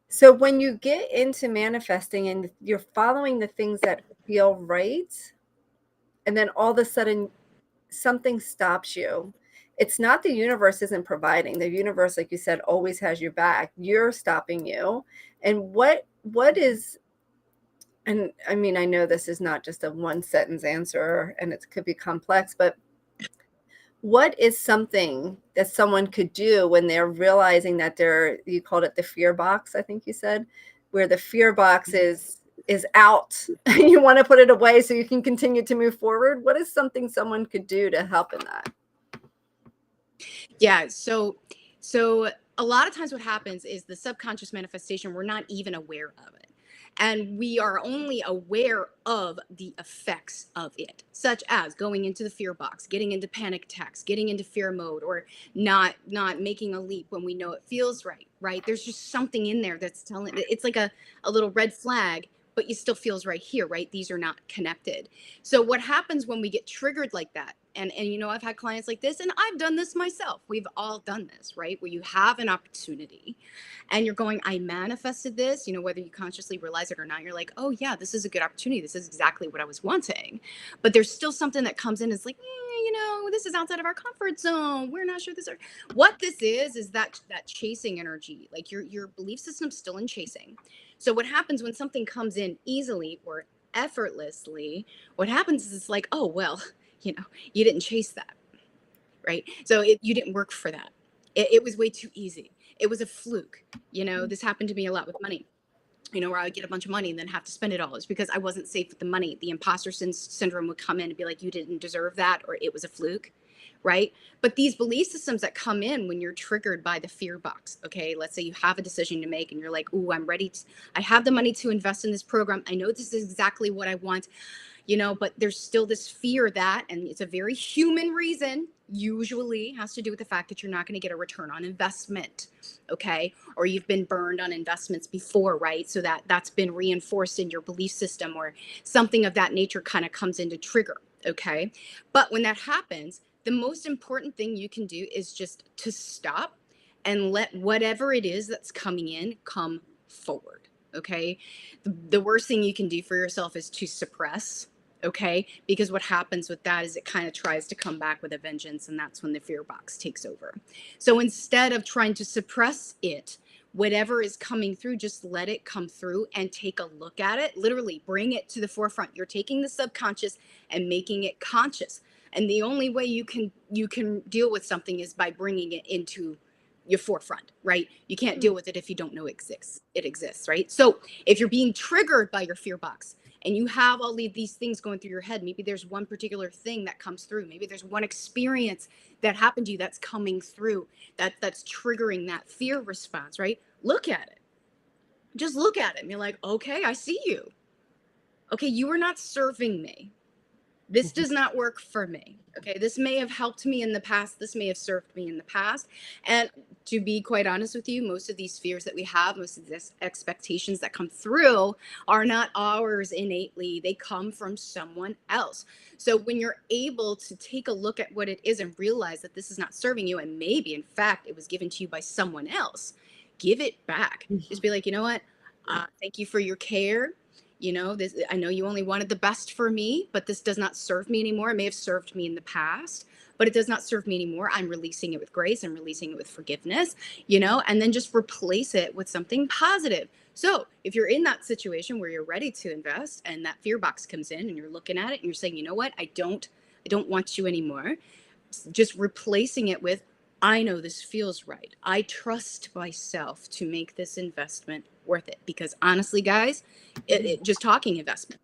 S1: so when you get into manifesting and you're following the things that feel right, and then all of a sudden something stops you, it's not the universe isn't providing. The universe, like you said, always has your back. You're stopping you. And what is, and I mean, I know this is not just a one sentence answer, and it could be complex, but what is something that someone could do when they're realizing that you called it the fear box, I think you said, where the fear box is out and you want to put it away so you can continue to move forward? What is something someone could do to help in that?
S4: Yeah. So a lot of times what happens is the subconscious manifestation, we're not even aware of it. And we are only aware of the effects of it, such as going into the fear box, getting into panic attacks, getting into fear mode, or not making a leap when we know it feels right? There's just something in there that's telling, it's like a little red flag, but it still feels right here, right? These are not connected. So what happens when we get triggered like that, And I've had clients like this, and I've done this myself. We've all done this, right? Where you have an opportunity and you're going, I manifested this, whether you consciously realize it or not, you're like, oh yeah, this is a good opportunity. This is exactly what I was wanting. But there's still something that comes in. It's like, this is outside of our comfort zone. We're not sure what this is that chasing energy. Like your belief system's still in chasing. So what happens when something comes in easily or effortlessly, what happens is it's like, oh, well, you didn't chase that, right? So you didn't work for that. It was way too easy. It was a fluke. This happened to me a lot with money. Where I would get a bunch of money and then have to spend it all. It's because I wasn't safe with the money. The imposter syndrome would come in and be like, you didn't deserve that, or it was a fluke, right? But these belief systems that come in when you're triggered by the fear box, okay? Let's say you have a decision to make and you're like, ooh, I'm ready. I have the money to invest in this program. I know this is exactly what I want, but there's still this fear that, and it's a very human reason, usually has to do with the fact that you're not going to get a return on investment, okay? Or you've been burned on investments before, right? So that's been reinforced in your belief system, or something of that nature kind of comes into trigger, okay? But when that happens, the most important thing you can do is just to stop and let whatever it is that's coming in come forward, okay? The worst thing you can do for yourself is to suppress, okay? Because what happens with that is it kind of tries to come back with a vengeance, and that's when the fear box takes over. So instead of trying to suppress it, whatever is coming through, just let it come through and take a look at it. Literally bring it to the forefront. You're taking the subconscious and making it conscious. And the only way you can deal with something is by bringing it into your forefront, right? You can't deal with it if you don't know it exists, right? So if you're being triggered by your fear box, and you have all these things going through your head, maybe there's one particular thing that comes through. Maybe there's one experience that happened to you that's coming through, that's triggering that fear response, right? Look at it. Just look at it and you're like, okay, I see you. Okay, you are not serving me. This does not work for me. Okay, this may have helped me in the past. This may have served me in the past. And to be quite honest with you, most of these fears that we have, most of these expectations that come through are not ours innately. They come from someone else. So when you're able to take a look at what it is and realize that this is not serving you, and maybe in fact it was given to you by someone else, give it back. Just be like, you know what? Thank you for your care. I know you only wanted the best for me, but this does not serve me anymore. It may have served me in the past, but it does not serve me anymore. I'm releasing it with grace. I'm releasing it with forgiveness, and then just replace it with something positive. So if you're in that situation where you're ready to invest and that fear box comes in and you're looking at it and you're saying, you know what, I don't want you anymore. Just replacing it with, I know this feels right. I trust myself to make this investment worth it. Because honestly, guys, just talking investment,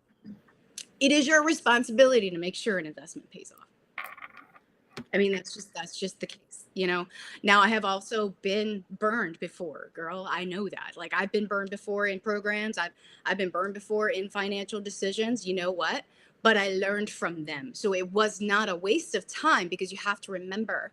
S4: it is your responsibility to make sure an investment pays off. I mean, that's just the case, Now, I have also been burned before, girl. I know that. Like, I've been burned before in programs. I've been burned before in financial decisions. You know what? But I learned from them. So it was not a waste of time, because you have to remember,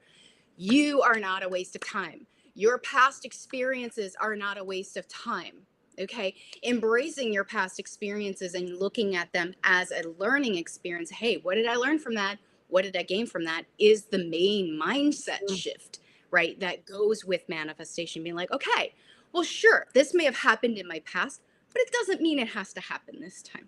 S4: you are not a waste of time. Your past experiences are not a waste of time. Okay. Embracing your past experiences and looking at them as a learning experience. Hey, what did I learn from that? What did I gain from that? Is the main mindset shift, right? That goes with manifestation, being like, okay, well, sure, this may have happened in my past, but it doesn't mean it has to happen this time.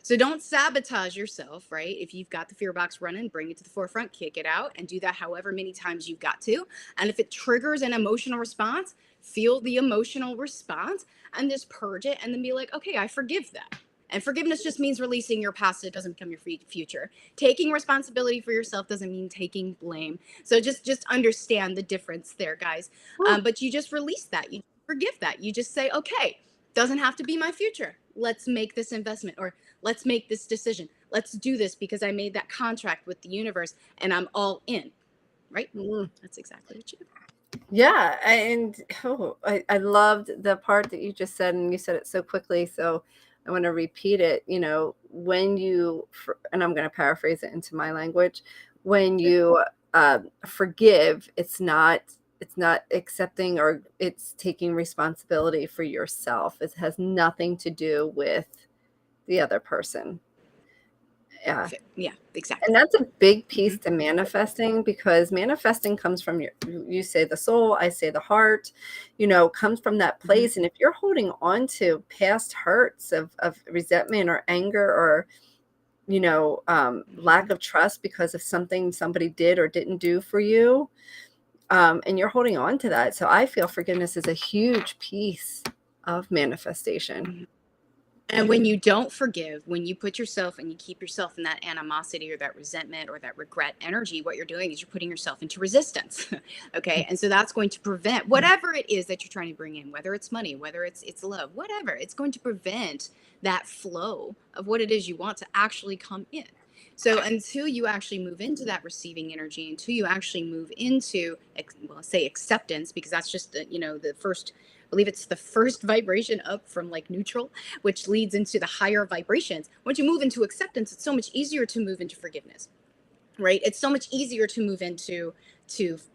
S4: So don't sabotage yourself, right? If you've got the fear box running, bring it to the forefront, kick it out, and do that however many times you've got to. And if it triggers an emotional response, feel the emotional response and just purge it, and then be like, okay, I forgive that. And forgiveness just means releasing your past. It doesn't become your future. Taking responsibility for yourself doesn't mean taking blame. So just understand the difference there, guys. But you just release that. You forgive that. You just say, okay, doesn't have to be my future. Let's make this investment, or let's make this decision. Let's do this because I made that contract with the universe and I'm all in, right? That's exactly what you do.
S1: Yeah. And I loved the part that you just said, and you said it so quickly. So I want to repeat it. When you, and I'm going to paraphrase it into my language, when you forgive, it's not accepting, or it's taking responsibility for yourself. It has nothing to do with the other person. Yeah.
S4: Yeah, exactly.
S1: And that's a big piece to manifesting, because manifesting comes from you say the soul, I say the heart, comes from that place. And if you're holding on to past hurts of resentment or anger or, lack of trust because of something somebody did or didn't do for you, and you're holding on to that. So I feel forgiveness is a huge piece of manifestation.
S4: And when you don't forgive, when you put yourself and you keep yourself in that animosity or that resentment or that regret energy, what you're doing is you're putting yourself into resistance. Okay. And so that's going to prevent whatever it is that you're trying to bring in, whether it's money, whether it's love, whatever, it's going to prevent that flow of what it is you want to actually come in. So until you actually move into that receiving energy, until you actually move into, well, say acceptance, because that's just the first, I believe it's the first vibration up from like neutral, which leads into the higher vibrations. Once you move into acceptance, it's so much easier to move into forgiveness, right? It's so much easier to move into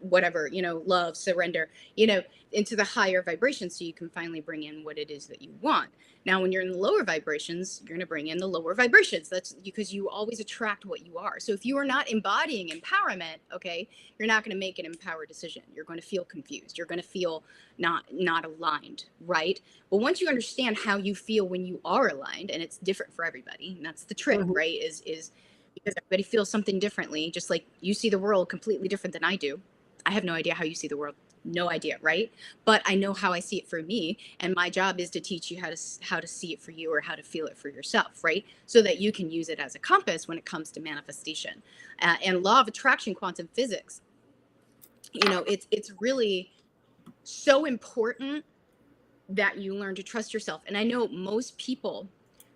S4: whatever, love, surrender, into the higher vibrations, so you can finally bring in what it is that you want. Now, when you're in the lower vibrations, you're going to bring in the lower vibrations. That's because you always attract what you are. So if you are not embodying empowerment, okay, you're not going to make an empowered decision. You're going to feel confused. You're going to feel not aligned, right? But once you understand how you feel when you are aligned, and it's different for everybody, and that's the trick, right? Is because everybody feels something differently. Just like you see the world completely different than I do. I have no idea how you see the world. No idea, right? But I know how I see it for me, and my job is to teach you how to see it for you, or how to feel it for yourself, right? So that you can use it as a compass when it comes to manifestation. And law of attraction, quantum physics. It's really so important that you learn to trust yourself. And I know most people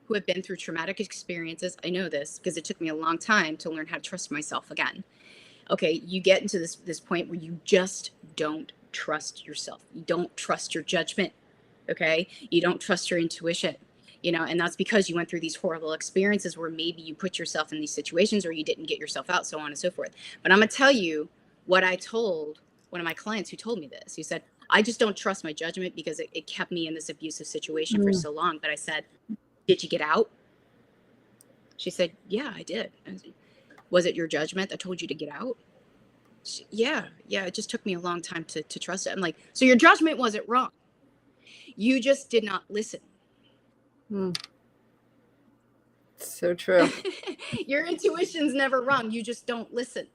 S4: who have been through traumatic experiences, I know this because it took me a long time to learn how to trust myself again. Okay, you get into this point where you just don't trust yourself. You don't trust your judgment. Okay, you don't trust your intuition. And that's because you went through these horrible experiences where maybe you put yourself in these situations, or you didn't get yourself out, so on and so forth. But I'm gonna tell you what I told one of my clients who told me this. He said, I just don't trust my judgment because it kept me in this abusive situation for so long. But I said, did you get out? She said, yeah, I did. I said, was it your judgment that told you to get out? Yeah, it just took me a long time to trust it. I'm like, so your judgment wasn't wrong. You just did not listen.
S1: So true.
S4: Your intuition's never wrong. You just don't listen,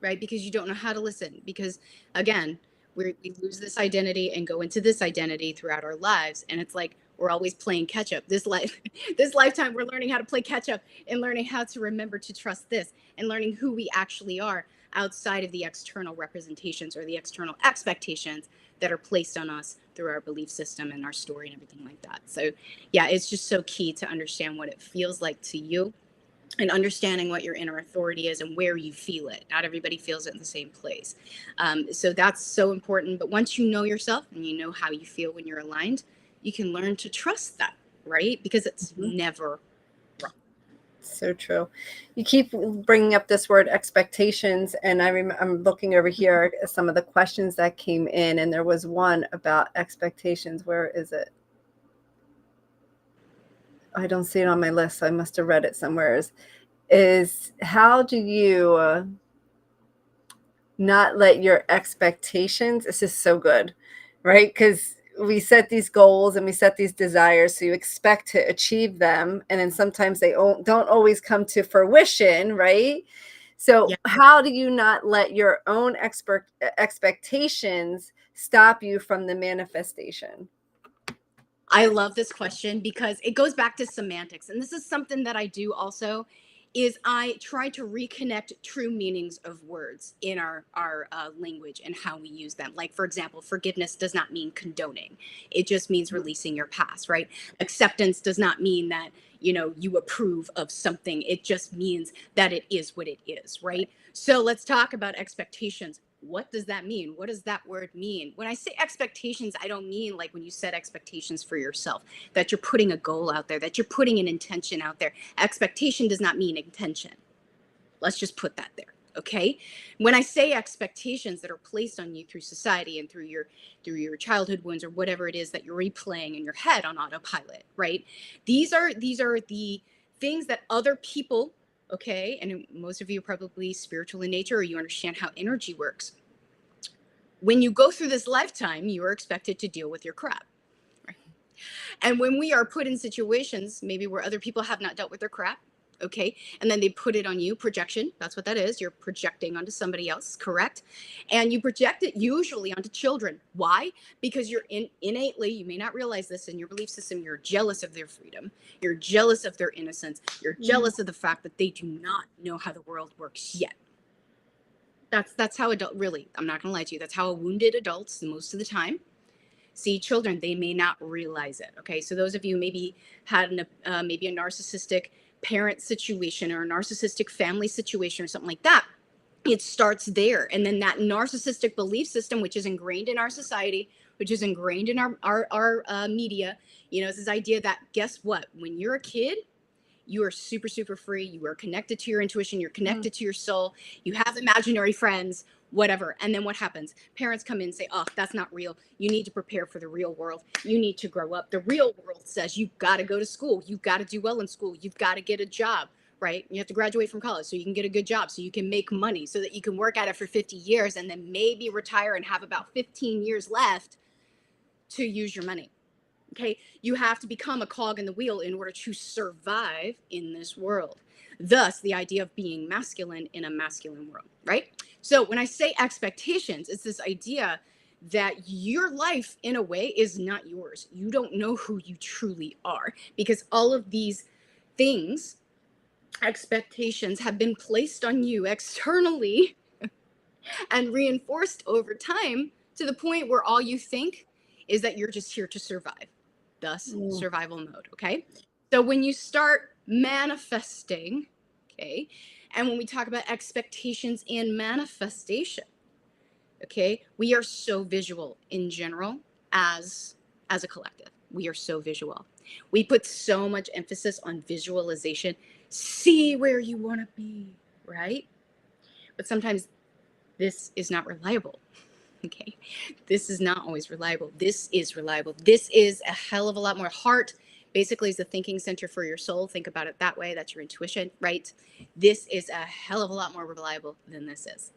S4: right? Because you don't know how to listen. Because again, we lose this identity and go into this identity throughout our lives. And it's like, we're always playing catch up. This lifetime, we're learning how to play catch up and learning how to remember to trust this, and learning who we actually are outside of the external representations or the external expectations that are placed on us through our belief system and our story and everything like that. So yeah, it's just so key to understand what it feels like to you, and understanding what your inner authority is and where you feel it. Not everybody feels it in the same place. So that's so important. But once you know yourself and you know how you feel when you're aligned, you can learn to trust that, right? Because it's never wrong.
S1: So true. You keep bringing up this word expectations, and I'm looking over here at some of the questions that came in, and there was one about expectations. Where is it? I don't see it on my list, so I must have read it somewhere. Is how do you not let your expectations, this is so good, right? Because we set these goals and we set these desires, so you expect to achieve them, and then sometimes they don't always come to fruition, right? So how do you not let your own expectations stop you from the manifestation?
S4: I love this question because it goes back to semantics. And this is something that I do also, is I try to reconnect true meanings of words in our language and how we use them. Like, for example, forgiveness does not mean condoning. It just means releasing your past, right? Acceptance does not mean that, you approve of something. It just means that it is what it is, right? So let's talk about expectations. What does that mean? What does that word mean? When I say expectations, I don't mean like when you set expectations for yourself, that you're putting a goal out there, that you're putting an intention out there. Expectation does not mean intention. Let's just put that there. Okay. When I say expectations that are placed on you through society and through your childhood wounds, or whatever it is that you're replaying in your head on autopilot, right? These are the things that other people Okay. And most of you are probably spiritual in nature, or you understand how energy works. When you go through this lifetime, you are expected to deal with your crap. Right? And when we are put in situations, maybe where other people have not dealt with their crap, okay, and then they put it on you, projection, that's what that is. You're projecting onto somebody else, correct? And you project it usually onto children. Why? Because you're innately, you may not realize this, in your belief system, you're jealous of their freedom. You're jealous of their innocence. You're jealous of the fact that they do not know how the world works yet. That's how adult, really, I'm not gonna lie to you, that's how wounded adults most of the time see children. They may not realize it. Okay, so those of you maybe had maybe a narcissistic parent situation or a narcissistic family situation or something like that, it starts there. And then that narcissistic belief system, which is ingrained in our society, which is ingrained in our media, you know, it's this idea that, guess what, when you're a kid, you are super, super free. You are connected to your intuition. You're connected to your soul. You have imaginary friends, whatever. And then what happens? Parents come in and say, oh, that's not real. You need to prepare for the real world. You need to grow up. The real world says you've got to go to school. You've got to do well in school. You've got to get a job, right? You have to graduate from college so you can get a good job, so you can make money, so that you can work at it for 50 years and then maybe retire and have about 15 years left to use your money. Okay, you have to become a cog in the wheel in order to survive in this world. Thus, the idea of being masculine in a masculine world, right? So when I say expectations, it's this idea that your life, in a way, is not yours. You don't know who you truly are, because all of these things, expectations, have been placed on you externally and reinforced over time to the point where all you think is that you're just here to survive. Thus, survival mode, okay? So when you start manifesting, okay, and when we talk about expectations in manifestation, okay, we are so visual in general as a collective. We are so visual. We put so much emphasis on visualization. See where you want to be, right? But sometimes this is not reliable. Okay, this is not always reliable. This is reliable. This is a hell of a lot more. Heart basically is the thinking center for your soul. Think about it that way. That's your intuition, right? This is a hell of a lot more reliable than this is.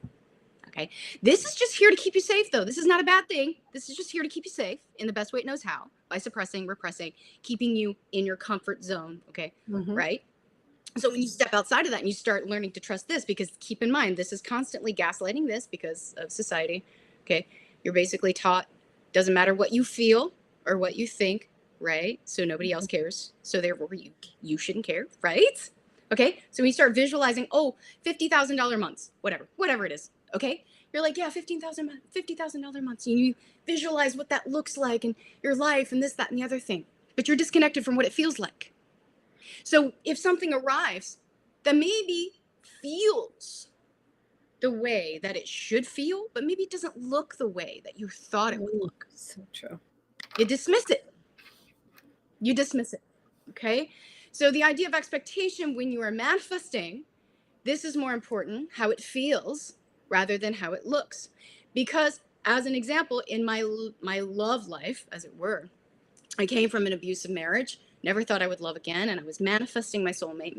S4: Okay, this is just here to keep you safe, though. This is not a bad thing. This is just here to keep you safe in the best way it knows how, by suppressing, repressing, keeping you in your comfort zone. Okay, right? So when you step outside of that and you start learning to trust this, because keep in mind, this is constantly gaslighting this because of society. Okay, you're basically taught, doesn't matter what you feel or what you think, right? So nobody else cares. So therefore you shouldn't care, right? Okay, so we start visualizing, oh, $50,000 months, whatever it is. Okay, you're like, yeah, $50,000 months. And you visualize what that looks like and your life and this, that, and the other thing. But you're disconnected from what it feels like. So if something arrives that maybe feels the way that it should feel, but maybe it doesn't look the way that you thought it would look.
S1: So true.
S4: You dismiss it. Okay? So the idea of expectation when you are manifesting, this is more important, how it feels rather than how it looks. Because as an example, in my love life, as it were, I came from an abusive marriage, never thought I would love again, and I was manifesting my soulmate.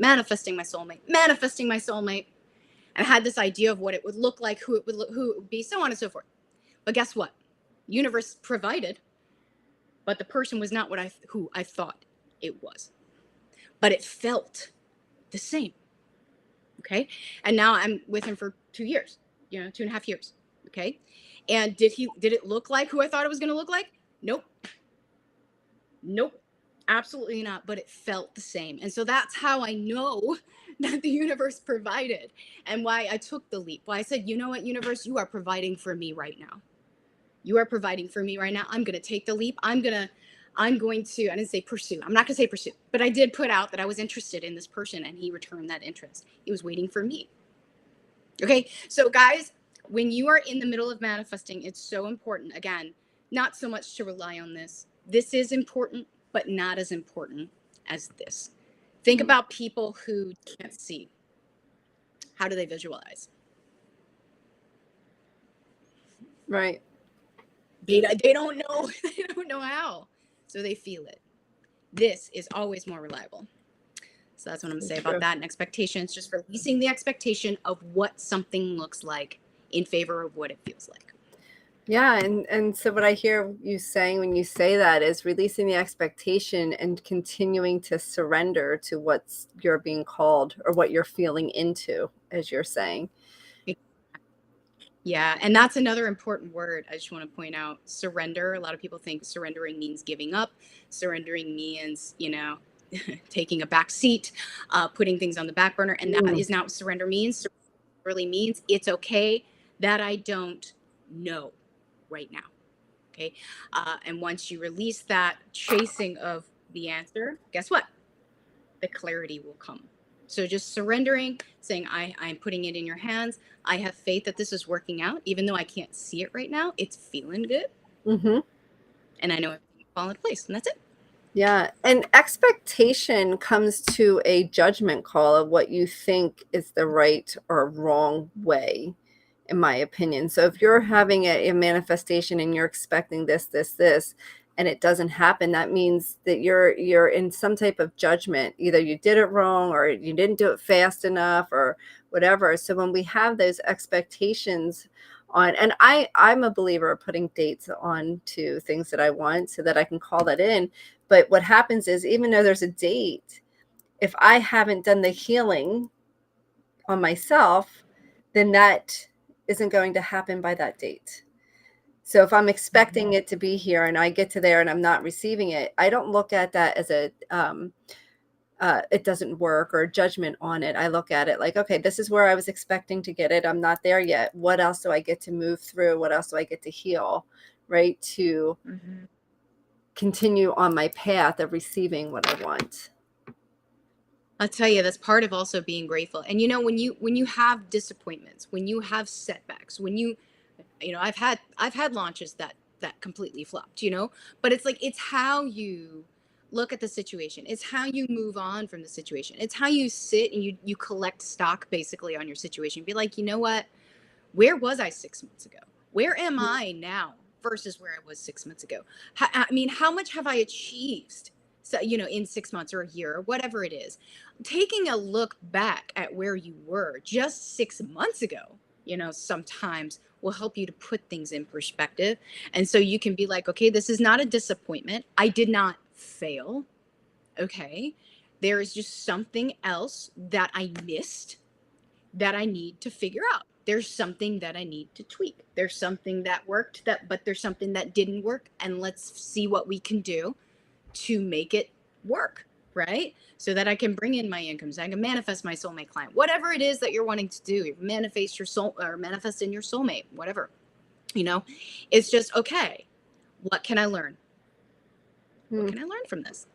S4: And I had this idea of what it would look like, who it would be, so on and so forth. But guess what? Universe provided, but the person was not who I thought it was. But it felt the same. Okay? And now I'm with him for 2 years, 2.5 years. Okay? And did it look like who I thought it was going to look like? Nope. Absolutely not, but it felt the same. And so that's how I know that the universe provided, and why I took the leap. Why I said, you know what, universe, you are providing for me right now. You are providing for me right now. I'm going to take the leap. I'm going to, I didn't say pursue. I'm not going to say pursue, but I did put out that I was interested in this person, and he returned that interest. He was waiting for me. Okay. So guys, when you are in the middle of manifesting, it's so important. Again, not so much to rely on this. This is important, but not as important as this. Think about people who can't see. How do they visualize?
S1: Right.
S4: They don't know. They don't know how. So they feel it. This is always more reliable. So that's what I'm gonna say about that. And expectations, just releasing the expectation of what something looks like in favor of what it feels like.
S1: Yeah, and so what I hear you saying when you say that is releasing the expectation and continuing to surrender to what's you're being called or what you're feeling into, as you're saying.
S4: Yeah, and that's another important word I just want to point out. Surrender. A lot of people think surrendering means giving up. Surrendering means, taking a back seat, putting things on the back burner, and that is not what surrender means. Surrender really means it's okay that I don't know right now. Okay, and once you release that chasing of the answer, guess what? The clarity will come. So just surrendering, saying, I'm putting it in your hands. I have faith that this is working out. Even though I can't see it right now, it's feeling good.
S1: Mm-hmm.
S4: And I know everything will fall into place. And that's it.
S1: Yeah. And expectation comes to a judgment call of what you think is the right or wrong way, in my opinion. So if you're having a manifestation and you're expecting this, and it doesn't happen, that means that you're in some type of judgment. Either you did it wrong or you didn't do it fast enough or whatever. So when we have those expectations on, and I'm a believer of putting dates on to things that I want so that I can call that in. But what happens is, even though there's a date, if I haven't done the healing on myself, then that isn't going to happen by that date. So if I'm expecting it to be here and I get to there and I'm not receiving it, I don't look at that as a it doesn't work or judgment on it. I look at it like, okay, this is where I was expecting to get it. I'm not there yet. What else do I get to move through? What else do I get to heal, right? To continue on my path of receiving what I want.
S4: I'll tell you, that's part of also being grateful. And when you have disappointments, when you have setbacks, when I've had launches that completely flopped, but it's like, it's how you look at the situation. It's how you move on from the situation. It's how you sit and you collect stock basically on your situation. Be like, you know what? Where was I 6 months ago? Where am I now versus where I was 6 months ago? How much have I achieved? So, in 6 months or a year or whatever it is, taking a look back at where you were just 6 months ago, sometimes will help you to put things in perspective. And so you can be like, okay, this is not a disappointment. I did not fail. Okay. There is just something else that I missed that I need to figure out. There's something that I need to tweak. There's something that worked, but there's something that didn't work. And let's see what we can do to make it work, right? So that I can bring in my income, so I can manifest my soulmate client, whatever it is that you're wanting to do, manifest your soul or manifest in your soulmate, whatever, it's just, okay, what can I learn? What can I learn from this?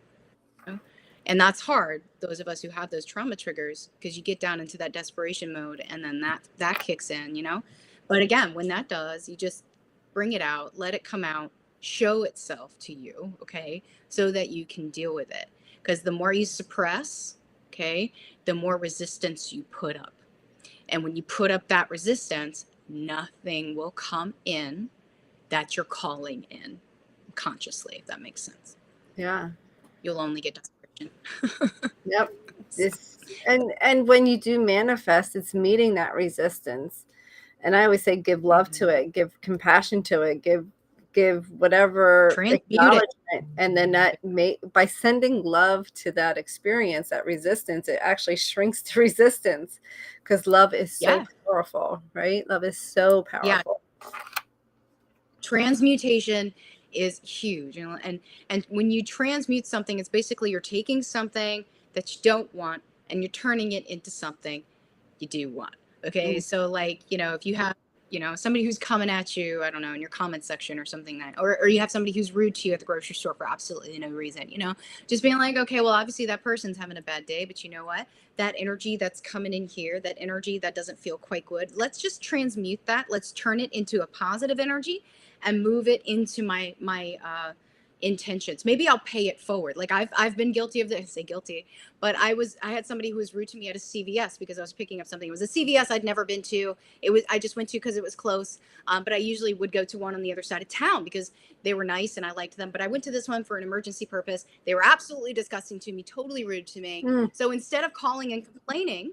S4: And that's hard, those of us who have those trauma triggers, because you get down into that desperation mode and then that kicks in, But again, when that does, you just bring it out, let it come out, show itself to you, okay, so that you can deal with it. Because the more you suppress, okay, the more resistance you put up. And when you put up that resistance, nothing will come in that you're calling in consciously, if that makes sense.
S1: Yeah.
S4: You'll only get desperation.
S1: Yep. And when you do manifest, it's meeting that resistance. And I always say, give love to it, give compassion to it, give whatever acknowledgement. And then by sending love to that experience, that resistance, it actually shrinks the resistance, because love is so powerful, right? Love is so powerful.
S4: Yeah. Transmutation is huge, and when you transmute something, it's basically you're taking something that you don't want and you're turning it into something you do want. Okay. So like, if you have, somebody who's coming at you, I don't know, in your comment section or something, or you have somebody who's rude to you at the grocery store for absolutely no reason, just being like, okay, well, obviously that person's having a bad day, but you know what, that energy that's coming in here, that energy that doesn't feel quite good, let's just transmute that. Let's turn it into a positive energy and move it into intentions. Maybe I'll pay it forward. Like I've been guilty of this. I say guilty, but I had somebody who was rude to me at a CVS because I was picking up something. It was a CVS I'd never been to. I just went to because it was close. But I usually would go to one on the other side of town because they were nice and I liked them. But I went to this one for an emergency purpose. They were absolutely disgusting to me, totally rude to me. So instead of calling and complaining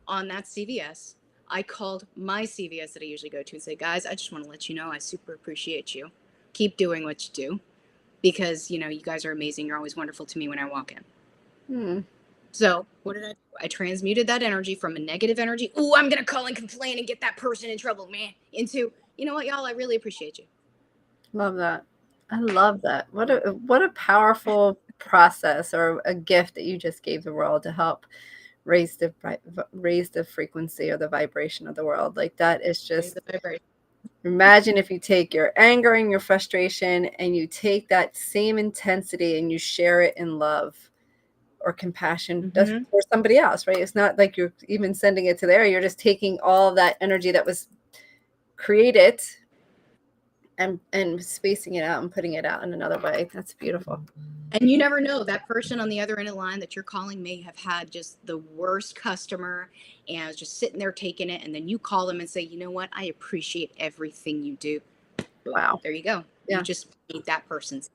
S4: on that CVS, I called my CVS that I usually go to and say, guys, I just want to let you know I super appreciate you. Keep doing what you do. Because, you guys are amazing. You're always wonderful to me when I walk in. So what did I do? I transmuted that energy from a negative energy. Oh, I'm going to call and complain and get that person in trouble, man. Into, you know what, y'all, I really appreciate you.
S1: Love that. I love that. What a powerful process or a gift that you just gave the world to help raise the frequency or the vibration of the world. Like that is just... Imagine if you take your anger and your frustration and you take that same intensity and you share it in love or compassion for somebody else, right? It's not like you're even sending it to there. You're just taking all of that energy that was created and spacing it out and putting it out in another way. That's beautiful.
S4: And you never know, that person on the other end of the line that you're calling may have had just the worst customer and was just sitting there taking it. And then you call them and say, you know what? I appreciate everything you do.
S1: Wow.
S4: There you go.
S1: Yeah.
S4: You just made that person's.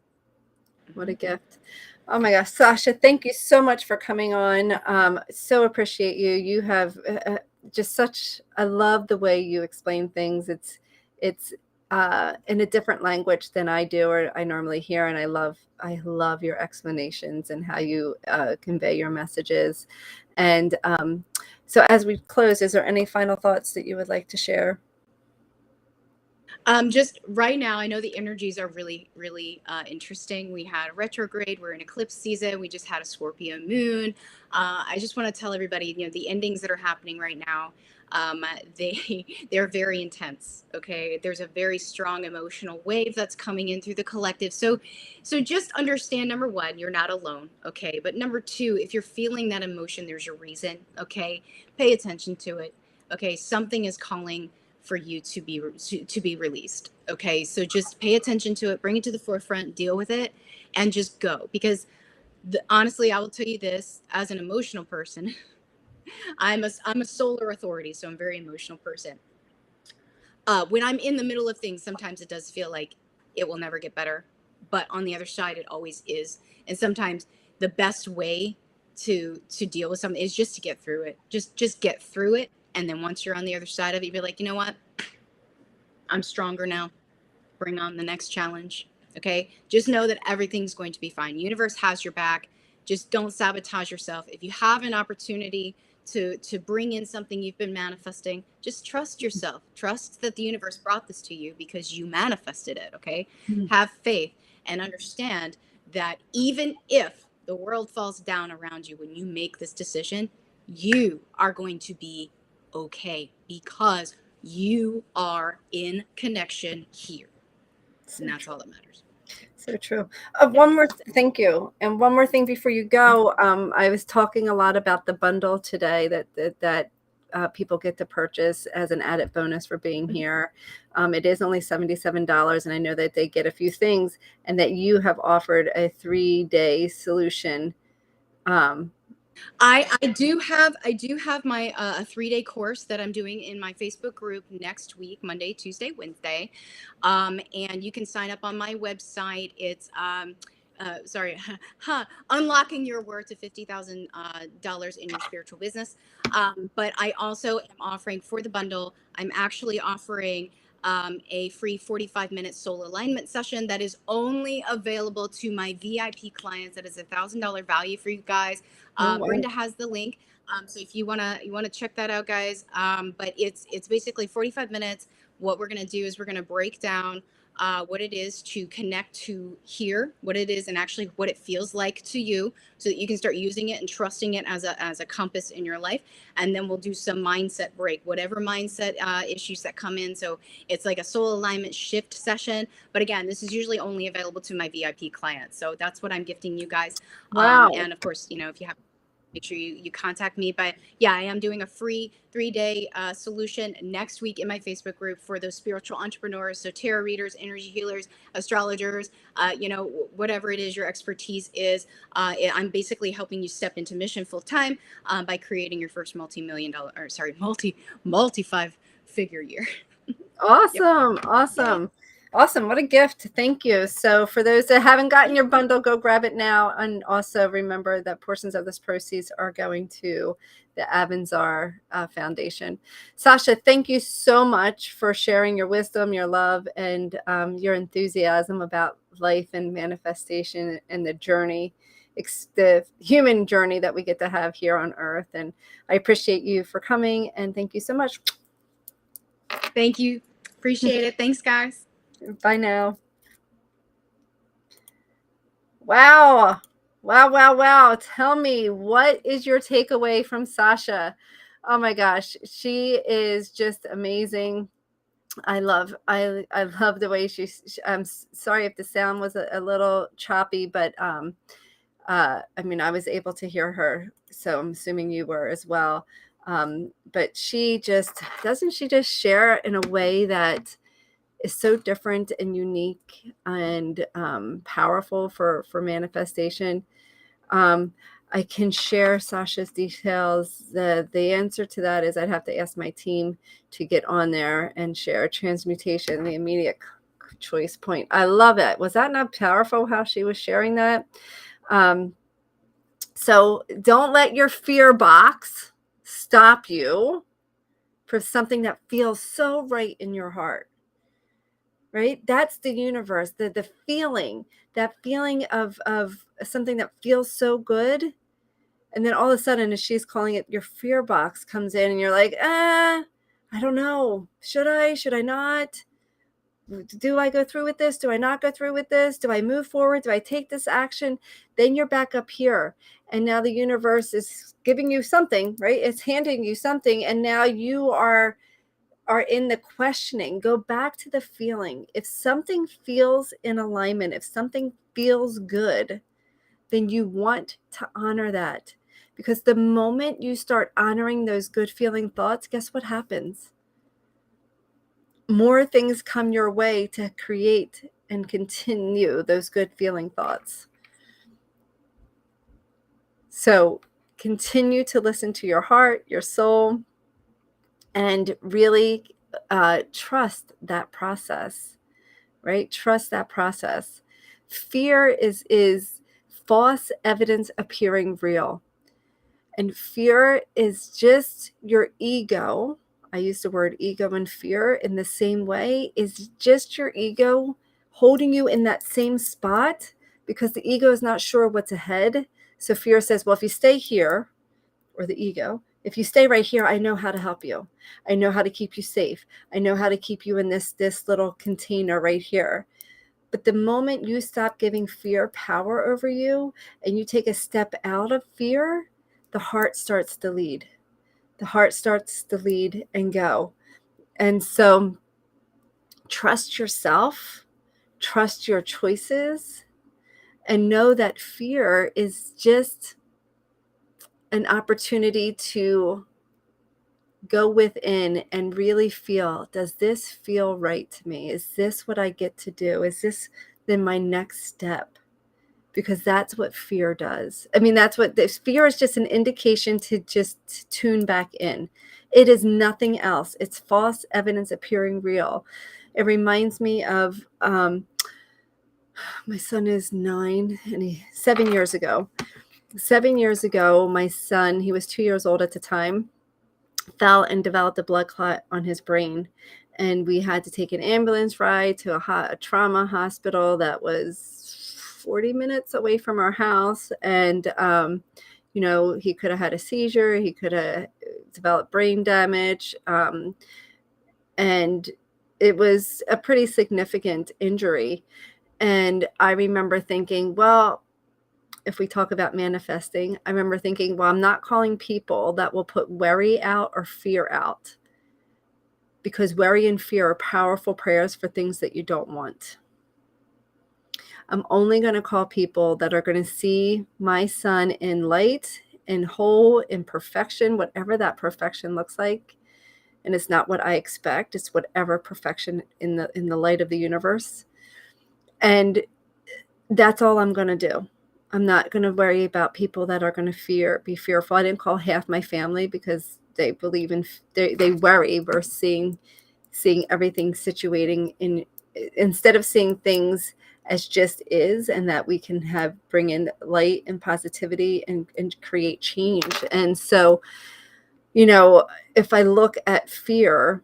S1: What a gift. Oh my gosh, Sasha, thank you so much for coming on. So appreciate you. You have just I love the way you explain things. It's in a different language than I do or I normally hear. And I love your explanations and how you convey your messages. And so as we close, is there any final thoughts that you would like to share?
S4: Just right now, I know the energies are really, really interesting. We had a retrograde. We're in eclipse season. We just had a Scorpio moon. I just want to tell everybody, the endings that are happening right now, they're very intense. Okay. There's a very strong emotional wave that's coming in through the collective. So just understand, number one, you're not alone. Okay. But number two, if you're feeling that emotion, there's a reason. Okay. Pay attention to it. Okay. Something is calling for you to be released. Okay. So just pay attention to it, bring it to the forefront, deal with it, and just go. Because honestly, I will tell you this, as an emotional person, I'm a solar authority, so I'm a very emotional person. When I'm in the middle of things, sometimes it does feel like it will never get better, but on the other side, it always is. And sometimes the best way to deal with something is just to get through it. Just get through it. And then once you're on the other side of it, you'll be like, you know what? I'm stronger now. Bring on the next challenge. Okay. Just know that everything's going to be fine. Universe has your back. Just don't sabotage yourself. If you have an opportunity to bring in something you've been manifesting, just trust yourself. Trust that the universe brought this to you because you manifested it. Okay. Have faith and understand that even if the world falls down around you, when you make this decision, you are going to be okay because you are in connection here. And that's all that matters.
S1: So true. Thank you. And one more thing before you go. I was talking a lot about the bundle today that people get to purchase as an added bonus for being here. It is only $77, and I know that they get a few things, and that you have offered a 3-day solution.
S4: I do have my a 3-day course that I'm doing in my Facebook group next week, Monday, Tuesday, Wednesday. And you can sign up on my website. It's unlocking your worth to $50,000 in your spiritual business. But I also am offering for the bundle, I'm actually offering a free 45-minute soul alignment session that is only available to my VIP clients. That is $1,000 value for you guys.
S1: Wow.
S4: Brenda has the link. So if you wanna check that out, guys. But it's basically 45 minutes. What we're gonna do is we're gonna break down what it is to connect to here, what it is and actually what it feels like to you, so that you can start using it and trusting it as a compass in your life. And then we'll do some mindset break, whatever mindset issues that come in. So it's like a soul alignment shift session. But again, this is usually only available to my VIP clients. So that's what I'm gifting you guys.
S1: Wow.
S4: And of course, if you have make sure you contact me. But yeah, I am doing a free 3-day solution next week in my Facebook group for those spiritual entrepreneurs. So tarot readers, energy healers, astrologers, whatever it is your expertise is. I'm basically helping you step into mission full time by creating your first multi 5-figure year.
S1: Awesome. Awesome. Awesome. What a gift. Thank you. So for those that haven't gotten your bundle, go grab it now. And also remember that portions of this proceeds are going to the Avanzar Foundation. Sasha, thank you so much for sharing your wisdom, your love, and your enthusiasm about life and manifestation and the journey, the human journey that we get to have here on Earth. And I appreciate you for coming, and thank you so much.
S4: Thank you. Appreciate it. Thanks, guys.
S1: Bye now. Wow. Wow. Tell me, what is your takeaway from Sasha? Oh my gosh. She is just amazing. I love the way I'm sorry if the sound was a little choppy, but I was able to hear her, so I'm assuming you were as well. But she just share in a way that is so different and unique and powerful for manifestation. I can share Sasha's details. The answer to that is I'd have to ask my team to get on there and share transmutation, the immediate choice point. I love it. Was that not powerful how she was sharing that? So don't let your fear box stop you for something that feels so right in your heart. Right? That's the universe, the feeling, that feeling of something that feels so good. And then all of a sudden, as she's calling it, your fear box comes in and you're like, I don't know. Should I not? Do I go through with this? Do I not go through with this? Do I move forward? Do I take this action? Then you're back up here. And now the universe is giving you something, right? It's handing you something. And now you are in the questioning. Go back to the feeling. If something feels in alignment, if something feels good, then you want to honor that. Because the moment you start honoring those good feeling thoughts, guess what happens? More things come your way to create and continue those good feeling thoughts. So continue to listen to your heart, your soul, and really trust that process, right? Trust that process. Fear is false evidence appearing real. And fear is just your ego. I use the word ego and fear in the same way, is just your ego holding you in that same spot because the ego is not sure what's ahead. So fear says, well, if you stay here, or the ego, if you stay right here, I know how to help you. I know how to keep you safe. I know how to keep you in this little container right here. But the moment you stop giving fear power over you and you take a step out of fear, the heart starts to lead. The heart starts to lead and go. And so trust yourself, trust your choices, and know that fear is just an opportunity to go within and really feel, does this feel right to me? Is this what I get to do? Is this then my next step? Because that's what fear does. I mean, that's what this fear is, just an indication to just tune back in. It is nothing else. It's false evidence appearing real. It reminds me of my son is 9 and 7 years ago. 7 years ago, my son, he was 2 years old at the time, fell and developed a blood clot on his brain. And we had to take an ambulance ride to a trauma hospital that was 40 minutes away from our house. And, he could have had a seizure. He could have developed brain damage. And it was a pretty significant injury. And I remember thinking, well, if we talk about manifesting, I remember thinking, well, I'm not calling people that will put worry out or fear out, because worry and fear are powerful prayers for things that you don't want. I'm only going to call people that are going to see my son in light and whole in perfection, whatever that perfection looks like. And it's not what I expect. It's whatever perfection in the light of the universe. And that's all I'm going to do. I'm not going to worry about people that are going to be fearful. I didn't call half my family because they believe they worry. We're seeing everything situating instead of seeing things as just is, and that we can bring in light and positivity and create change. And so, if I look at fear,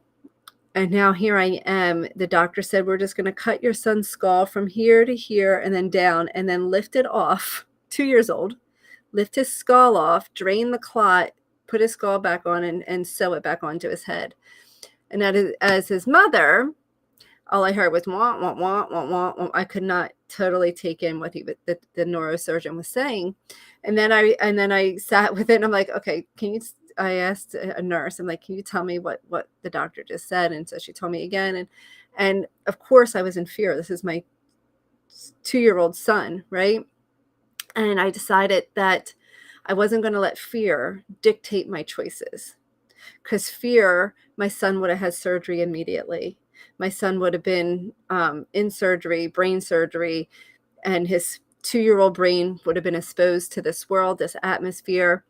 S1: and now here I am, the doctor said, we're just going to cut your son's skull from here to here and then down and then lift it off, 2 years old, lift his skull off, drain the clot, put his skull back on and sew it back onto his head. And as his mother, all I heard was wah, wah, wah, wah, wah, wah. I could not totally take in what the neurosurgeon was saying. And then I sat with it and I'm like, okay, I asked a nurse, I'm like, can you tell me what the doctor just said? And so she told me again. And of course I was in fear. This is my 2-year-old son, right? And I decided that I wasn't going to let fear dictate my choices. Because fear, my son would have had surgery immediately. My son would have been in surgery, brain surgery, and his 2-year-old brain would have been exposed to this world, this atmosphere.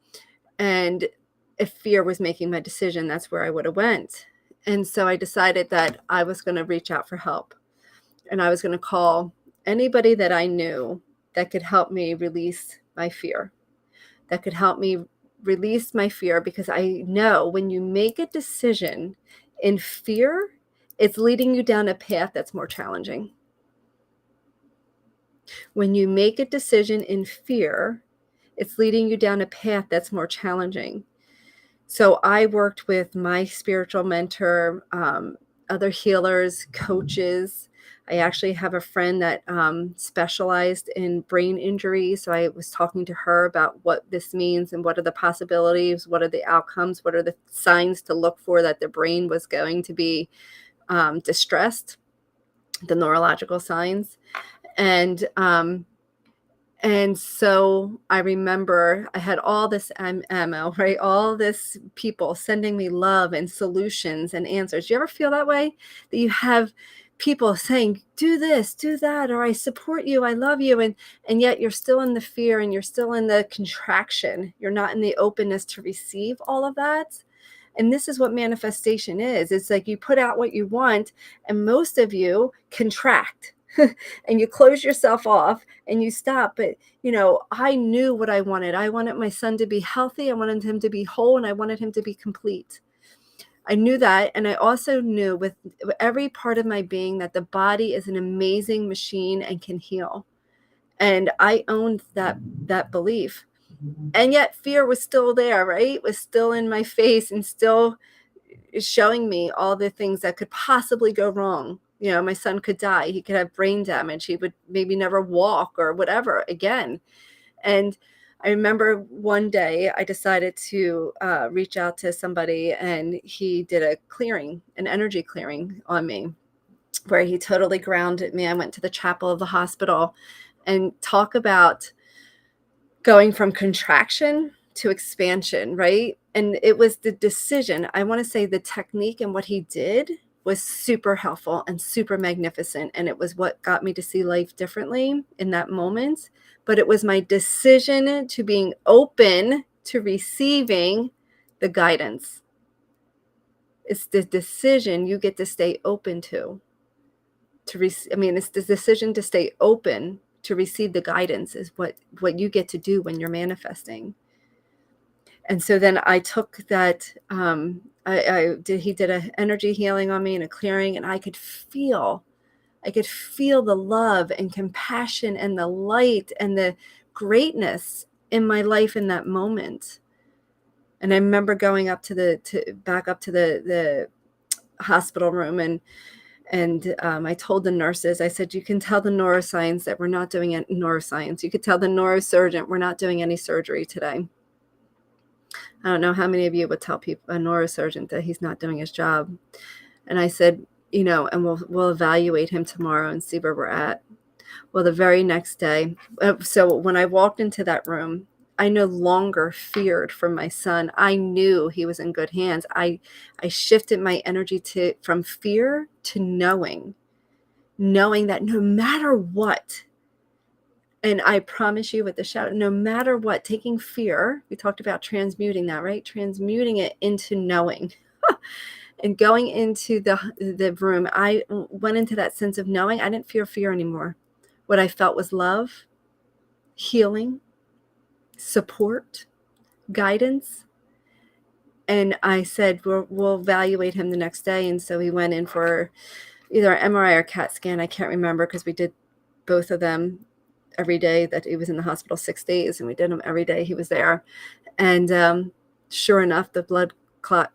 S1: And if fear was making my decision, that's where I would have went. And so I decided that I was going to reach out for help. And I was going to call anybody that I knew that could help me release my fear, that could help me release my fear, because I know when you make a decision in fear, it's leading you down a path that's more challenging. When you make a decision in fear, it's leading you down a path that's more challenging. So I worked with my spiritual mentor, other healers, coaches. I actually have a friend that specialized in brain injury. So I was talking to her about what this means and what are the possibilities, what are the outcomes, what are the signs to look for that the brain was going to be distressed, the neurological signs. And so I remember I had all this ammo, right? All this people sending me love and solutions and answers. You ever feel that way? That you have people saying, do this, do that, or I support you, I love you. And yet you're still in the fear and you're still in the contraction. You're not in the openness to receive all of that. And this is what manifestation is. It's like you put out what you want, and most of you contract and you close yourself off and you stop. But, I knew what I wanted. I wanted my son to be healthy. I wanted him to be whole, and I wanted him to be complete. I knew that. And I also knew with every part of my being that the body is an amazing machine and can heal. And I owned that belief. And yet fear was still there, right? It was still in my face and still showing me all the things that could possibly go wrong. My son could die. He could have brain damage. He would maybe never walk or whatever again. And I remember one day I decided to reach out to somebody, and he did an energy clearing on me, where he totally grounded me. I went to the chapel of the hospital, and talk about going from contraction to expansion, right? And it was the decision. I want to say the technique and what he did was super helpful and super magnificent. And it was what got me to see life differently in that moment. But it was my decision to being open to receiving the guidance. It's the decision you get to stay open to it's the decision to stay open to receive the guidance is what you get to do when you're manifesting. And so then I took that, he did an energy healing on me and a clearing, and I could feel the love and compassion and the light and the greatness in my life in that moment. And I remember going back up to the hospital room, and I told the nurses, I said, you can tell the neuroscience that we're not doing any neuroscience. You could tell the neurosurgeon we're not doing any surgery today. I don't know how many of you would tell a neurosurgeon that he's not doing his job. And I said, and we'll evaluate him tomorrow and see where we're at. Well, the very next day, so when I walked into that room, I no longer feared for my son. I knew he was in good hands. I shifted my energy from fear to knowing that no matter what, and I promise you with the shadow, no matter what, taking fear, we talked about transmuting that, right? Transmuting it into knowing. And going into the room, I went into that sense of knowing. I didn't fear anymore. What I felt was love, healing, support, guidance. And I said, we'll evaluate him the next day. And so he went in for either an MRI or CAT scan. I can't remember because we did both of them every day that he was in the hospital, 6 days. And we did them every day he was there. And sure enough, the blood clot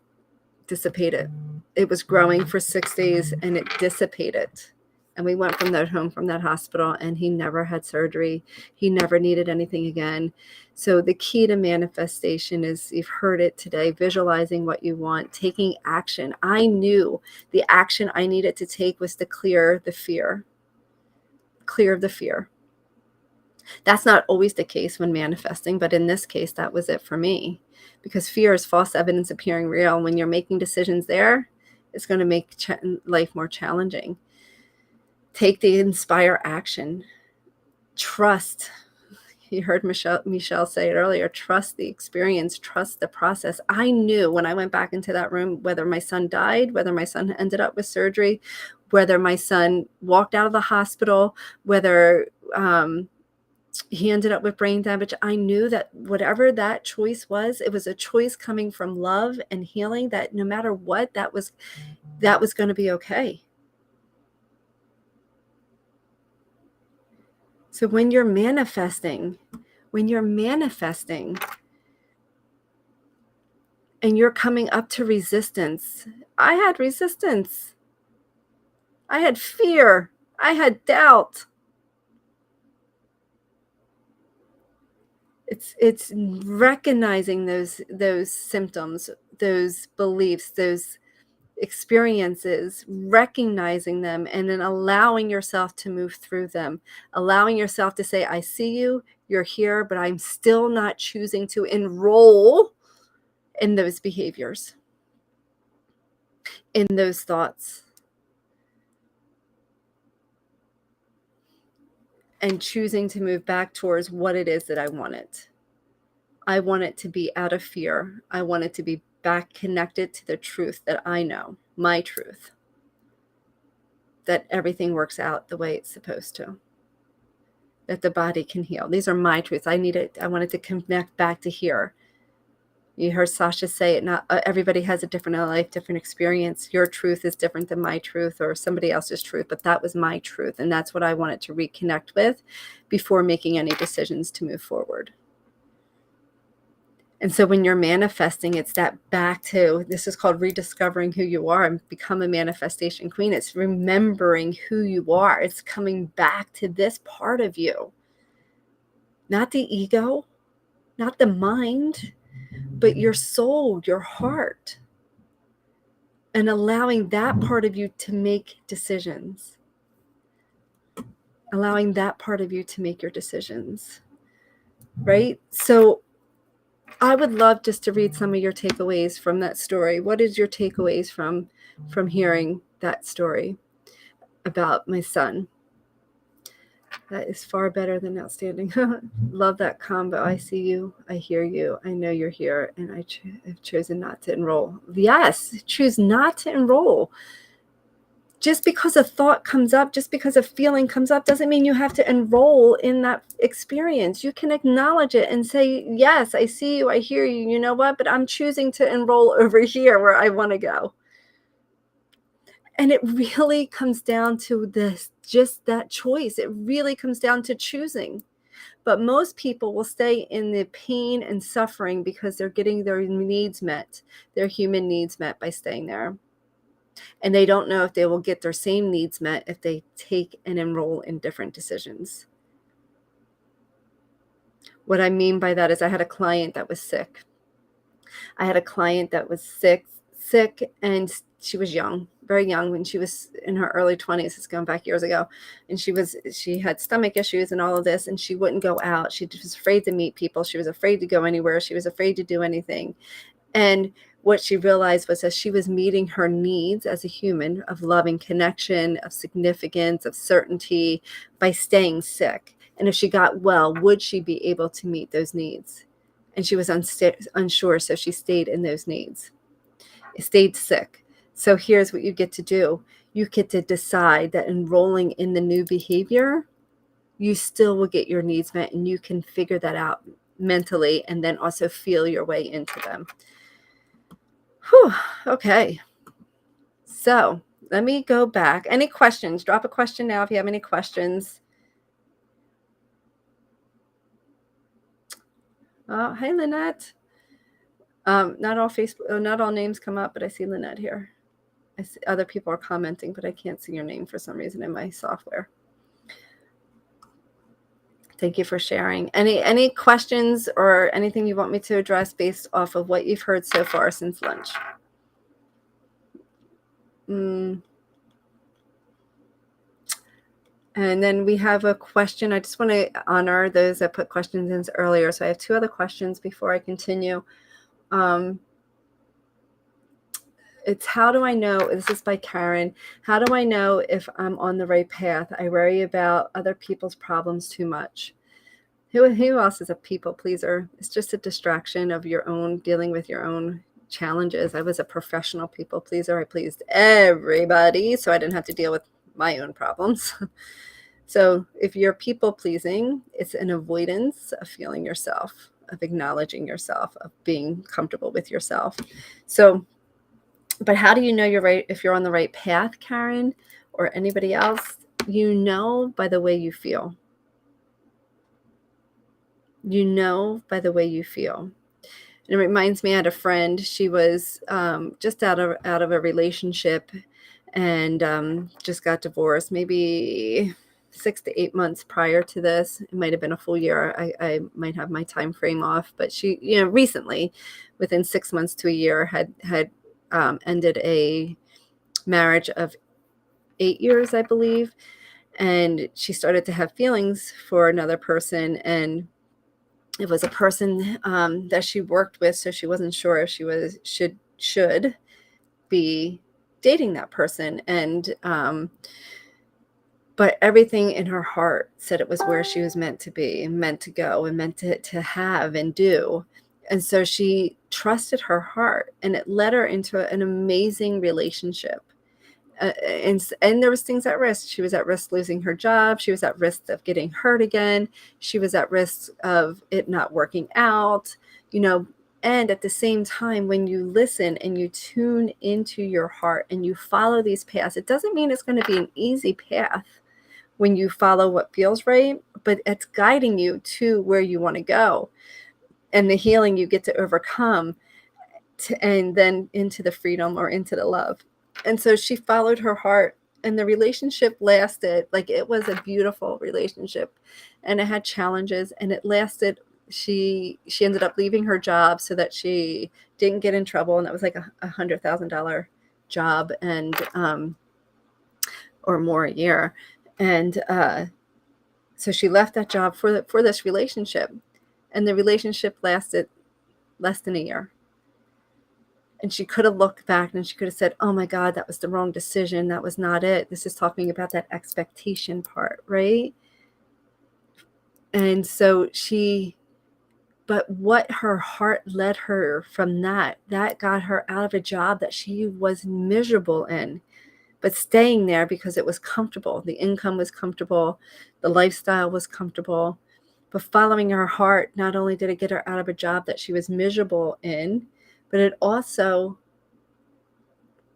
S1: dissipated. It was growing for 6 days and it dissipated. And we went from that home, from that hospital, and he never had surgery. He never needed anything again. So the key to manifestation is, you've heard it today, visualizing what you want, taking action. I knew the action I needed to take was to clear the fear. Clear the fear. That's not always the case when manifesting, but in this case, that was it for me. Because fear is false evidence appearing real. When you're making decisions there, it's going to make life more challenging. Take the inspire action. Trust. You heard Mechelle say it earlier. Trust the experience. Trust the process. I knew when I went back into that room, whether my son died, whether my son ended up with surgery, whether my son walked out of the hospital, whether he ended up with brain damage. I knew that whatever that choice was, it was a choice coming from love and healing, that no matter what, that was going to be okay. So when you're manifesting and you're coming up to resistance, I had resistance. I had fear. I had doubt. It's recognizing those symptoms, those beliefs, those experiences, recognizing them, and then allowing yourself to move through them, allowing yourself to say, I see you, you're here, but I'm still not choosing to enroll in those behaviors, in those thoughts, and choosing to move back towards what it is that I wanted. I want it to be out of fear. I want it to be back connected to the truth that I know, my truth, that everything works out the way it's supposed to, that the body can heal. These are my truths. I wanted to connect back to here. You heard Sasha say it, not everybody has a different life, different experience. Your truth is different than my truth or somebody else's truth, but that was my truth. And that's what I wanted to reconnect with before making any decisions to move forward. And so when you're manifesting, it's that back to, this is called rediscovering who you are and become a manifestation queen. It's remembering who you are. It's coming back to this part of you, not the ego, not the mind, but your soul, your heart, and allowing that part of you to make decisions, allowing that part of you to make your decisions, right? So I would love just to read some of your takeaways from that story. What is your takeaways from hearing that story about my son? That is far better than outstanding. Love that combo. I see you. I hear you. I know you're here. And I've chosen not to enroll. Yes, choose not to enroll. Just because a thought comes up, just because a feeling comes up, doesn't mean you have to enroll in that experience. You can acknowledge it and say, yes, I see you, I hear you, you know what? But I'm choosing to enroll over here where I want to go. And it really comes down to just that choice. It really comes down to choosing. But most people will stay in the pain and suffering because they're getting their needs met, their human needs met by staying there. And they don't know if they will get their same needs met if they take and enroll in different decisions. What I mean by that is I had a client that was sick. And she was young. very young, when she was in her early 20s. It's going back years ago. And she had stomach issues and all of this, and she wouldn't go out. She was afraid to meet people. She was afraid to go anywhere. She was afraid to do anything. And what she realized was that she was meeting her needs as a human of loving connection, of significance, of certainty by staying sick. And if she got well, would she be able to meet those needs? And she was unsure, so she stayed in those needs. Stayed sick. So here's what you get to do. You get to decide that enrolling in the new behavior, you still will get your needs met, and you can figure that out mentally and then also feel your way into them. Whew, okay. So let me go back. Any questions? Drop a question now if you have any questions. Oh, hey, Lynette. Not all names come up, but I see Lynette here. I see other people are commenting, but I can't see your name for some reason in my software. Thank you for sharing. Any questions or anything you want me to address based off of what you've heard so far since lunch? And then we have a question. I just want to honor those that put questions in earlier. So I have two other questions before I continue. It's how do I know, this is by Karen, how do I know if I'm on the right path? I worry about other people's problems too much. Who else is a people pleaser? It's just a distraction of your own, dealing with your own challenges. I was a professional people pleaser. I pleased everybody, so I didn't have to deal with my own problems. So if you're people pleasing, it's an avoidance of feeling yourself, of acknowledging yourself, of being comfortable with yourself. So, but how do you know you're right, if you're on the right path, Karen, or anybody else? You know by the way you feel. You know by the way you feel. And it reminds me, I had a friend, she was just out of a relationship and just got divorced maybe 6 to 8 months prior to this. It might have been a full year. I might have my time frame off, but she, recently, within 6 months to a year, had ended a marriage of 8 years, I believe. And she started to have feelings for another person, and it was a person that she worked with, so she wasn't sure if she should be dating that person. And but everything in her heart said it was where she was meant to be and meant to go and meant to have and do. And so she trusted her heart, and it led her into an amazing relationship. And there was things at risk. She was at risk losing her job. She was at risk of getting hurt again. She was at risk of it not working out, and at the same time, when you listen and you tune into your heart and you follow these paths, it doesn't mean it's going to be an easy path when you follow what feels right, but it's guiding you to where you want to go and the healing you get to overcome and then into the freedom or into the love. And so she followed her heart, and the relationship lasted. Like, it was a beautiful relationship, and it had challenges, and it lasted. She ended up leaving her job so that she didn't get in trouble. And that was like a $100,000 job, and or more a year. And so she left that job for this relationship, and the relationship lasted less than a year. And she could have looked back and she could have said, oh my God, that was the wrong decision. That was not it. This is talking about that expectation part, right? And so but what her heart led her from that got her out of a job that she was miserable in, but staying there because it was comfortable. The income was comfortable. The lifestyle was comfortable. But following her heart, not only did it get her out of a job that she was miserable in, but it also,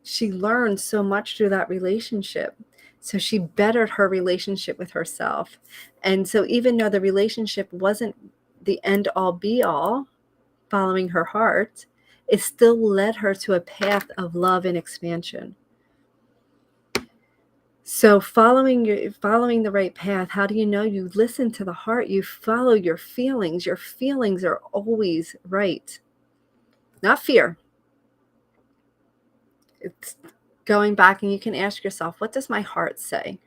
S1: she learned so much through that relationship. So she bettered her relationship with herself. And so even though the relationship wasn't the end all be all, following her heart, it still led her to a path of love and expansion. So following the right path, how do you know? You listen to the heart, you follow your feelings. Your feelings are always right. Not fear. It's going back, and you can ask yourself, what does my heart say?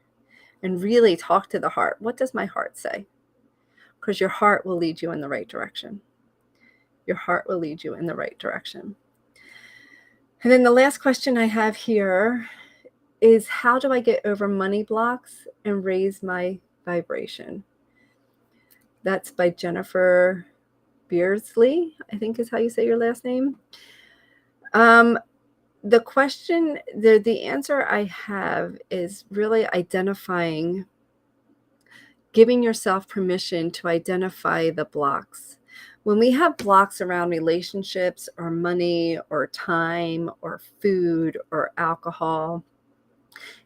S1: And really talk to the heart. What does my heart say? Because your heart will lead you in the right direction. Your heart will lead you in the right direction. And then the last question I have here is, how do I get over money blocks and raise my vibration? That's by Jennifer Beardsley, I think is how you say your last name. The question, the answer I have is really identifying, giving yourself permission to identify the blocks. When we have blocks around relationships or money or time or food or alcohol,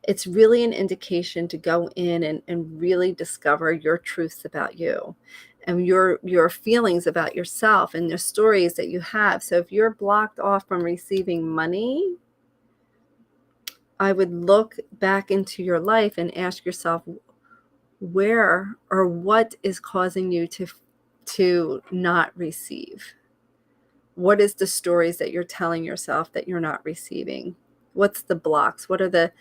S1: it's really an indication to go in and really discover your truths about you and your feelings about yourself and the stories that you have. So if you're blocked off from receiving money, I would look back into your life and ask yourself, where or what is causing you to not receive? What is the stories that you're telling yourself that you're not receiving? What's the blocks? What are the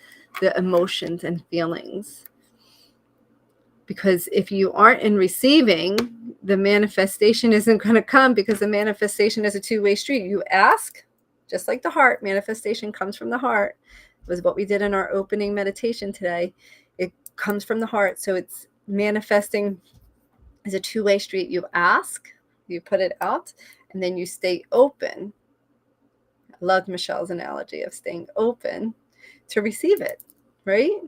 S1: emotions and feelings? Because if you aren't in receiving, the manifestation isn't going to come, because the manifestation is a two-way street. You ask, just like the heart, manifestation comes from the heart. It was what we did in our opening meditation today. It comes from the heart. So it's manifesting is a two-way street. You ask, you put it out, and then you stay open. I love Michelle's analogy of staying open to receive it, right?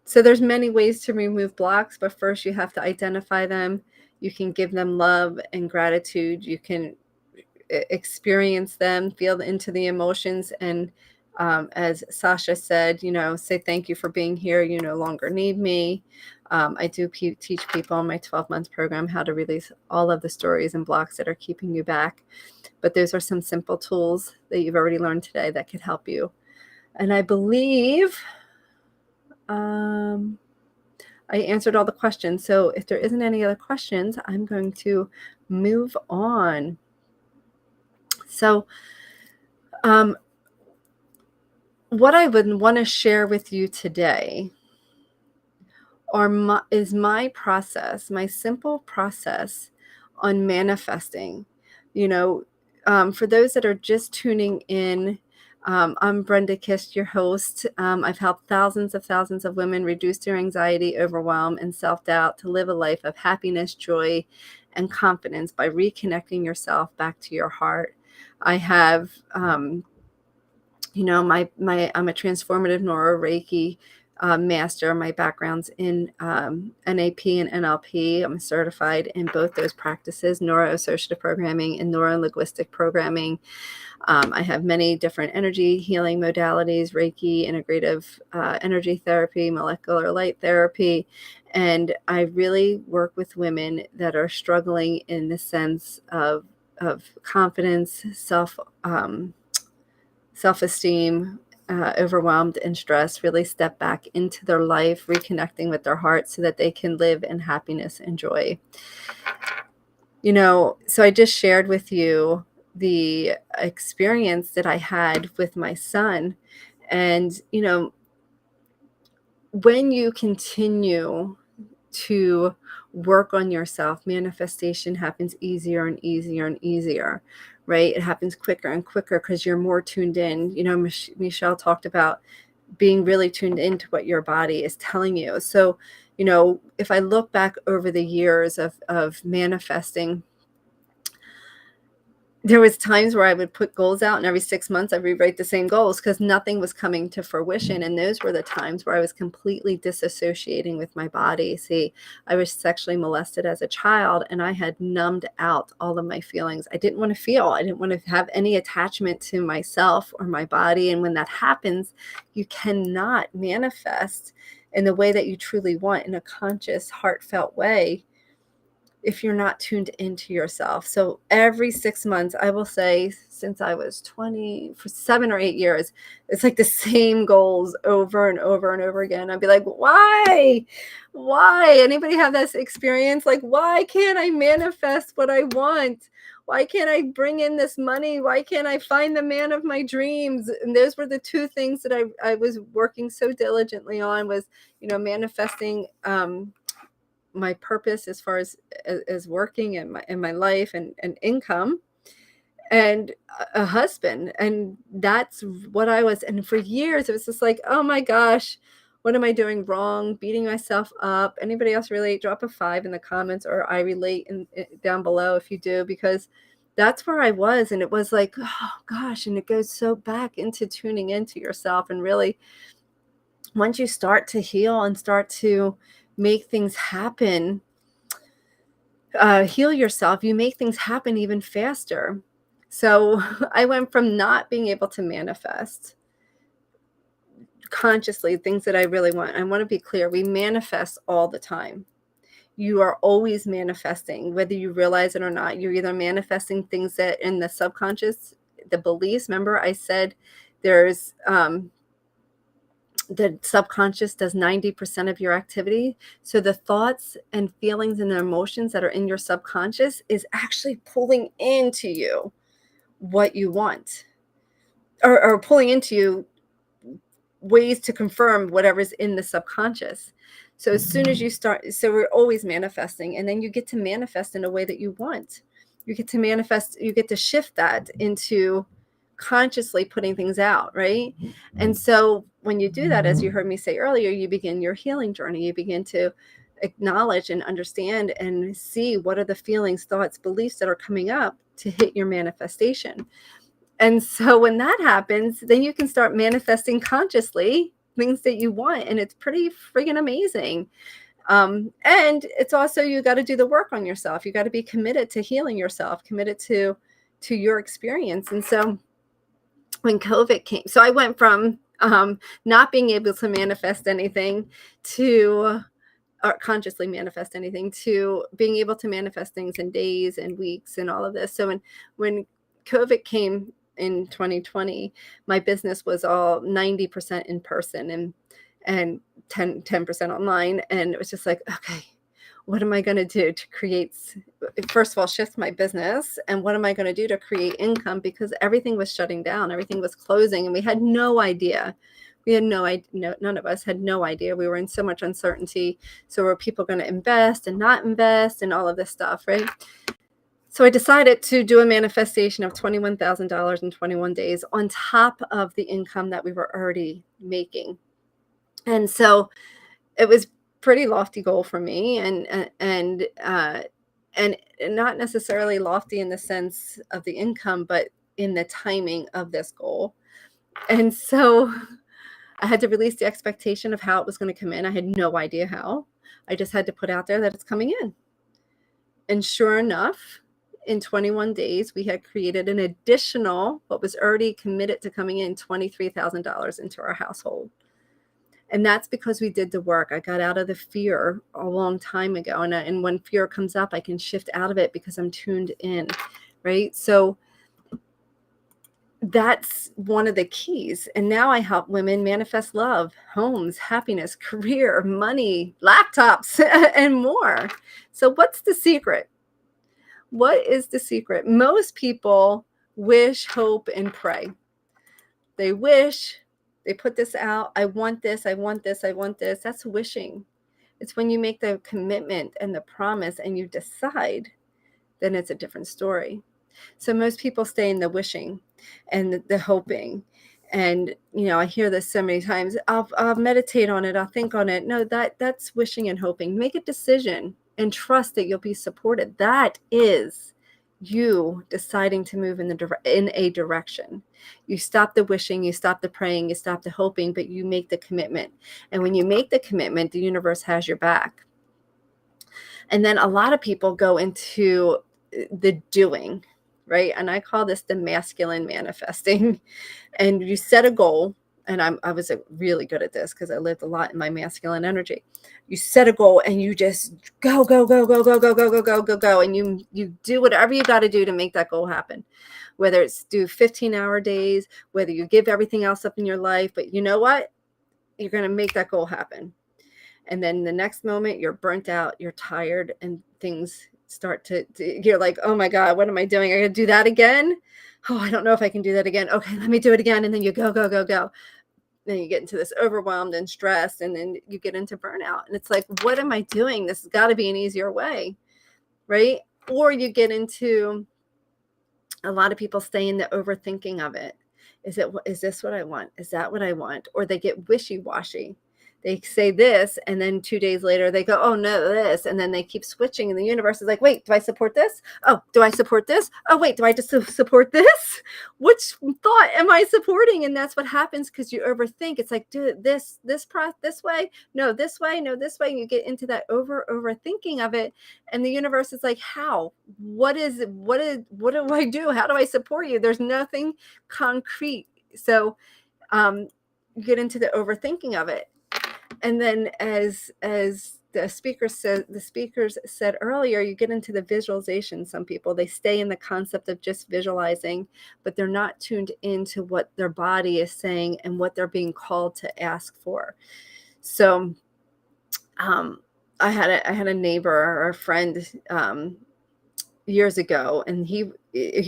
S1: So there's many ways to remove blocks, but first you have to identify them. You can give them love and gratitude. You can experience them, feel into the emotions, and as Sasha said, say thank you for being here. You no longer need me. I do teach people in my 12-month program how to release all of the stories and blocks that are keeping you back. But those are some simple tools that you've already learned today that could help you. And I believe I answered all the questions. So if there isn't any other questions, I'm going to move on. So what I would want to share with you today is my process, my simple process on manifesting. For those that are just tuning in, I'm Brenda Kiss, your host. I've helped thousands of women reduce their anxiety, overwhelm, and self-doubt to live a life of happiness, joy, and confidence by reconnecting yourself back to your heart. I have, I'm a transformative neuro Reiki master. My background's in NAP and NLP. I'm certified in both those practices, neuro-associative programming and neuro-linguistic programming. I have many different energy healing modalities, Reiki, integrative energy therapy, molecular light therapy. And I really work with women that are struggling in the sense of confidence, self-esteem, overwhelmed and stressed, really step back into their life, reconnecting with their heart so that they can live in happiness and joy. So I just shared with you the experience that I had with my son. And, when you continue to work on yourself, manifestation happens easier and easier and easier, right? It happens quicker and quicker because you're more tuned in. Michelle talked about being really tuned into what your body is telling you. So, if I look back over the years of manifesting, there was times where I would put goals out and every 6 months I'd rewrite the same goals because nothing was coming to fruition. And those were the times where I was completely disassociating with my body. See, I was sexually molested as a child and I had numbed out all of my feelings. I didn't want to feel. I didn't want to have any attachment to myself or my body. And when that happens, you cannot manifest in the way that you truly want, in a conscious, heartfelt way, if you're not tuned into yourself. So every 6 months, I will say, since I was 20, for 7 or 8 years, it's like the same goals over and over and over again. I'd be like, why? Anybody have this experience? Like, why can't I manifest what I want? Why can't I bring in this money? Why can't I find the man of my dreams? And those were the two things that I was working so diligently on, was, manifesting my purpose as far as working in my life and income, and a husband. And that's what I was. And for years, it was just like, oh my gosh, what am I doing wrong? Beating myself up. Anybody else relate? Drop a 5 in the comments, or I relate down below if you do, because that's where I was. And it was like, oh gosh. And it goes so back into tuning into yourself. And really, once you start to heal and start to make things happen, heal yourself, you make things happen even faster. So I went from not being able to manifest consciously things that I really want. I want to be clear. We manifest all the time. You are always manifesting, whether you realize it or not. You're either manifesting things that in the subconscious, the beliefs. Remember, I said there's the subconscious does 90% of your activity. So the thoughts and feelings and the emotions that are in your subconscious is actually pulling into you what you want, or pulling into you ways to confirm whatever's in the subconscious. So as soon as you start, so we're always manifesting, and then you get to manifest in a way that you want. You get to manifest, you get to shift that into consciously putting things out, right? And so when you do that, as you heard me say earlier, you begin your healing journey. You begin to acknowledge and understand and see what are the feelings, thoughts, beliefs that are coming up to hit your manifestation. And so when that happens, then you can start manifesting consciously things that you want. And it's pretty friggin' amazing. And it's also, you got to do the work on yourself. You got to be committed to healing yourself, committed to your experience. And so when COVID came, so I went from not being able to manifest anything to consciously manifest anything, to being able to manifest things in days and weeks and all of this. So when COVID came in 2020, my business was all 90% in person and 10% online. And it was just like, okay, what am I going to do to create, first of all, shift my business? And what am I going to do to create income? Because everything was shutting down, everything was closing, and we had no idea. We had no idea. None of us had no idea. We were in so much uncertainty. So were people going to invest and not invest and all of this stuff, right? So I decided to do a manifestation of $21,000 in 21 days on top of the income that we were already making. And so it was pretty lofty goal for me, and not necessarily lofty in the sense of the income, but in the timing of this goal. And so I had to release the expectation of how it was going to come in. I had no idea how. I just had to put out there that it's coming in. And sure enough, in 21 days, we had created an additional, what was already committed to coming in, $23,000 into our household. And that's because we did the work. I got out of the fear a long time ago. And when fear comes up, I can shift out of it because I'm tuned in, right? So that's one of the keys. And now I help women manifest love, homes, happiness, career, money, laptops, and more. So what's the secret? What is the secret? Most people wish, hope, and pray. They wish, they put this out. I want this, I want this, I want this. That's wishing. It's when you make the commitment and the promise and you decide, then it's a different story. So most people stay in the wishing and the hoping. And, I hear this so many times. I'll meditate on it. I'll think on it. No, that's wishing and hoping. Make a decision and trust that you'll be supported. That is you deciding to move in a direction. You stop the wishing, you stop the praying, you stop the hoping, but you make the commitment. And when you make the commitment, the universe has your back. And then a lot of people go into the doing, right? And I call this the masculine manifesting. And you set a goal. And I was really good at this because I lived a lot in my masculine energy. You set a goal and you just go. And you do whatever you got to do to make that goal happen. Whether it's do 15-hour days, whether you give everything else up in your life, but you know what? You're going to make that goal happen. And then the next moment you're burnt out, you're tired, and things start to you're like, oh my God, what am I doing? I gotta do that again. Oh, I don't know if I can do that again. Okay, let me do it again. And then you go. Then you get into this overwhelmed and stressed, and then you get into burnout. And it's like, what am I doing? This has got to be an easier way, right? Or you get into, a lot of people stay in the overthinking of it. Is this what I want? Is that what I want? Or they get wishy-washy. They say this, and then 2 days later they go, oh no, this. And then they keep switching, and the universe is like, wait, do I support this? Oh, do I support this? Oh, wait, do I just support this? Which thought am I supporting? And that's what happens because you overthink. It's like, do this way, no, this way, no, this way. And you get into that overthinking of it. And the universe is like, how? What do I do? How do I support you? There's nothing concrete. So you get into the overthinking of it. And then as the speakers said earlier, you get into the visualization. Some people, they stay in the concept of just visualizing, but they're not tuned into what their body is saying and what they're being called to ask for. So I had a neighbor or a friend years ago, and he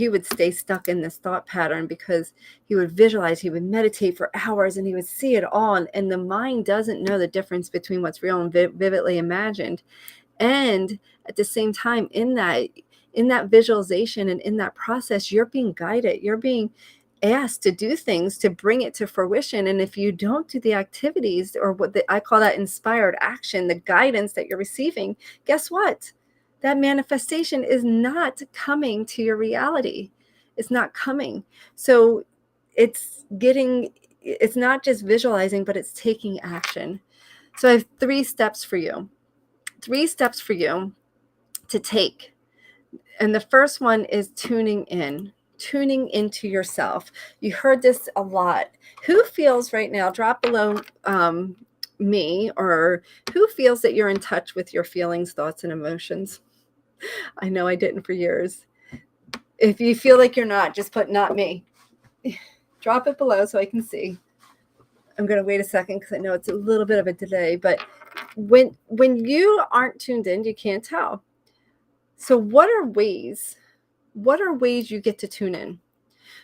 S1: would stay stuck in this thought pattern because he would visualize, he would meditate for hours, and he would see it all. And the mind doesn't know the difference between what's real and vividly imagined. And at the same time, in that visualization and in that process, you're being guided, you're being asked to do things to bring it to fruition. And if you don't do the activities, or I call that inspired action, the guidance that you're receiving, guess what? That manifestation is not coming to your reality. It's not coming. So it's not just visualizing, but it's taking action. So I have 3 steps for you. 3 steps for you to take. And the first one is tuning into yourself. You heard this a lot. Who feels right now, drop below me, or who feels that you're in touch with your feelings, thoughts, and emotions? I know I didn't for years. If you feel like you're not, just put not me. Drop it below so I can see. I'm going to wait a second because I know it's a little bit of a delay, but when you aren't tuned in, you can't tell. So what are ways you get to tune in?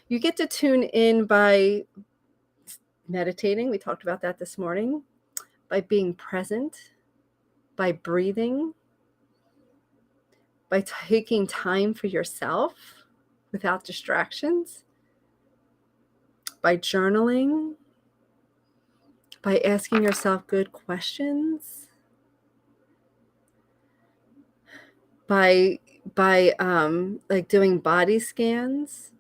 S1: You get to tune in by meditating. We talked about that this morning. By being present, by breathing, by taking time for yourself without distractions, by journaling, by asking yourself good questions, by like doing body scans.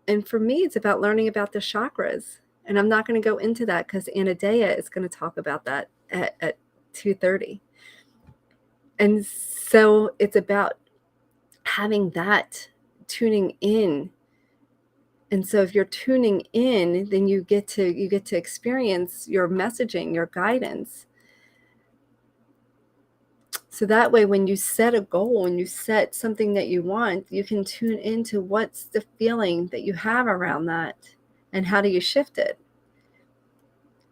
S1: And for me, it's about learning about the chakras. And I'm not going to go into that because Anodea is going to talk about that at 2:30. And so it's about having that tuning in. And so if you're tuning in, then you get to experience your messaging, your guidance. So that way, when you set a goal and you set something that you want, you can tune into what's the feeling that you have around that and how do you shift it.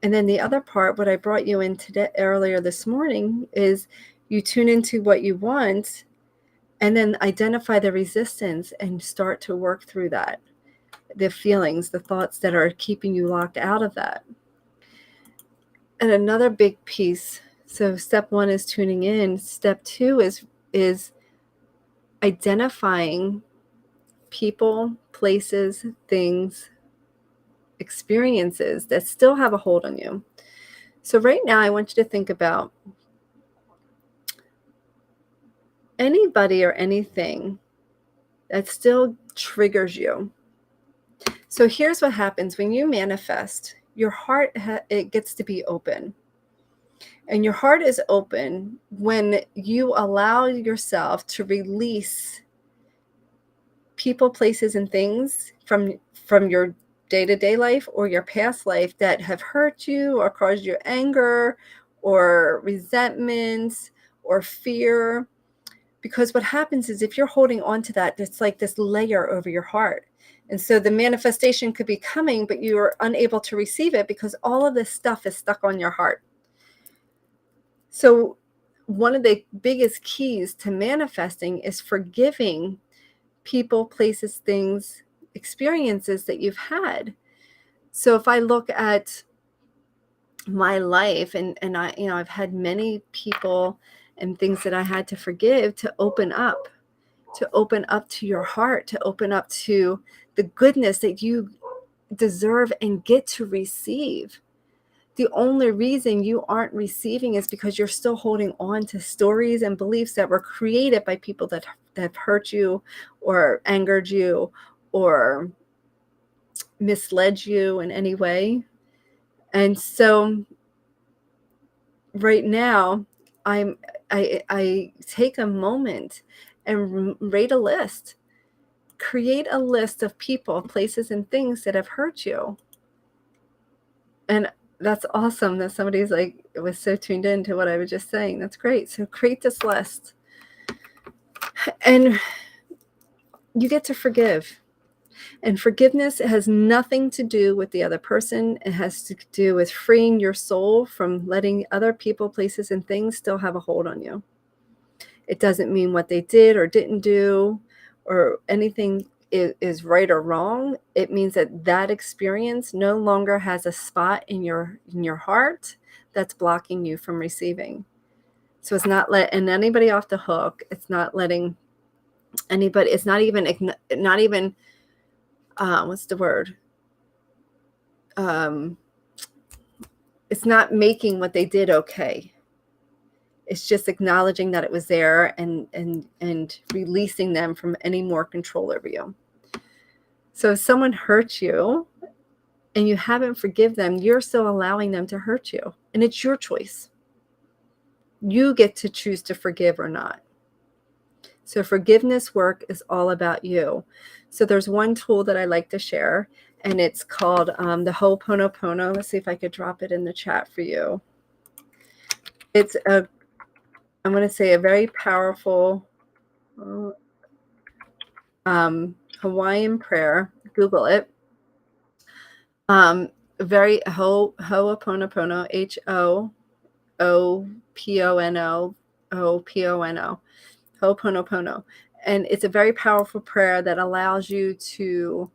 S1: And then the other part, what I brought you in today earlier this morning, is you tune into what you want and then identify the resistance and start to work through that. The feelings, the thoughts that are keeping you locked out of that. And another big piece, so step 1 is tuning in. Step 2 is identifying people, places, things, experiences that still have a hold on you. So right now, I want you to think about anybody or anything that still triggers you. So here's what happens when you manifest. Your heart, it gets to be open. And your heart is open when you allow yourself to release people, places, and things from your day-to-day life or your past life that have hurt you or caused you anger or resentment or fear. Because what happens is if you're holding on to that, it's like this layer over your heart. And so the manifestation could be coming, but you are unable to receive it because all of this stuff is stuck on your heart. So one of the biggest keys to manifesting is forgiving people, places, things, experiences that you've had. So if I look at my life, and I, I've had many people and things that I had to forgive to open up to your heart, to open up to the goodness that you deserve and get to receive. The only reason you aren't receiving is because you're still holding on to stories and beliefs that were created by people that have hurt you or angered you or misled you in any way. And so right now, I take a moment and rate a list. Create a list of people, places, and things that have hurt you. And that's awesome that somebody's like, it was so tuned into what I was just saying. That's great. So create this list. And you get to forgive. And forgiveness has nothing to do with the other person. It has to do with freeing your soul from letting other people, places, and things still have a hold on you. It doesn't mean what they did or didn't do or anything is right or wrong. It means that that experience no longer has a spot in your heart that's blocking you from receiving. So it's not letting anybody off the hook. It's not letting anybody, it's not even what's the word? It's not making what they did okay. It's just acknowledging that it was there and releasing them from any more control over you. So if someone hurts you and you haven't forgiven them, you're still allowing them to hurt you. And it's your choice. You get to choose to forgive or not. So forgiveness work is all about you. So there's one tool that I like to share, and it's called the Ho'oponopono. Let's see if I could drop it in the chat for you. It's I'm going to say a very powerful Hawaiian prayer. Google it. Very Ho'oponopono, Ho'oponopono, Ho'oponopono. And it's a very powerful prayer that allows you to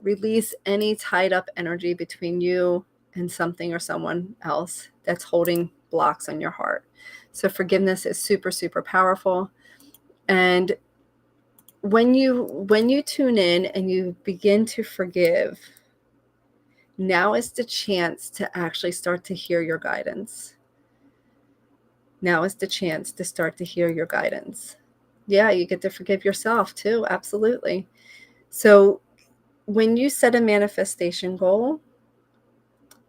S1: release any tied up energy between you and something or someone else that's holding blocks on your heart. So forgiveness is super, super powerful. And when you tune in and you begin to forgive, now is the chance to actually start to hear your guidance. Now is the chance to start to hear your guidance. Yeah, you get to forgive yourself too. Absolutely. So when you set a manifestation goal,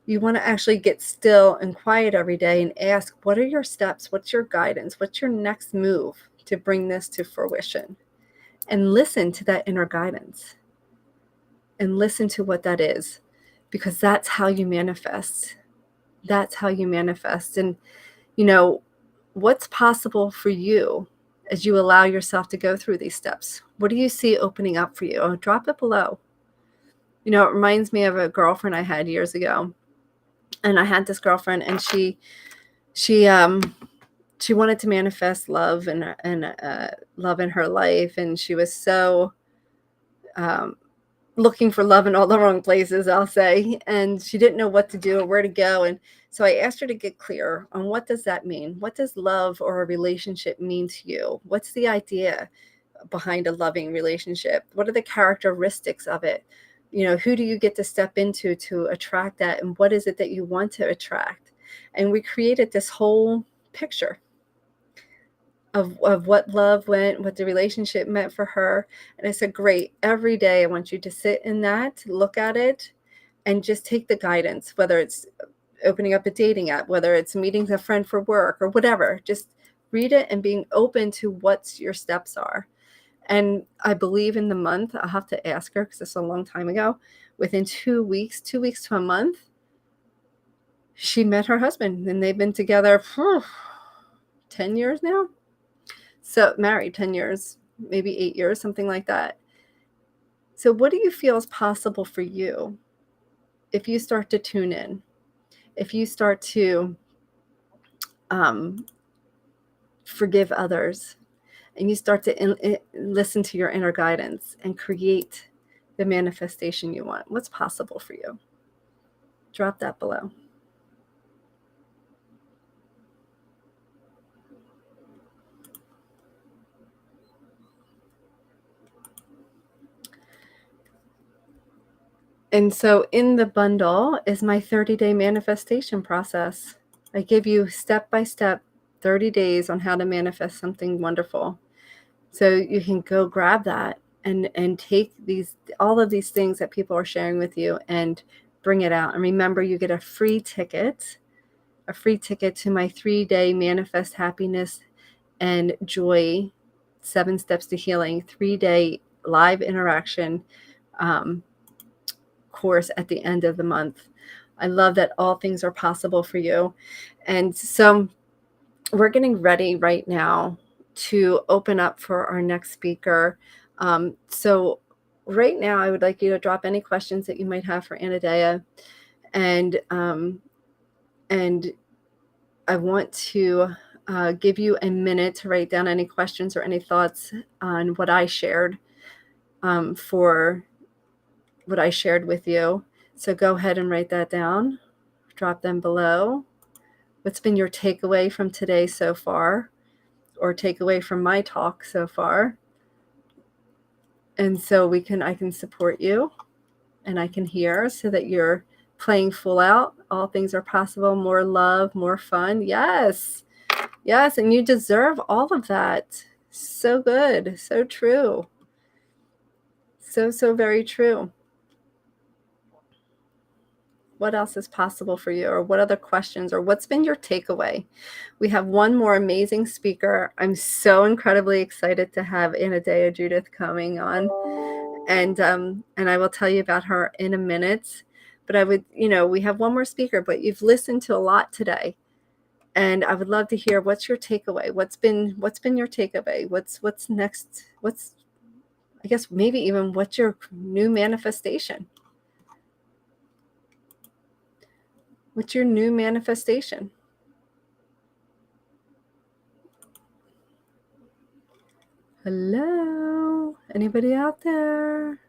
S1: you want to actually get still and quiet every day and ask, what are your steps? What's your guidance? What's your next move to bring this to fruition? And listen to that inner guidance and listen to what that is, because that's how you manifest. That's how you manifest. And, what's possible for you as you allow yourself to go through these steps? What do you see opening up for you? Oh, drop it below. It reminds me of a girlfriend I had years ago. And I had this girlfriend, and she wanted to manifest love and love in her life, and she was so looking for love in all the wrong places, I'll say, and she didn't know what to do or where to go. And so I asked her to get clear on what does that mean? What does love or a relationship mean to you? What's the idea behind a loving relationship? What are the characteristics of it? Who do you get to step into to attract that? And what is it that you want to attract? And we created this whole picture of what love meant, what the relationship meant for her. And I said, great, every day I want you to sit in that, look at it, and just take the guidance, whether it's opening up a dating app, whether it's meeting a friend for work or whatever. Just read it and being open to what your steps are. And I believe in the month, I'll have to ask her because it's a long time ago, within 2 weeks to a month, she met her husband, and they've been together for 10 years now. So married 10 years, maybe 8 years, something like that. So what do you feel is possible for you if you start to tune in? If you start to forgive others, and you start to listen to your inner guidance and create the manifestation you want. What's possible for you? Drop that below. And so in the bundle is my 30-day manifestation process. I give you step-by-step 30 days on how to manifest something wonderful. So you can go grab that and take all of these things that people are sharing with you and bring it out. And remember, you get a free ticket to my 3-day Manifest Happiness and Joy 7 Steps to Healing 3-day live interaction course at the end of the month. I love that all things are possible for you. And so we're getting ready right now to open up for our next speaker. So right now, I would like you to drop any questions that you might have for Anodea. And I want to give you a minute to write down any questions or any thoughts on what I shared for what I shared with you. So go ahead and write that down. Drop them below. What's been your takeaway from today so far, or takeaway from my talk so far? And so I can support you, and I can hear, so that you're playing full out. All things are possible. More love, more fun. Yes. Yes. And you deserve all of that. So good. So true. So very true. What else is possible for you, or what other questions, or what's been your takeaway? We have one more amazing speaker. I'm so incredibly excited to have Anodea Judith coming on, and I will tell you about her in a minute. But we have one more speaker, but you've listened to a lot today, and I would love to hear what's your takeaway. What's been your takeaway? What's next? I guess maybe even what's your new manifestation? What's your new manifestation? Hello? Anybody out there?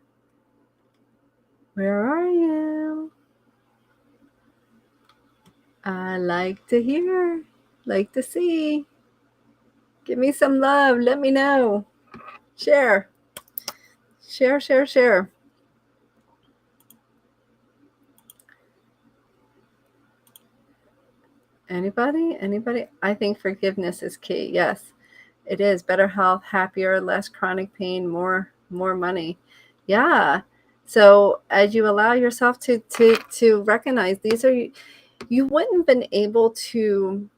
S1: Where are you? I like to hear, like to see. Give me some love. Let me know. Share. Share, share, share. Anybody? Anybody? I think forgiveness is key. Yes, it is. Better health, happier, less chronic pain, more money. Yeah. So as you allow yourself to recognize these are, you wouldn't have been able to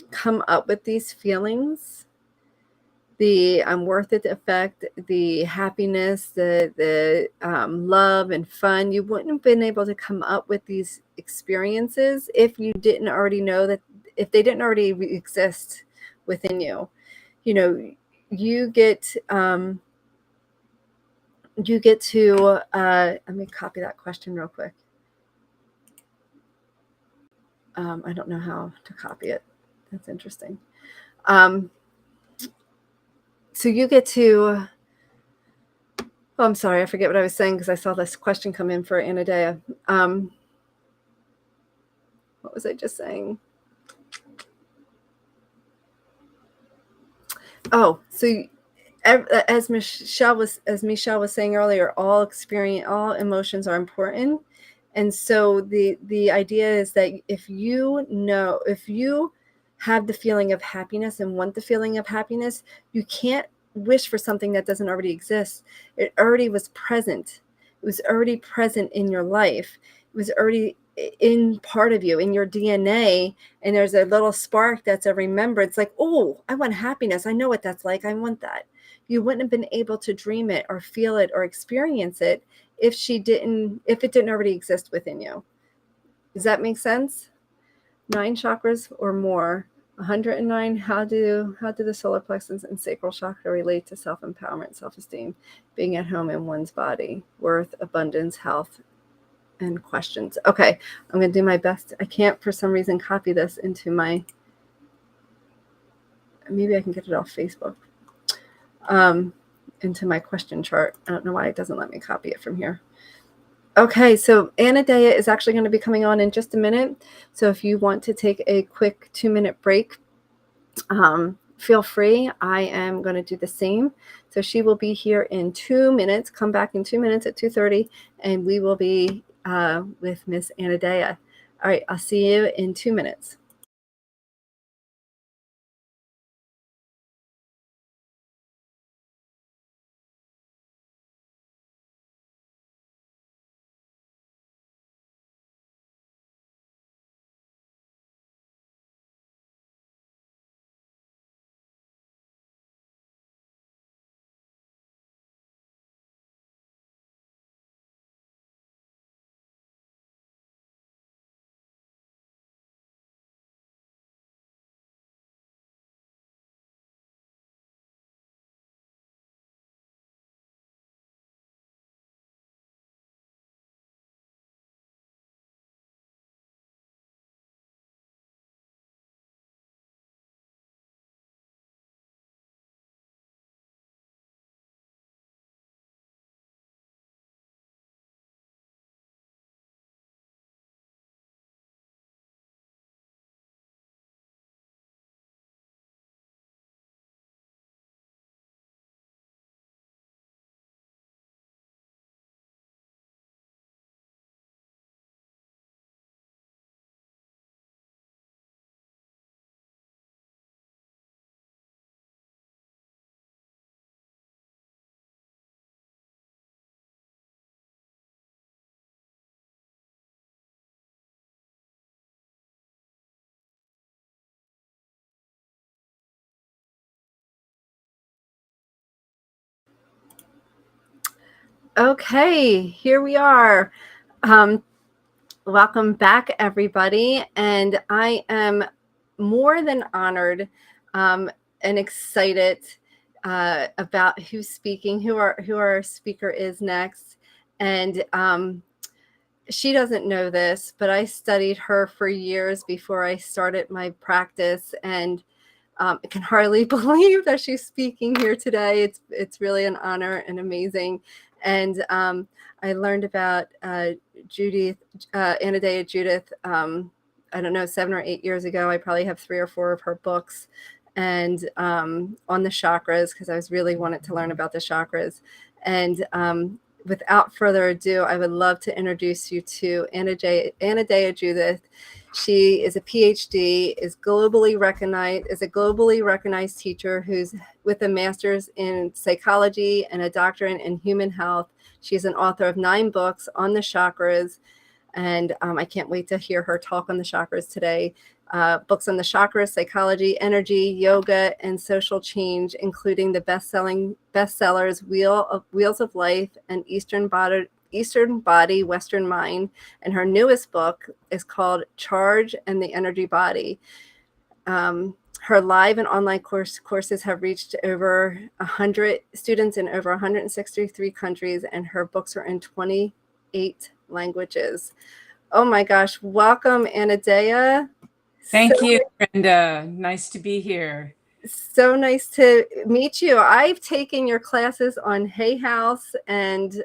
S1: come up with these feelings, the I'm worth it effect, the happiness, the love and fun. You wouldn't have been able to come up with these experiences if you didn't already know that, if they didn't already exist within you. You know, you get to let me copy that question real quick. I don't know how to copy it. That's interesting. So you get to, oh, I'm sorry, I forget what I was saying because I saw this question come in for Anodea. What was I just saying? Oh, so as Mechelle was saying earlier, all emotions are important. And so the idea is that if you have the feeling of happiness and want the feeling of happiness, you can't wish for something that doesn't already exist. It already was present. It was already present in your life. It was already in part of you, in your DNA. And there's a little spark that's a remembrance, like, oh, I want happiness. I know what that's like. I want that. You wouldn't have been able to dream it or feel it or experience it if it didn't already exist within you. Does that make sense? 9 chakras or more, 109. How do the solar plexus and sacral chakra relate to self-empowerment, self-esteem, being at home in one's body, worth, abundance, health, and questions? Okay, I'm going to do my best. I can't for some reason copy this into my maybe I can get it off Facebook, into my question chart. I don't know why it doesn't let me copy it from here. Okay, so Anodea is actually going to be coming on in just a minute. So if you want to take a quick 2-minute break, feel free. I am going to do the same. So she will be here in 2 minutes. Come back in 2 minutes at 2:30, and we will be with Miss Anodea. All right, I'll see you in 2 minutes. Okay, here we are. Welcome back, everybody. And I am more than honored and excited about who's speaking, who our speaker is next. And she doesn't know this, but I studied her for years before I started my practice, and I can hardly believe that she's speaking here today. It's really an honor and amazing. And I learned about Judith, Anodea Judith, I don't know, 7 or 8 years ago. I probably have 3 or 4 of her books, and on the chakras, because I was really wanted to learn about the chakras. And without further ado, I would love to introduce you to Anodea Judith. She is a PhD, is a globally recognized teacher who's with a master's in psychology and a doctorate in human health. She's an author of 9 books on the chakras, and I can't wait to hear her talk on the chakras today. Books on the chakras, psychology, energy, yoga, and social change, including the bestsellers Wheels of Life and Eastern Body, Western Mind. And her newest book is called Charge and the Energy Body. Her live and online courses have reached over 100 students in over 163 countries, and her books are in 28 languages. Oh my gosh, welcome, Anodea.
S5: Thank you, Brenda. Nice to be here.
S1: So nice to meet you. I've taken your classes on Hay House, and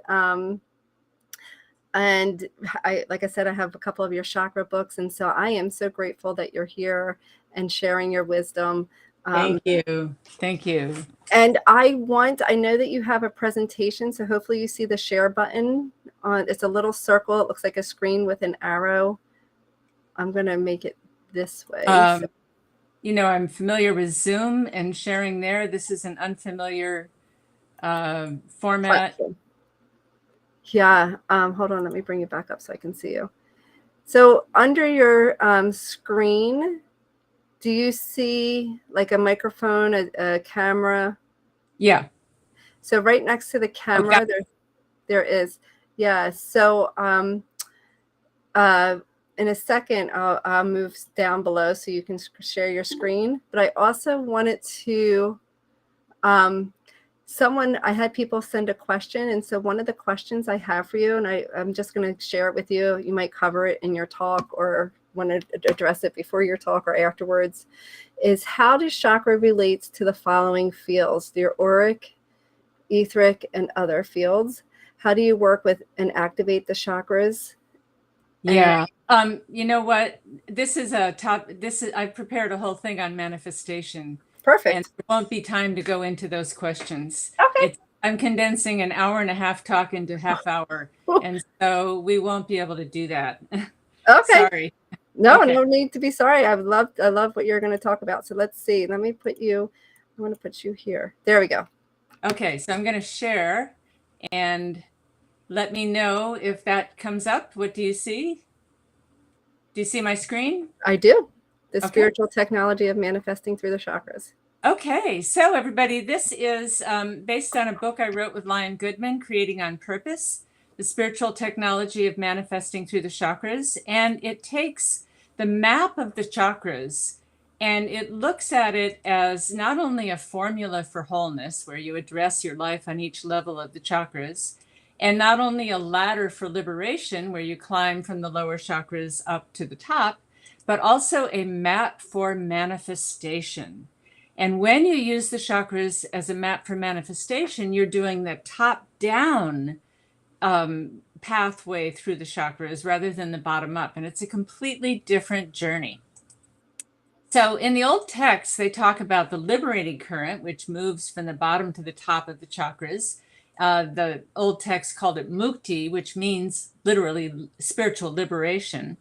S1: I, like I said, I have a couple of your chakra books, and so I am so grateful that you're here and sharing your wisdom.
S5: Thank you. Thank you.
S1: And I know that you have a presentation, so hopefully you see the share button. It's a little circle. It looks like a screen with an arrow. I'm going to make it this way.
S5: You know, I'm familiar with Zoom and sharing there. This is an unfamiliar format.
S1: Yeah. Hold on. Let me bring you back up so I can see you. So under your screen, do you see like a microphone, a camera?
S5: Yeah.
S1: So right next to the camera, there is. Yeah. So in a second, I'll move down below so you can share your screen. But I also wanted to, I had people send a question. And so one of the questions I have for you, and I'm just going to share it with you. You might cover it in your talk or want to address it before your talk or afterwards, is how does chakra relates to the following fields: the auric, etheric, and other fields? How do you work with and activate the chakras?
S5: Yeah. You know what? This is I've prepared a whole thing on manifestation.
S1: Perfect.
S5: And there won't be time to go into those questions.
S1: Okay.
S5: I'm condensing an hour and a half talk into half hour. And so we won't be able to do that.
S1: Okay.
S5: Sorry.
S1: No,
S5: Okay.
S1: no need to be sorry. I love what you're going to talk about. So let's see. Let me put you, I'm going to put you here. There we go.
S5: Okay. So I'm going to share and let me know if that comes up. What do you see? Do you see my screen?
S1: I do. The
S5: Okay.
S1: spiritual technology of manifesting through the chakras.
S5: Okay, so everybody, this is based on a book I wrote with Lion Goodman, Creating on Purpose, the spiritual technology of manifesting through the chakras. And it takes the map of the chakras and it looks at it as not only a formula for wholeness, where you address your life on each level of the chakras, and not only a ladder for liberation, where you climb from the lower chakras up to the top, but also a map for manifestation. And when you use the chakras as a map for manifestation, you're doing the top-down pathway through the chakras rather than the bottom-up. And it's a completely different journey. So in the old texts, they talk about the liberating current, which moves from the bottom to the top of the chakras. The old text called it mukti, which means literally spiritual liberation.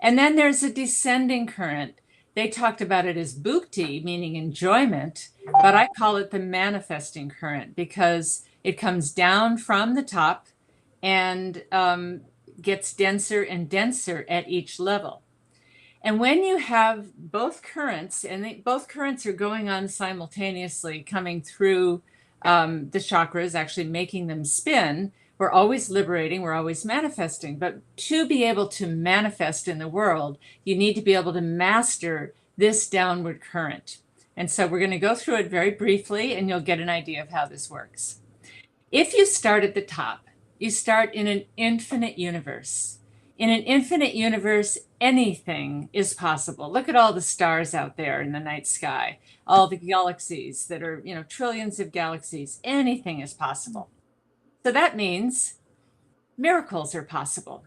S5: And then there's a descending current. They talked about it as bhukti, meaning enjoyment, but I call it the manifesting current because it comes down from the top and gets denser and denser at each level. And when you have both currents, and both currents are going on simultaneously, coming through the chakras, actually making them spin, we're always liberating, we're always manifesting. But to be able to manifest in the world, you need to be able to master this downward current. And so we're going to go through it very briefly, and you'll get an idea of how this works. If you start at the top, you start in an infinite universe. In an infinite universe, anything is possible. Look at all the stars out there in the night sky, all the galaxies that are, trillions of galaxies. Anything is possible. So that means miracles are possible.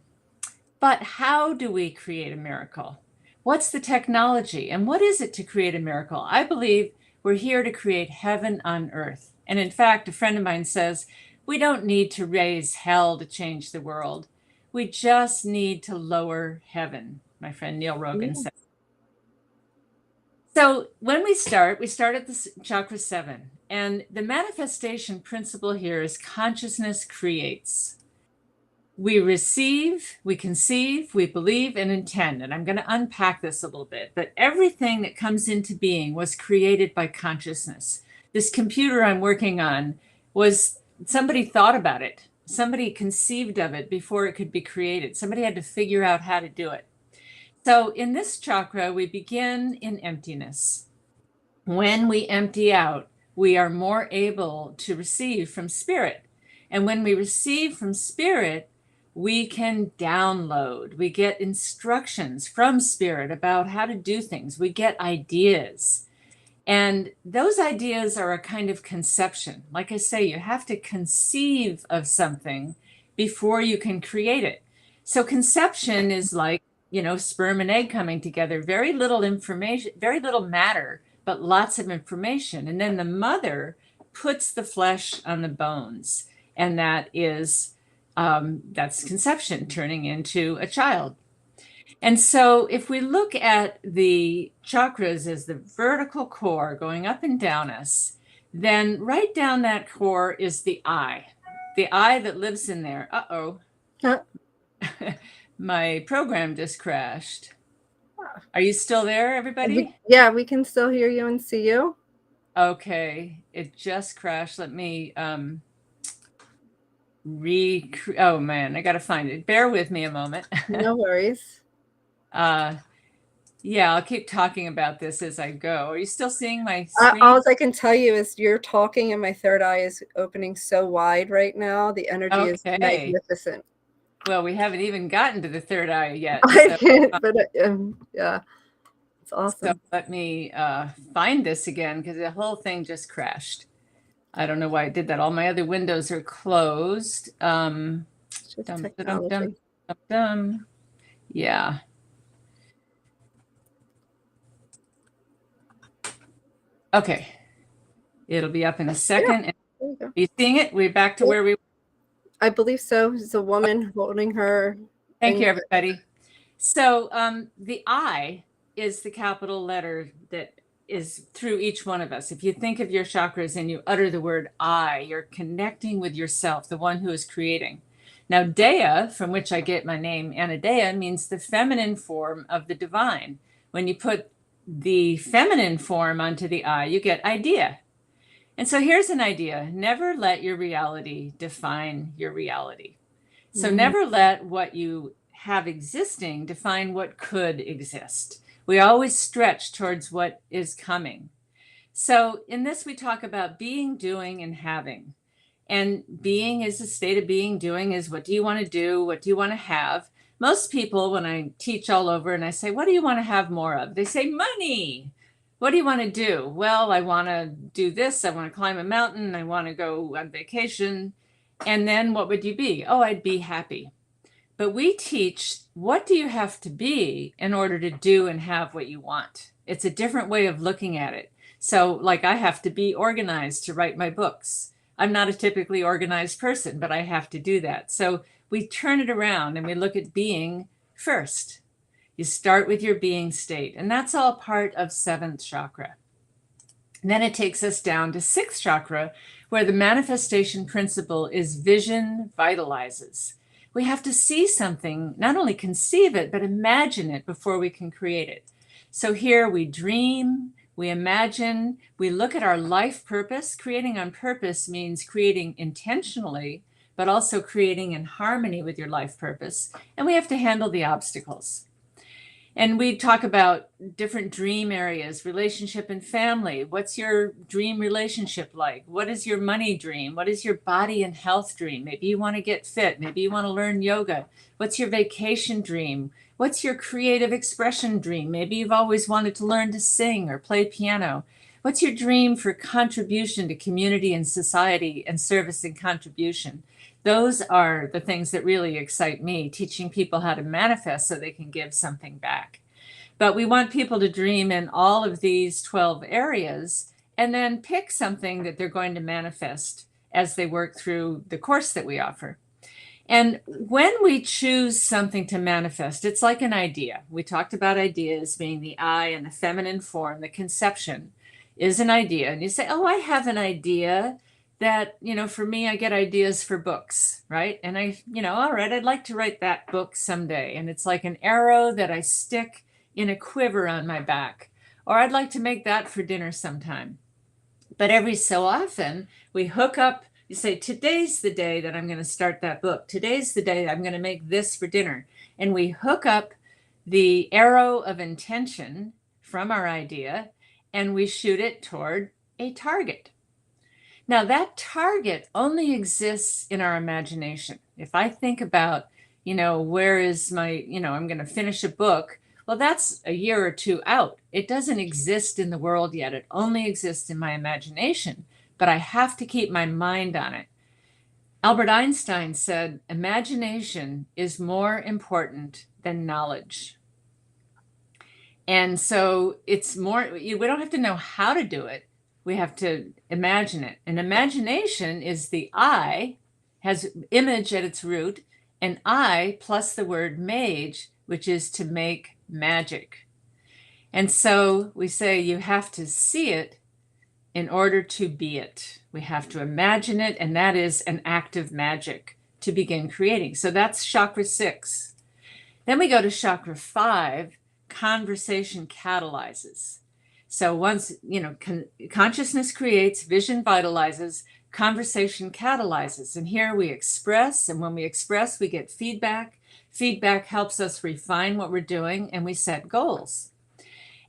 S5: But how do we create a miracle? What's the technology? And what is it to create a miracle? I believe we're here to create heaven on earth. And in fact, a friend of mine says, we don't need to raise hell to change the world. We just need to lower heaven, my friend Neil Rogan said. So when we start at the chakra 7. And the manifestation principle here is consciousness creates. We receive, we conceive, we believe, and intend. And I'm going to unpack this a little bit. But everything that comes into being was created by consciousness. This computer I'm working on somebody thought about it. Somebody conceived of it before it could be created. Somebody had to figure out how to do it. So in this chakra, we begin in emptiness. When we empty out, we are more able to receive from spirit. And when we receive from spirit, we can download. We get instructions from spirit about how to do things. We get ideas. And those ideas are a kind of conception. Like I say, you have to conceive of something before you can create it. So conception is like, sperm and egg coming together. Very little information, very little matter, but lots of information. And then the mother puts the flesh on the bones. And that is, that's conception, turning into a child. And so if we look at the chakras as the vertical core going up and down us, then right down that core is the I that lives in there. Uh-oh.
S1: Huh?
S5: My program just crashed. Are you still there, everybody?
S1: Yeah, we can still hear you and see you.
S5: Okay, it just crashed. Let me oh man, I gotta find it. Bear with me a moment.
S1: No worries.
S5: Yeah, I'll keep talking about this as I go. Are you still seeing my screen?
S1: All I can tell you is you're talking and my third eye is opening so wide right now. The energy is magnificent.
S5: Well, we haven't even gotten to the third eye yet.
S1: I can't, but yeah, it's
S5: So
S1: awesome.
S5: let me find this again because the whole thing just crashed. I don't know why I did that. All my other windows are closed.
S1: It's just technology.
S5: Yeah. Okay. It'll be up in a second.
S1: There you go.
S5: Are you seeing it? We're back to where we were.
S1: I believe so. It's a woman holding her.
S5: Thank you, everybody. So the I is the capital letter that is through each one of us. If you think of your chakras and you utter the word I, you're connecting with yourself, the one who is creating. Now, Dea, from which I get my name, Anodea, means the feminine form of the divine. When you put the feminine form onto the I, you get idea. And so here's an idea. Never let your reality define your reality. So never let what you have existing define what could exist. We always stretch towards what is coming. So in this, we talk about being, doing, and having. And being is a state of being. Doing is what do you want to do? What do you want to have? Most people, when I teach all over and I say, what do you want to have more of? They say money. What do you want to do? Well, I want to do this. I want to climb a mountain. I want to go on vacation. And then what would you be? Oh, I'd be happy. But we teach, what do you have to be in order to do and have what you want? It's a different way of looking at it. So like I have to be organized to write my books. I'm not a typically organized person, but I have to do that. So we turn it around and we look at being first. You start with your being state, and that's all part of 7th chakra. And then it takes us down to 6th chakra, where the manifestation principle is vision vitalizes. We have to see something, not only conceive it, but imagine it before we can create it. So here we dream, we imagine, we look at our life purpose. Creating on purpose means creating intentionally, but also creating in harmony with your life purpose. And we have to handle the obstacles. And we talk about different dream areas, relationship and family. What's your dream relationship like? What is your money dream? What is your body and health dream? Maybe you want to get fit. Maybe you want to learn yoga. What's your vacation dream? What's your creative expression dream? Maybe you've always wanted to learn to sing or play piano. What's your dream for contribution to community and society and service and contribution? Those are the things that really excite me, teaching people how to manifest so they can give something back. But we want people to dream in all of these 12 areas and then pick something that they're going to manifest as they work through the course that we offer. And when we choose something to manifest, it's like an idea. We talked about ideas being the I and the feminine form. The conception is an idea. And you say, oh, I have an idea that, for me, I get ideas for books, right? And all right, I'd like to write that book someday. And it's like an arrow that I stick in a quiver on my back. Or I'd like to make that for dinner sometime. But every so often, we hook up, you say, today's the day that I'm going to start that book. Today's the day I'm going to make this for dinner. And we hook up the arrow of intention from our idea, and we shoot it toward a target. Now, that target only exists in our imagination. If I think about, where is my, I'm going to finish a book, well, that's a year or two out. It doesn't exist in the world yet. It only exists in my imagination, but I have to keep my mind on it. Albert Einstein said, imagination is more important than knowledge. And so it's more, we don't have to know how to do it. We have to imagine it. And imagination is the I, has image at its root, and I plus the word mage, which is to make magic. And so we say you have to see it in order to be it. We have to imagine it, and that is an act of magic to begin creating. So that's chakra 6. Then we go to chakra 5, conversation catalyzes. So once, consciousness creates, vision vitalizes, conversation catalyzes. And here we express, and when we express, we get feedback. Feedback helps us refine what we're doing, and we set goals.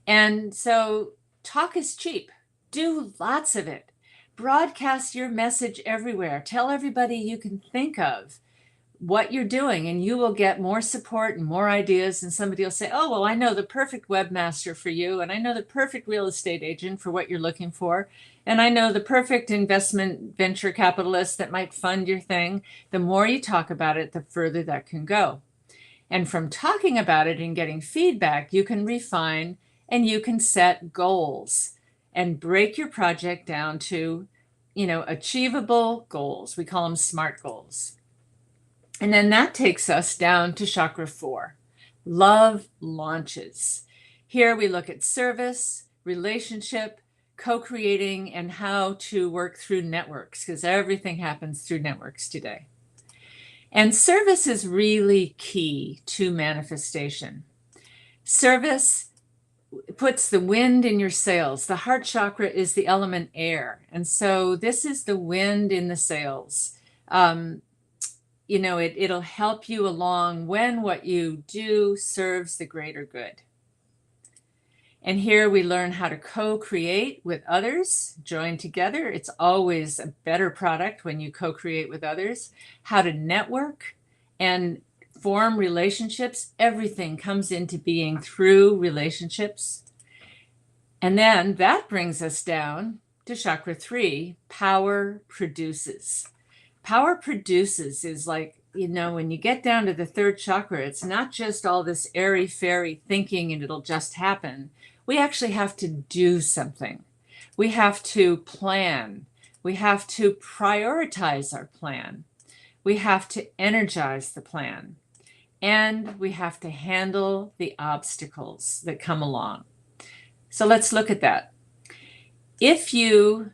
S5: And so talk is cheap. Do lots of it. Broadcast your message everywhere. Tell everybody you can think of what you're doing, and you will get more support and more ideas. And somebody will say, oh, well, I know the perfect webmaster for you, and I know the perfect real estate agent for what you're looking for, and I know the perfect investment venture capitalist that might fund your thing. The more you talk about it, the further that can go. And from talking about it and getting feedback, you can refine and you can set goals and break your project down to, achievable goals. We call them SMART goals. And then that takes us down to chakra 4, love launches. Here we look at service, relationship, co-creating, and how to work through networks, because everything happens through networks today. And service is really key to manifestation. Service puts the wind in your sails. The heart chakra is the element air. And so this is the wind in the sails. It'll help you along when what you do serves the greater good. And here we learn how to co-create with others, join together. It's always a better product when you co-create with others. How to network and form relationships. Everything comes into being through relationships. And then that brings us down to chakra 3, power produces. Power produces is like, when you get down to the 3rd chakra, it's not just all this airy-fairy thinking and it'll just happen. We actually have to do something. We have to plan. We have to prioritize our plan. We have to energize the plan. And we have to handle the obstacles that come along. So let's look at that. If you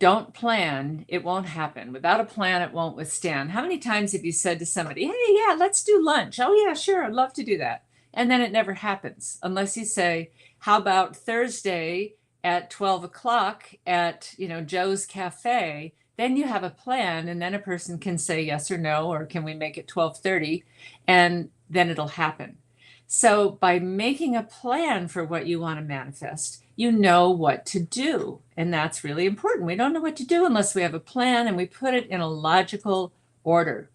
S5: don't plan, it won't happen. Without a plan, it won't withstand. How many times have you said to somebody, hey, yeah, let's do lunch. Oh, yeah, sure, I'd love to do that. And then it never happens unless you say, how about Thursday at 12 o'clock at, Joe's Cafe? Then you have a plan, and then a person can say yes or no, or can we make it 12:30? And then it'll happen. So by making a plan for what you want to manifest, you know what to do. And that's really important. We don't know what to do unless we have a plan and we put it in a logical order.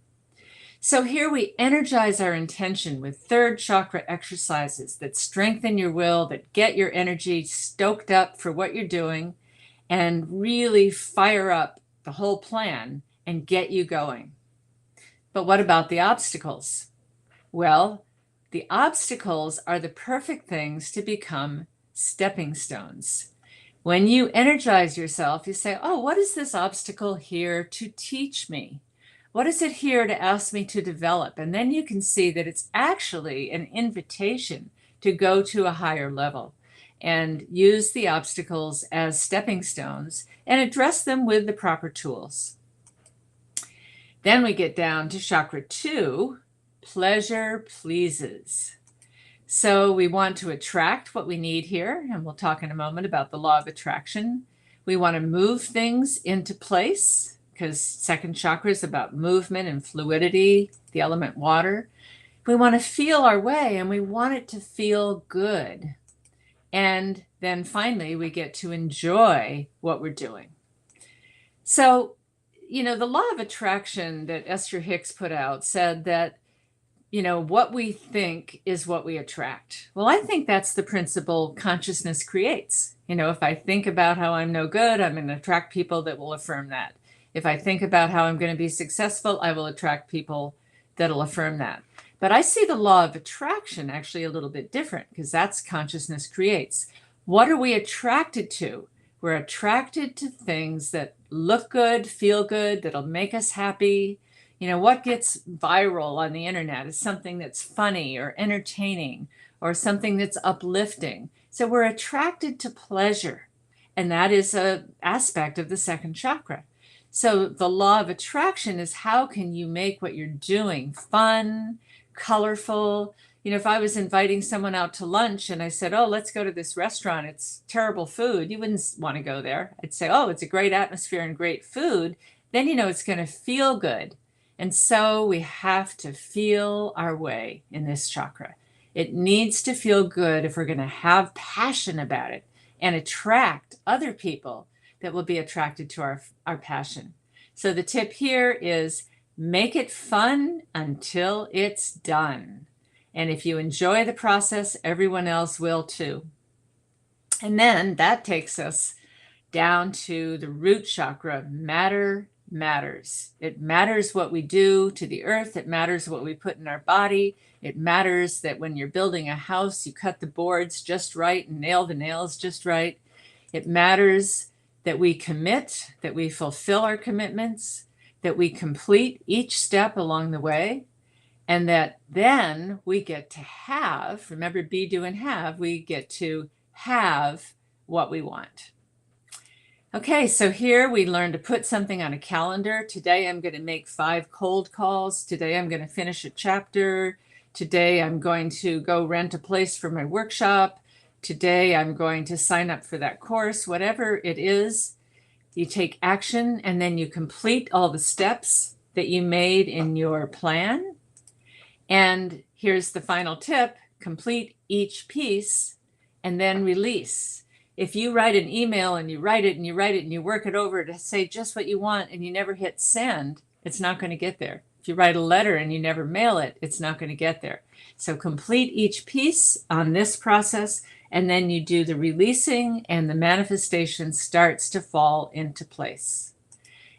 S5: So here we energize our intention with 3rd chakra exercises that strengthen your will, that get your energy stoked up for what you're doing, and really fire up the whole plan and get you going. But what about the obstacles? Well, the obstacles are the perfect things to become stepping stones. When you energize yourself, you say, oh, what is this obstacle here to teach me? What is it here to ask me to develop? And then you can see that it's actually an invitation to go to a higher level and use the obstacles as stepping stones and address them with the proper tools. Then we get down to chakra 2, pleasure pleases. So we want to attract what we need here, and we'll talk in a moment about the law of attraction. We want to move things into place, because 2nd chakra is about movement and fluidity, the element water. We want to feel our way, and we want it to feel good. And then finally, we get to enjoy what we're doing. So, the law of attraction that Esther Hicks put out said that, what we think is what we attract. Well, I think that's the principle consciousness creates. If I think about how I'm no good, I'm going to attract people that will affirm that. If I think about how I'm going to be successful, I will attract people that'll affirm that. But I see the law of attraction actually a little bit different, because that's consciousness creates. What are we attracted to? We're attracted to things that look good, feel good, that'll make us happy. What gets viral on the internet is something that's funny or entertaining or something that's uplifting. So we're attracted to pleasure. And that is an aspect of the 2nd chakra. So the law of attraction is, how can you make what you're doing fun, colorful? If I was inviting someone out to lunch and I said, oh, let's go to this restaurant, it's terrible food, you wouldn't want to go there. I'd say, oh, it's a great atmosphere and great food. Then it's going to feel good. And so we have to feel our way in this chakra. It needs to feel good if we're going to have passion about it and attract other people that will be attracted to our passion. So the tip here is Make it fun until it's done. And if you enjoy the process, everyone else will too. And then that takes us down to the root chakra. Matter matters. It matters what we do to the earth. It matters what we put in our body. It matters that when you're building a house, you cut the boards just right and nail the nails just right. It matters that we commit, that we fulfill our commitments, that we complete each step along the way, and that then we get to have, remember be, do, and have, we get to have what we want. Okay, so here we learn to put something on a calendar. Today I'm going to make 5 cold calls. Today I'm going to finish a chapter. Today I'm going to go rent a place for my workshop. Today I'm going to sign up for that course. Whatever it is, you take action and then you complete all the steps that you made in your plan. And here's the final tip: complete each piece and then release. If you write an email and you write it and you write it and you work it over to say just what you want and you never hit send, it's not going to get there. If you write a letter and you never mail it, it's not going to get there. So complete each piece on this process, and then you do the releasing and the manifestation starts to fall into place.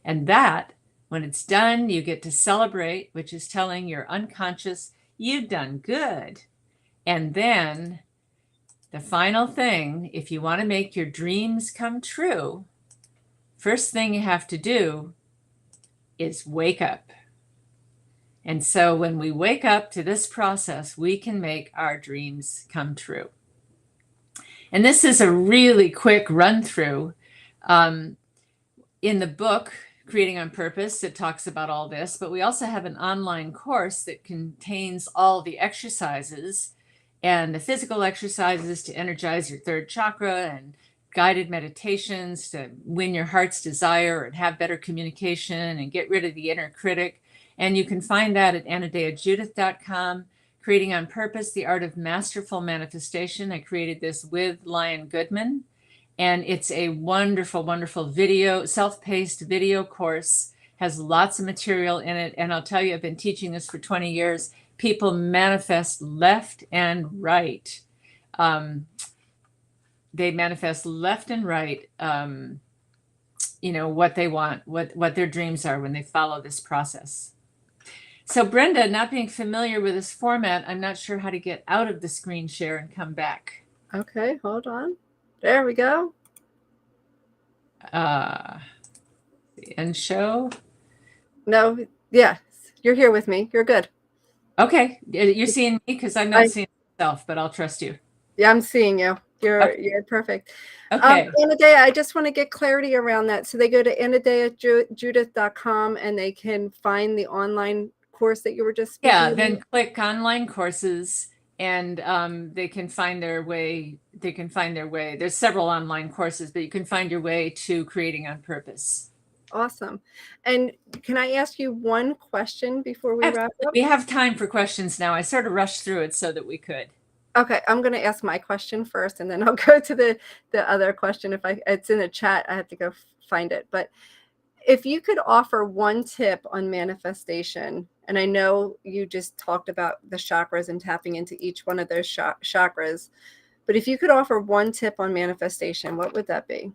S5: And that, when it's done, you get to celebrate, which is telling your unconscious, you've done good. And then the final thing, if you want to make your dreams come true, first thing you have to do is wake up. And so when we wake up to this process, we can make our dreams come true. And this is a really quick run through. In the book, Creating on Purpose, it talks about all this, but we also have an online course that contains all the exercises and the physical exercises to energize your third chakra, and guided meditations to win your heart's desire and have better communication and get rid of the inner critic. And you can find that at AnodeaJudith.com. Creating on Purpose, The Art of Masterful Manifestation. I created this with Lion Goodman. And it's a wonderful, wonderful video, self-paced video course, has lots of material in it. And I'll tell you, I've been teaching this for 20 years. People manifest left and right. They manifest left and right, what they want, what their dreams are when they follow this process. So Brenda, not being familiar with this format, I'm not sure how to get out of the screen share and come back.
S1: Okay, hold on. There we go.
S5: End show?
S1: No, yeah, you're here with me. You're good.
S5: Okay, you're seeing me because I'm not seeing myself, but I'll trust you.
S1: Yeah, I'm seeing you. You're perfect.
S5: Okay.
S1: Anodea, I just want to get clarity around that. So they go to AnodeaJudith.com and they can find the online course that you were just speaking
S5: Yeah,
S1: about?
S5: then click online courses and they can find their way. There's several online courses, but you can find your way to Creating on Purpose.
S1: Awesome. And can I ask you one question before we wrap up?
S5: We have time for questions now. I sort of rushed through it so that we could.
S1: Okay, I'm going to ask my question first, and then I'll go to the other question. It's in the chat, I have to go find it. But if you could offer one tip on manifestation, and I know you just talked about the chakras and tapping into each one of those chakras, but if you could offer one tip on manifestation, what would that be?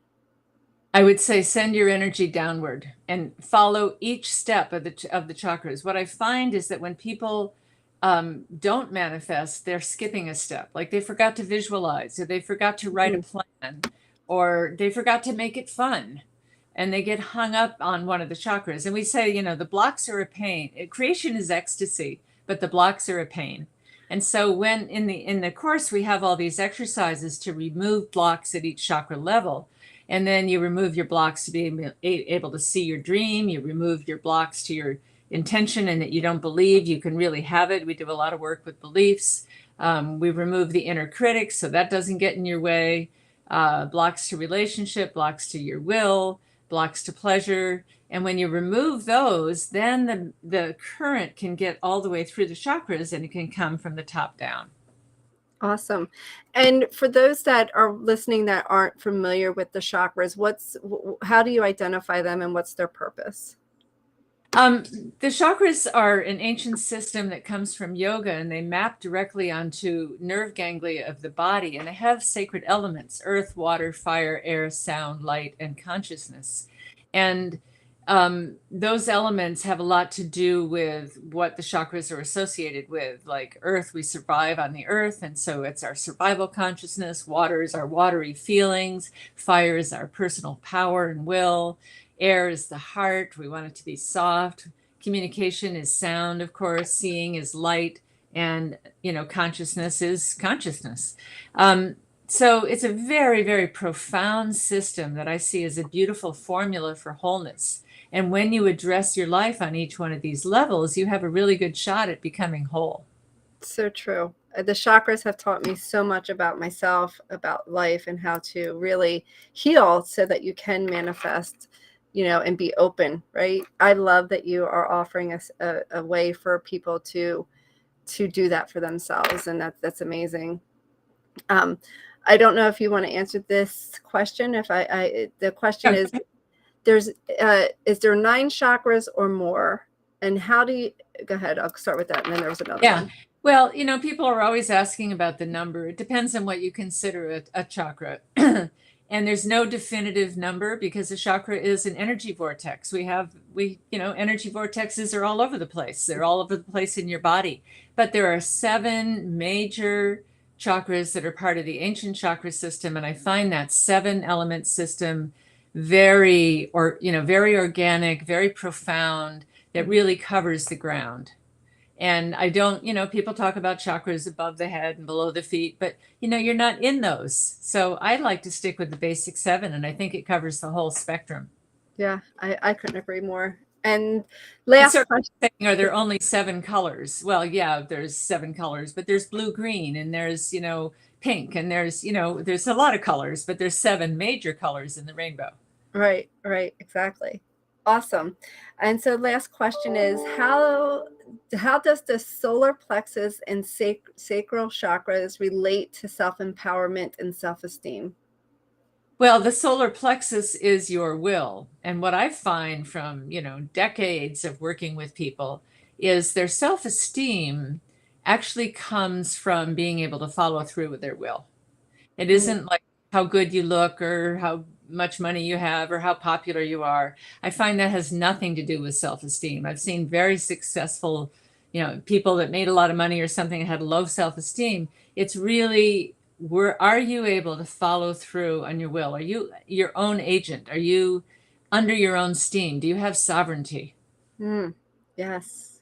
S5: I would say send your energy downward and follow each step of the chakras. What I find is that when people don't manifest, they're skipping a step. Like they forgot to visualize, or they forgot to write a plan, or they forgot to make it fun. And they get hung up on one of the chakras. And we say, the blocks are a pain. Creation is ecstasy, but the blocks are a pain. And so when in the course, we have all these exercises to remove blocks at each chakra level. And then you remove your blocks to be able to see your dream. You remove your blocks to your intention and that you don't believe you can really have it. We do a lot of work with beliefs. We remove the inner critic so that doesn't get in your way. Blocks to relationship, blocks to your will, blocks to pleasure. And when you remove those, then the current can get all the way through the chakras and it can come from the top down.
S1: Awesome. And for those that are listening that aren't familiar with the chakras, how do you identify them and what's their purpose?
S5: The chakras are an ancient system that comes from yoga, and they map directly onto nerve ganglia of the body, and they have sacred elements: earth, water, fire, air, sound, light, and consciousness. And those elements have a lot to do with what the chakras are associated with. Like earth, we survive on the earth, and so it's our survival consciousness. Water is our watery feelings. Fire is our personal power and will. Air is the heart. We want it to be soft. Communication is sound, of course. Seeing is light. And, consciousness is consciousness. So it's a very, very profound system that I see as a beautiful formula for wholeness. And when you address your life on each one of these levels, you have a really good shot at becoming whole.
S1: So true. The chakras have taught me so much about myself, about life, and how to really heal so that you can manifest, and be open, right? I love that you are offering us a way for people to do that for themselves, and that's amazing. I don't know if you want to answer this question. If the question is, is there 9 chakras or more, and how do you go ahead? I'll start with that, and then there was another one.
S5: Well, people are always asking about the number. It depends on what you consider a chakra. And there's no definitive number because a chakra is an energy vortex. Energy vortexes are all over the place. They're all over the place in your body. But there are 7 major chakras that are part of the ancient chakra system. And I find that 7 element system very organic, very profound, that really covers the ground. And I don't, people talk about chakras above the head and below the feet, but, you're not in those. So I like to stick with the basic 7, and I think it covers the whole spectrum.
S1: Yeah, I couldn't agree more. And last question.
S5: Are there only 7 colors? Well, yeah, there's 7 colors, but there's blue, green, and there's, pink, and there's a lot of colors, but there's 7 major colors in the rainbow.
S1: Right, exactly. Awesome. And so last question is, how does the solar plexus and sacral chakras relate to self-empowerment and self-esteem?
S5: Well, the solar plexus is your will. And what I find from, decades of working with people is their self-esteem actually comes from being able to follow through with their will. It isn't like how good you look or how much money you have or how popular you are. I find that has nothing to do with self-esteem. I've seen very successful, people that made a lot of money or something and had low self-esteem. It's really, are you able to follow through on your will? Are you your own agent? Are you under your own steam? Do you have sovereignty?
S1: Yes.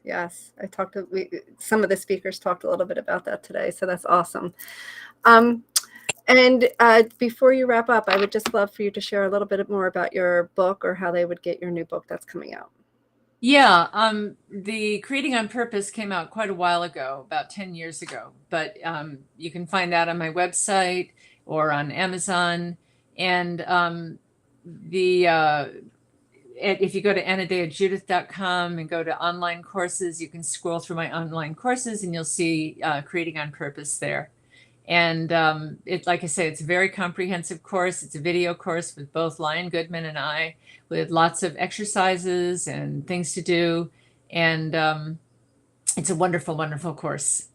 S1: Some of the speakers talked a little bit about that today. So that's awesome. And before you wrap up, I would just love for you to share a little bit more about your book, or how they would get your new book that's coming out.
S5: Yeah, the Creating on Purpose came out quite a while ago, about 10 years ago, but you can find that on my website or on Amazon. And if you go to AnodeaJudith.com and go to online courses, you can scroll through my online courses and you'll see Creating on Purpose there. And like I say, it's a very comprehensive course. It's a video course with both Lion Goodman and I, with lots of exercises and things to do. And it's a wonderful, wonderful course.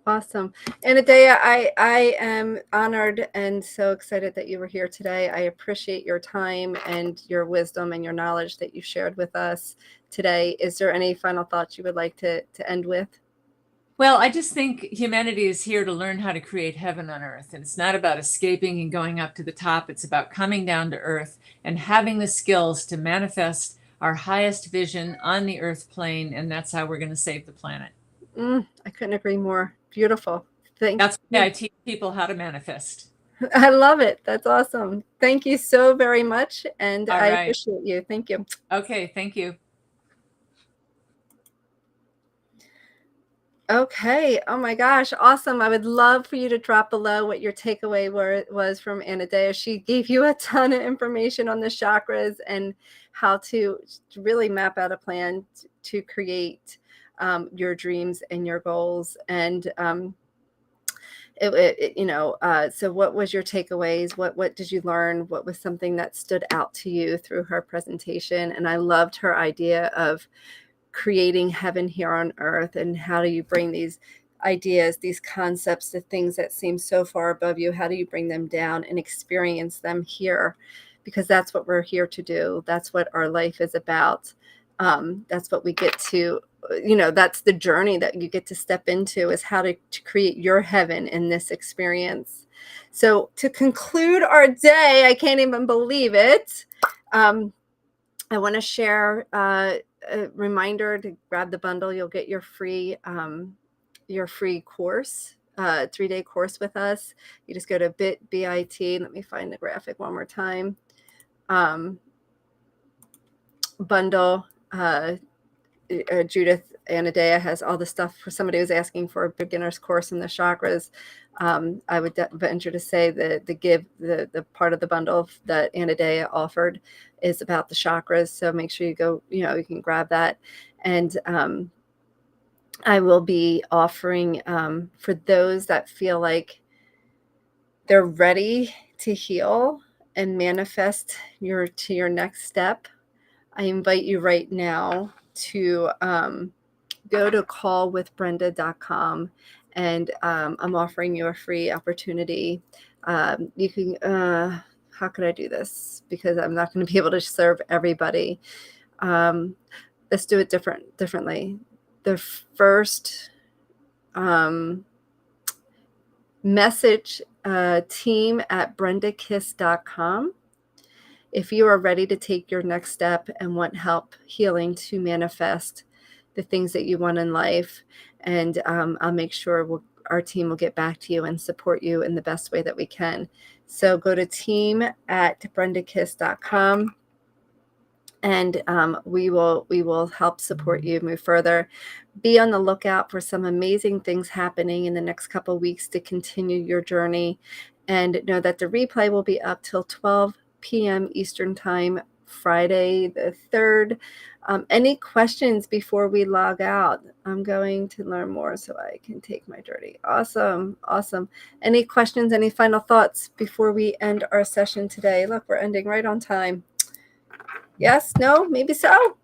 S1: Awesome. Anodea, I am honored and so excited that you were here today. I appreciate your time and your wisdom and your knowledge that you shared with us today. Is there any final thoughts you would like to end with?
S5: Well, I just think humanity is here to learn how to create heaven on earth. And it's not about escaping and going up to the top. It's about coming down to earth and having the skills to manifest our highest vision on the earth plane. And that's how we're going to save the planet.
S1: I couldn't agree more. Beautiful.
S5: That's why I teach people how to manifest.
S1: I love it. That's awesome. Thank you so very much. And I appreciate you. Thank you.
S5: Okay. Thank you.
S1: Okay. Oh my gosh. Awesome. I would love for you to drop below what your takeaway was from Anodea. She gave you a ton of information on the chakras and how to really map out a plan to create your dreams and your goals. And So what was your takeaways? What did you learn? What was something that stood out to you through her presentation? And I loved her idea of creating heaven here on earth, and how do you bring these ideas, these concepts, the things that seem so far above you, how do you bring them down and experience them here? Because that's what we're here to do. That's what our life is about. That's what we get to, that's the journey that you get to step into, is how to create your heaven in this experience. So to conclude our day, I can't even believe it. I want to share a reminder to grab the bundle. You'll get your free course, 3-day course with us. You just go to bit.ly. Let me find the graphic one more time. Bundle. Judith Anodea has all the stuff for somebody who's asking for a beginner's course in the chakras. I would venture to say that the part of the bundle that Anodea offered is about the chakras. So make sure you go, you can grab that. And I will be offering for those that feel like they're ready to heal and manifest to your next step. I invite you right now to go to callwithbrenda.com, and I'm offering you a free opportunity. You can, how could I do this? Because I'm not going to be able to serve everybody. Let's do it differently. The first message team at brendakiss.com. If you are ready to take your next step and want help healing to manifest the things that you want in life, and I'll make sure our team will get back to you and support you in the best way that we can. So go to team@brendakiss.com, and we will help support you move further. Be on the lookout for some amazing things happening in the next couple of weeks to continue your journey, and know that the replay will be up till 12 p.m. Eastern Time, Friday the 3rd. Any questions before we log out? I'm going to learn more so I can take my journey. Awesome. Any questions, any final thoughts before we end our session today? Look, we're ending right on time. Yes, no, maybe so.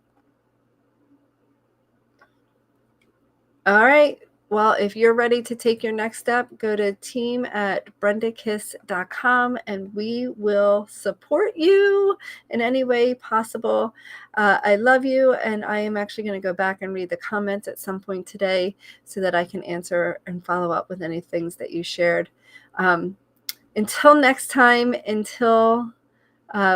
S1: All right. Well, if you're ready to take your next step, go to team@brendakiss.com, and we will support you in any way possible. I love you, and I am actually going to go back and read the comments at some point today so that I can answer and follow up with any things that you shared. Until next time, until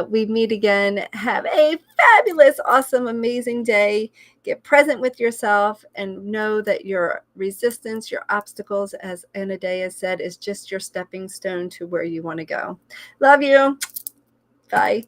S1: we meet again, have a fabulous, awesome, amazing day. Get present with yourself and know that your resistance, your obstacles, as Anodea said, is just your stepping stone to where you want to go. Love you. Bye.